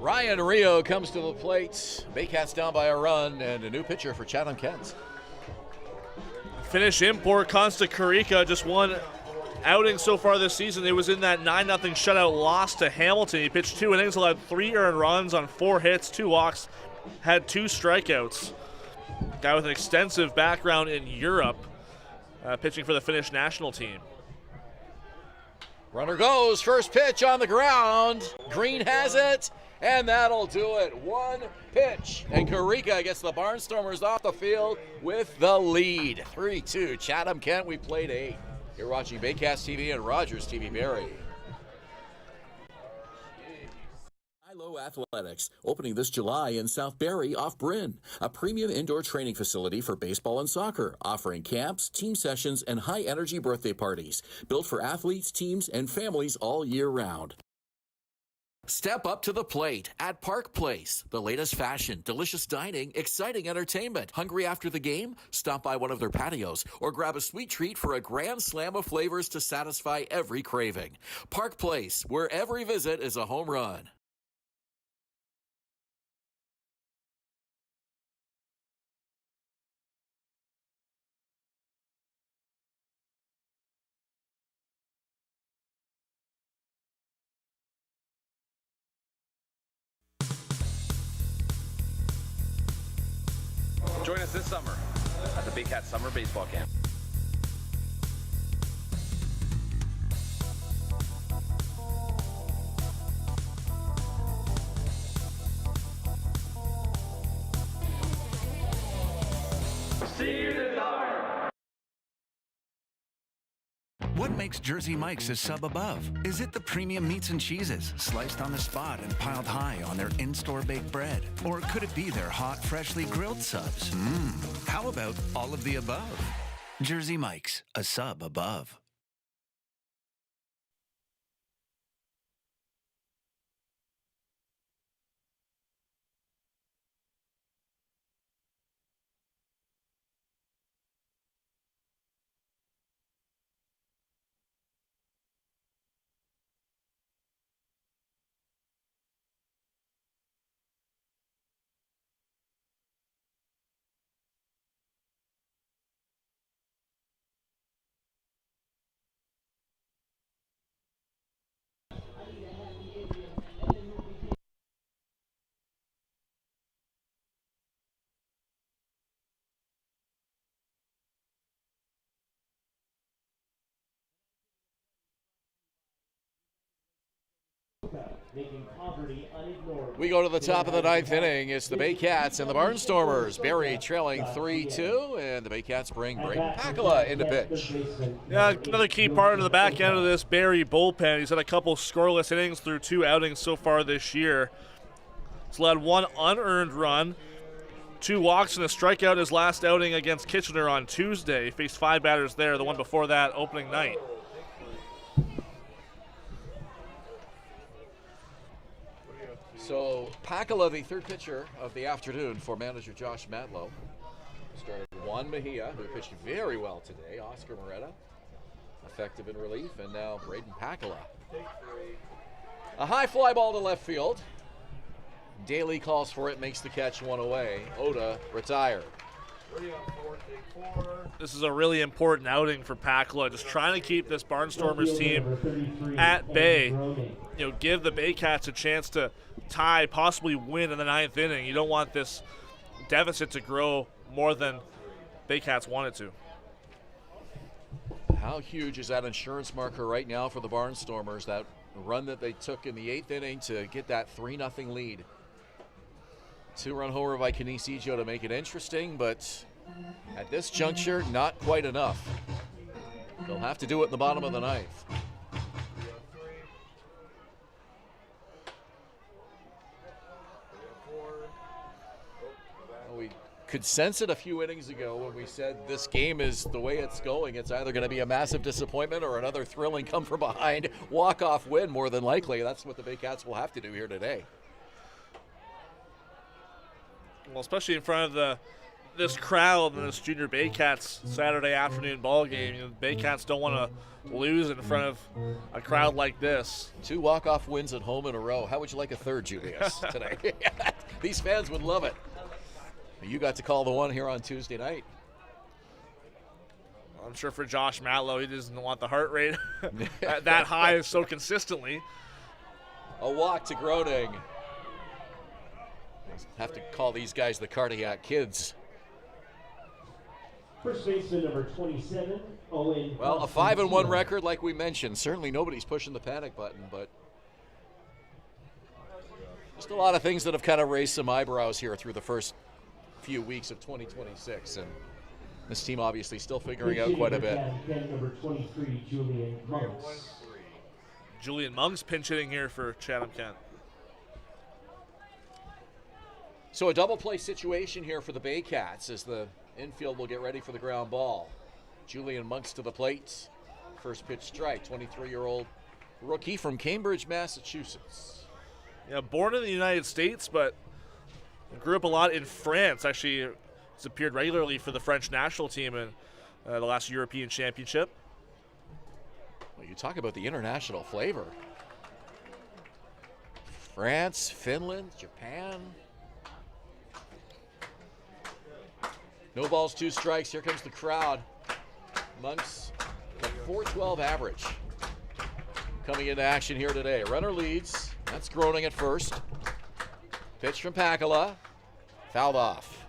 Ryan Rio comes to the plate. Baycats down by a run, and a new pitcher for Chatham-Kent. Finnish import Costa Rica just one outing so far this season. It was in that 9-0 shutout loss to Hamilton. He pitched 2 innings, allowed 3 earned runs on 4 hits, 2 walks, had 2 strikeouts. Guy with an extensive background in Europe, pitching for the Finnish national team. Runner goes, first pitch on the ground. Green has it, and that'll do it. 1 pitch, and Karika gets the Barnstormers off the field with the lead. 3-2, Chatham-Kent, we played 8. You're watching Baycats TV and Rogers TV Barrie. Hilo Athletics, opening this July in South Barrie off Bryn, a premium indoor training facility for baseball and soccer, offering camps, team sessions, and high-energy birthday parties, built for athletes, teams, and families all year round. Step up to the plate at Park Place. The latest fashion, delicious dining, exciting entertainment. Hungry after the game? Stop by one of their patios or grab a sweet treat for a grand slam of flavors to satisfy every craving. Park Place, where every visit is a home run. Join us this summer at the Baycats Summer Baseball Camp. See you in the dark. What makes Jersey Mike's a sub above? Is it the premium meats and cheeses, sliced on the spot and piled high on their in-store baked bread? Or could it be their hot, freshly grilled subs? How about all of the above? Jersey Mike's, a sub above. We go to the top of the 9th inning. It's the Baycats and the Barnstormers. Barrie trailing 3-2, and the Baycats bring Braden Pakala into pitch. Yeah, another key part of the back end of this Barrie bullpen. He's had a couple scoreless innings through 2 outings so far this year. He's led 1 unearned run, 2 walks, and a strikeout in his last outing against Kitchener on Tuesday. He faced 5 batters there, the one before that opening night. So Pakala, the 3rd pitcher of the afternoon for manager Josh Matlow. Started Juan Mejia, who pitched very well today. Oscar Moretta, effective in relief, and now Braden Pakala. A high fly ball to left field. Daly calls for it, makes the catch, 1 away. Oda retired. This is a really important outing for Pakala, just trying to keep this Barnstormers team at bay. Give the Baycats a chance to tie, possibly win in the 9th inning. You don't want this deficit to grow more than Baycats want it to. How huge is that insurance marker right now for the Barnstormers, that run that they took in the 8th inning to get that 3-0 lead? 2-run homer by Canisijo to make it interesting, but at this juncture, not quite enough. They'll have to do it in the bottom of the 9th. We could sense it a few innings ago when we said this game is the way it's going. It's either going to be a massive disappointment or another thrilling come from behind walk-off win, more than likely. That's what the Baycats will have to do here today. Well, especially in front of this crowd in this Junior Baycats Saturday afternoon ball game. You know, the Baycats don't want to lose in front of a crowd like this. 2 walk-off wins at home in a row. How would you like a third, Julius, today? These fans would love it. You got to call the one here on Tuesday night. I'm sure for Josh Matlow, he doesn't want the heart rate that high so consistently. A walk to Groning. Have to call these guys the cardiac kids. First baseman number 27, Owen. Well, a 5-1 record, like we mentioned. Certainly nobody's pushing the panic button, but just a lot of things that have kind of raised some eyebrows here through the first few weeks of 2026, and this team obviously still figuring out quite a bit. Number 23, Julian Monks. Julian Monks pinch hitting here for Chatham-Kent. So a double play situation here for the Baycats as the infield will get ready for the ground ball. Julian Monks to the plate. First pitch strike, 23-year-old rookie from Cambridge, Massachusetts. Yeah, born in the United States, but grew up a lot in France. Actually, has appeared regularly for the French national team in the last European Championship. Well, you talk about the international flavor. France, Finland, Japan. No balls, 2 strikes. Here comes the crowd. Monks, a .412 average. Coming into action here today. Runner leads. That's Groning at first. Pitch from Pakala. Fouled off.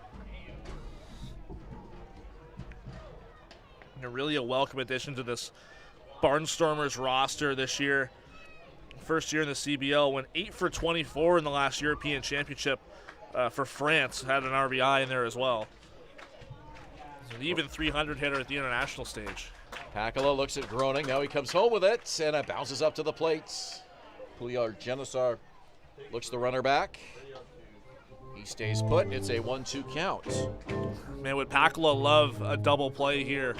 And really a welcome addition to this Barnstormers roster this year. First year in the CBL, went 8 for 24 in the last European Championship for France. Had an RBI in there as well. An even 300 hitter at the international stage. Pakala looks at Groning. Now he comes home with it, and it bounces up to the plate. Puliar Genesar looks the runner back. He stays put. It's a 1-2 count. Man, would Pakala love a double play here.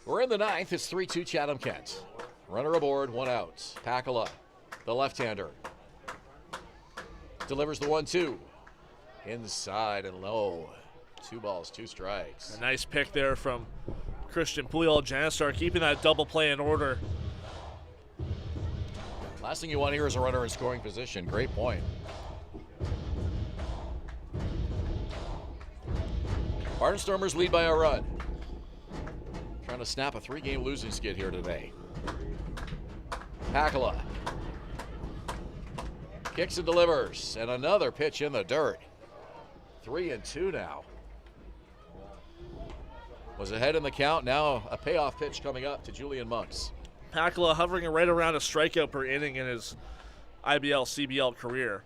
We're in the 9th. It's 3-2 Chatham-Kent. Runner aboard, 1 out. Pakala, the left-hander. Delivers the 1-2. Inside and low. 2 balls, 2 strikes. A nice pick there from Christian Pulial Janistar, keeping that double play in order. Last thing you want here is a runner in scoring position. Great point. Barnstormers lead by a run. Trying to snap a 3-game losing skid here today. Pakala kicks and delivers, and another pitch in the dirt. 3-2 now. Was ahead in the count, now a payoff pitch coming up to Julian Monks. Pakala hovering right around a strikeout per inning in his IBL, CBL career,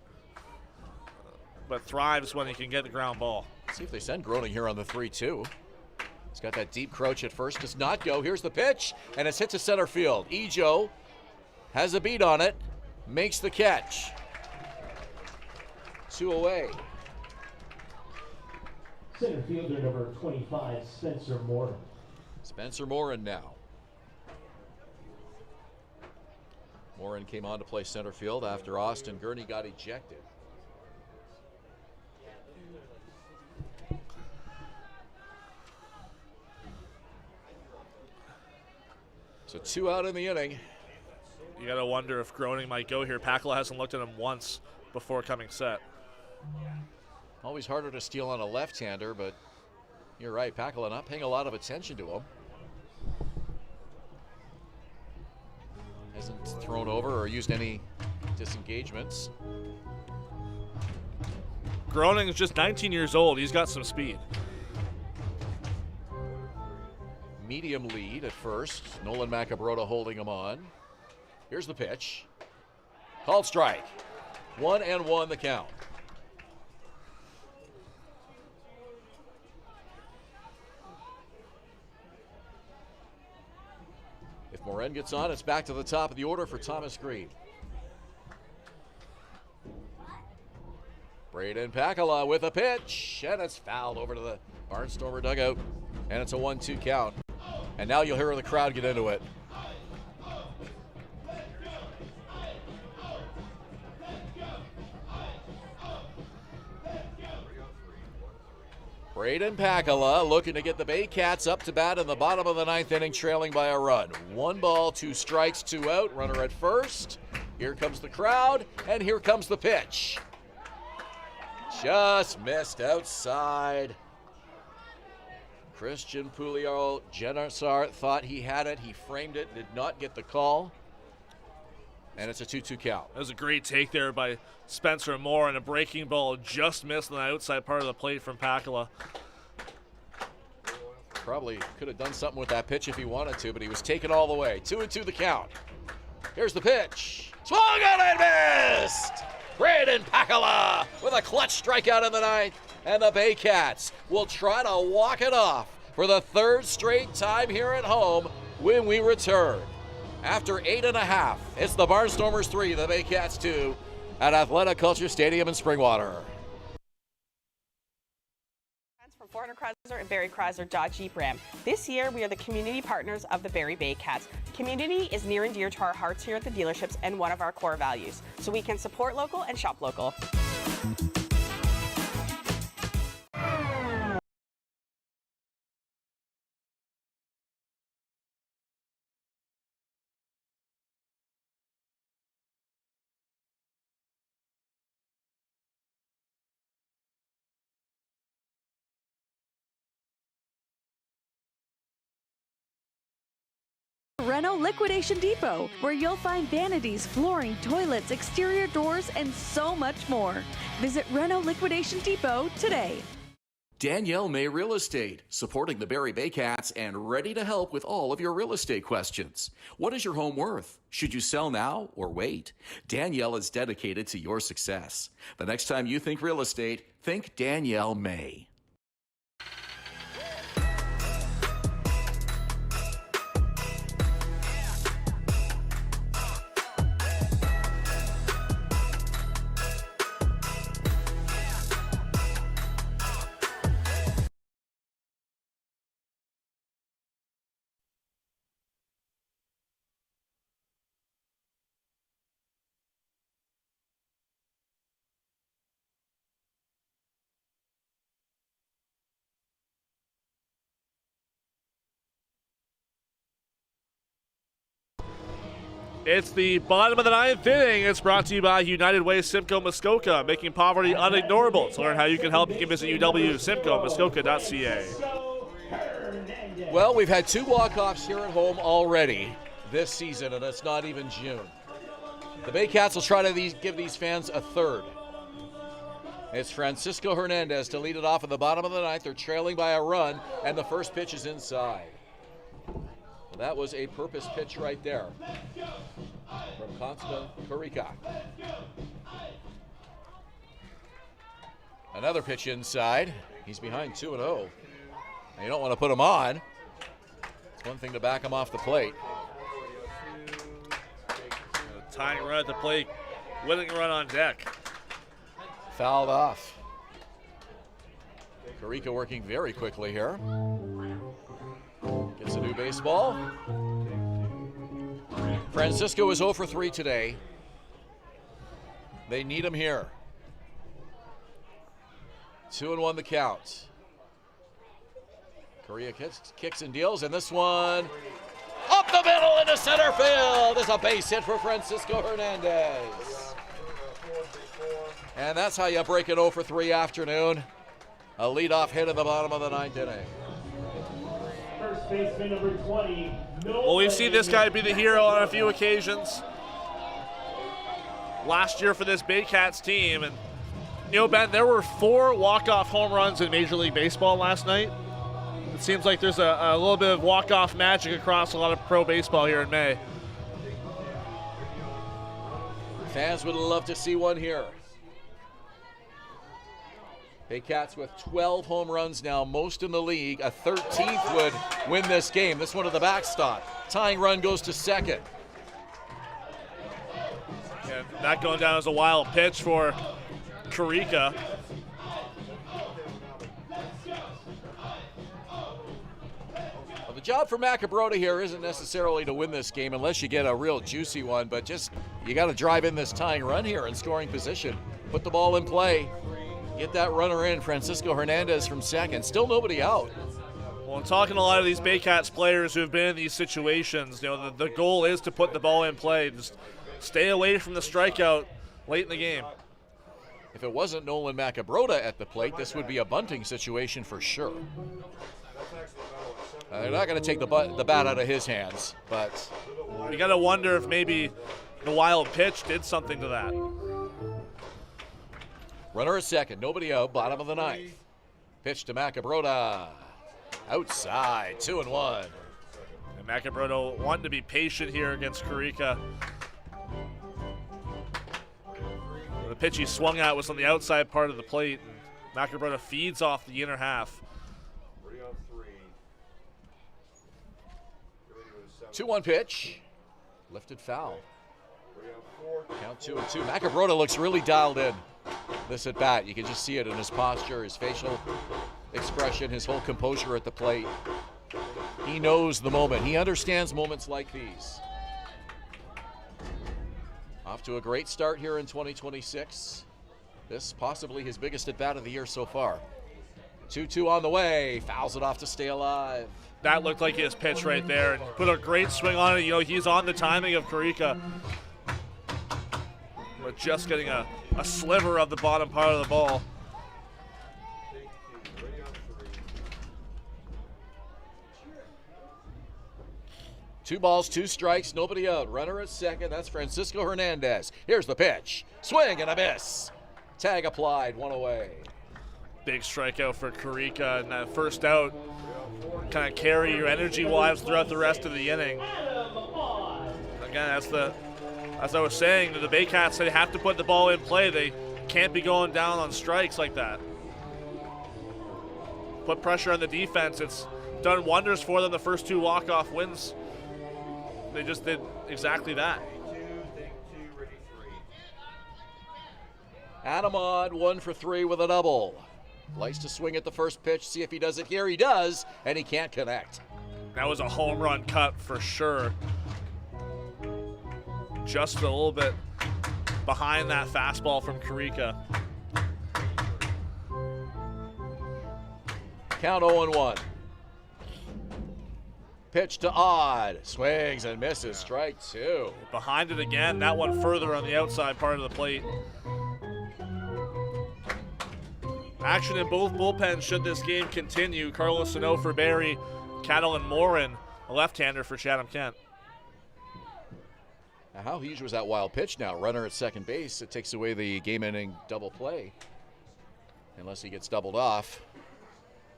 but thrives when he can get the ground ball. Let's see if they send Groning here on the 3-2. He's got that deep crouch at first, does not go. Here's the pitch, and it's hit to center field. Ejo has a beat on it, makes the catch. 2 away. Center fielder number 25, Spencer Morin. Spencer Morin now. Morin came on to play center field after Austin Gurney got ejected. So 2 out in the inning. You got to wonder if Groning might go here. Pakala hasn't looked at him once before coming set. Always harder to steal on a left-hander, but you're right, Pakala not paying a lot of attention to him. Hasn't thrown over or used any disengagements. Groning is just 19 years old. He's got some speed. Medium lead at first. Nolan Macabrota holding him on. Here's the pitch. Called strike. 1-1 the count. If Morin gets on, it's back to the top of the order for Thomas Green. Braden Pakala with a pitch, and it's fouled over to the Barnstormer dugout, and it's a 1-2 count. And now you'll hear the crowd get into it. Braden Pakala looking to get the Baycats up to bat in the bottom of the ninth inning, trailing by a run. 1 ball, 2 strikes, 2 out, runner at first. Here comes the crowd, and here comes the pitch. Just missed outside. Christian Pouliot Genassar thought he had it. He framed it, did not get the call. And it's a 2-2 count. That was a great take there by Spencer Moore, and a breaking ball just missed on the outside part of the plate from Pakala. Probably could have done something with that pitch if he wanted to, but he was taken all the way. 2-2 the count. Here's the pitch. Swung on and missed! Braden Pakala with a clutch strikeout in the ninth, and the Baycats will try to walk it off for the 3rd straight time here at home when we return. After 8.5, it's the Barnstormers 3, the Baycats 2 at Athletic Kulture Stadium in Springwater. From Hern and Barrie Chrysler Dodge Jeep Ram. This year, we are the community partners of the Barrie Baycats. Community is near and dear to our hearts here at the dealerships and one of our core values, so we can support local and shop local. Renault Liquidation Depot, where you'll find vanities, flooring, toilets, exterior doors, and so much more. Visit Renault Liquidation Depot today. Danielle May Real Estate, supporting the Barrie Baycats and ready to help with all of your real estate questions. What is your home worth? Should you sell now or wait? Danielle is dedicated to your success. The next time you think real estate, think Danielle May. It's the bottom of the ninth inning. It's brought to you by United Way Simcoe Muskoka, making poverty unignorable. To learn how you can help, you can visit uwsimcoemuskoka.ca. Well, we've had 2 walk-offs here at home already this season, and it's not even June. The Baycats will try to give these fans a 3rd. It's Francisco Hernandez to lead it off in the bottom of the ninth. They're trailing by a run, and the first pitch is inside. That was a purpose pitch right there from Costa Rica. Another pitch inside. He's behind 2-0. And you don't want to put him on. It's one thing to back him off the plate. Tying run at the plate, winning run on deck. Fouled off. Carica working very quickly here. Gets a new baseball. Francisco is 0 for 3 today. They need him here. 2-1 the count. Correa kicks and deals, and this one up the middle into center field. There's a base hit for Francisco Hernandez. And that's how you break it 0 for 3 afternoon. A leadoff hit in the bottom of the ninth inning. First baseman number 20. Well, we've seen this guy be the hero on a few occasions. Last year for this Baycats team, and you know, Ben, there were 4 walk-off home runs in Major League Baseball last night. It seems like there's a little bit of walk-off magic across a lot of pro baseball here in May. Fans would love to see one here. Baycats with 12 home runs now, most in the league. A 13th would win this game. This one to the backstop. Tying run goes to second. Yeah, that going down as a wild pitch for Carica. Well, the job for Macabrota here isn't necessarily to win this game unless you get a real juicy one, but just you got to drive in this tying run here in scoring position. Put the ball in play. Get that runner in, Francisco Hernandez from second. Still nobody out. Well, I'm talking to a lot of these Baycats players who have been in these situations. You know, the goal is to put the ball in play. Just stay away from the strikeout late in the game. If it wasn't Nolan Macabrota at the plate, this would be a bunting situation for sure. They're not going to take the bat out of his hands, but you got to wonder if maybe the wild pitch did something to that. Runner at second, nobody out, bottom of the ninth. Pitch to Macabrota. Outside, 2-1. And Macabrota wanting to be patient here against Carica. The pitch he swung at was on the outside part of the plate. And Macabrota feeds off the inner half. 2-1 pitch. Lifted foul. Count 2-2. Macabrota looks really dialed in this at bat. You can just see it in his posture, his facial expression, his whole composure at the plate. He knows the moment. He understands moments like these. Off to a great start here in 2026. This possibly his biggest at bat of the year so far. 2-2 on the way. Fouls it off to stay alive. That looked like his pitch right there. And put a great swing on it. You know, he's on the timing of Carica. But just getting a sliver of the bottom part of the ball. Two balls, two strikes, nobody out. Runner at second, that's Francisco Hernandez. Here's the pitch. Swing and a miss. Tag applied, one away. Big strikeout for Carica, and that first out kind of carry your energy-wise throughout the rest of the inning. Again, as I was saying, the Baycats, they have to put the ball in play. They can't be going down on strikes like that. Put pressure on the defense. It's done wonders for them the first two walk-off wins. They just did exactly that. Adamad 1 for 3 with a double. Likes to swing at the first pitch, see if he does it here. He does, and he can't connect. That was a home run cut for sure. Just a little bit behind that fastball from Carica. Count 0-1. Pitch to Odd. Swings and misses. Strike two. Behind it again. That one further on the outside part of the plate. Action in both bullpens should this game continue. Carlos Sano for Barrie. Catalin Morin, a left-hander for Chatham-Kent. Now, how huge was that wild pitch now? Runner at second base. It takes away the game-ending double play. Unless he gets doubled off.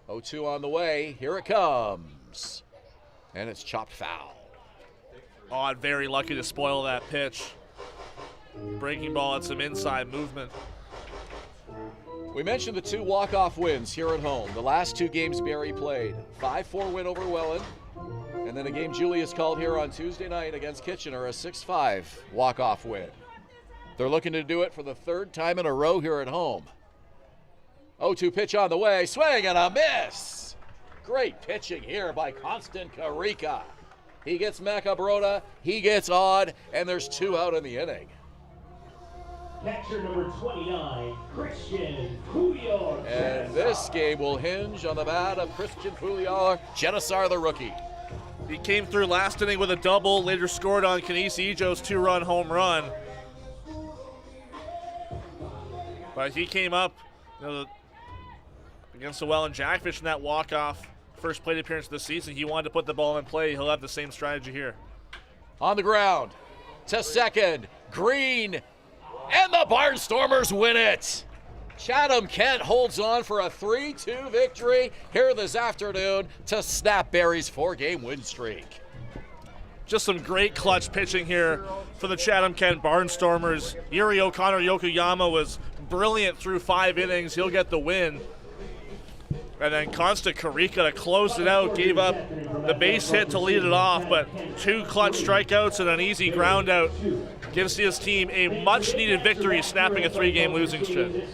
0-2 on the way. Here it comes. And it's chopped foul. Odd, very lucky to spoil that pitch. Breaking ball had some inside movement. We mentioned the two walk-off wins here at home. The last two games Barrie played. 5-4 win over Welland. And then a game Julius called here on Tuesday night against Kitchener, a 6-5 walk-off win. They're looking to do it for the third time in a row here at home. 0-2 pitch on the way. Swing and a miss. Great pitching here by Constant Carica. He gets Macabrota, he gets Odd, and there's two out in the inning. Catcher number 29, Christian Puyol. And this game will hinge on the bat of Christian Puyol, Genesar the rookie. He came through last inning with a double, later scored on Kenisi Ijo's two-run home run. But he came up, against the Welland Jackfish in that walk-off first plate appearance of the season. He wanted to put the ball in play. He'll have the same strategy here. On the ground, to second, Green, and the Barnstormers win it. Chatham-Kent holds on for a 3-2 victory here this afternoon to snap Barrie's 4-game win streak. Just some great clutch pitching here for the Chatham-Kent Barnstormers. Yuri O'Connor Yokoyama was brilliant through 5 innings. He'll get the win. And then Constant Carica to close it out, gave up the base hit to lead it off, but 2 clutch strikeouts and an easy ground out gives his team a much-needed victory, snapping a 3-game losing streak.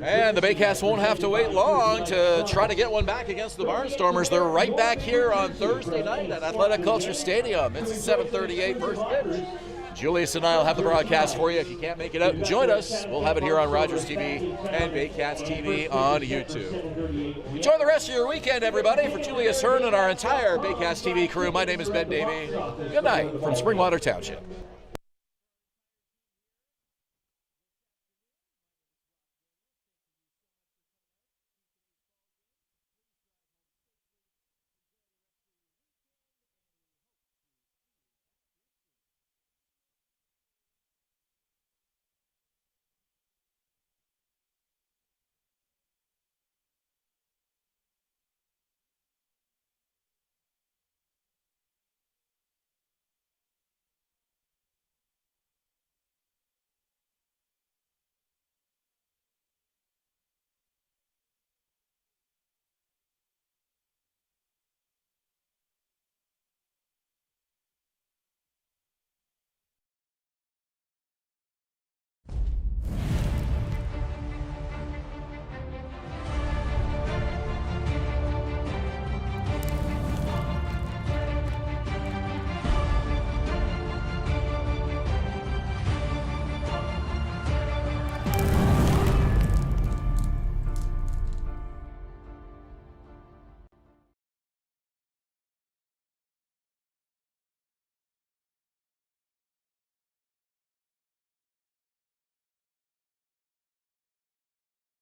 And the Baycats won't have to wait long to try to get one back against the Barnstormers. They're right back here on Thursday night at Athletic Culture Stadium. It's 7:38 first pitch. Julius and I will have the broadcast for you. If you can't make it out and join us, we'll have it here on Rogers TV and Baycats TV on YouTube. Enjoy the rest of your weekend, everybody. For Julius, Hern, and our entire Baycats TV crew, my name is Ben Davy. Good night from Springwater Township.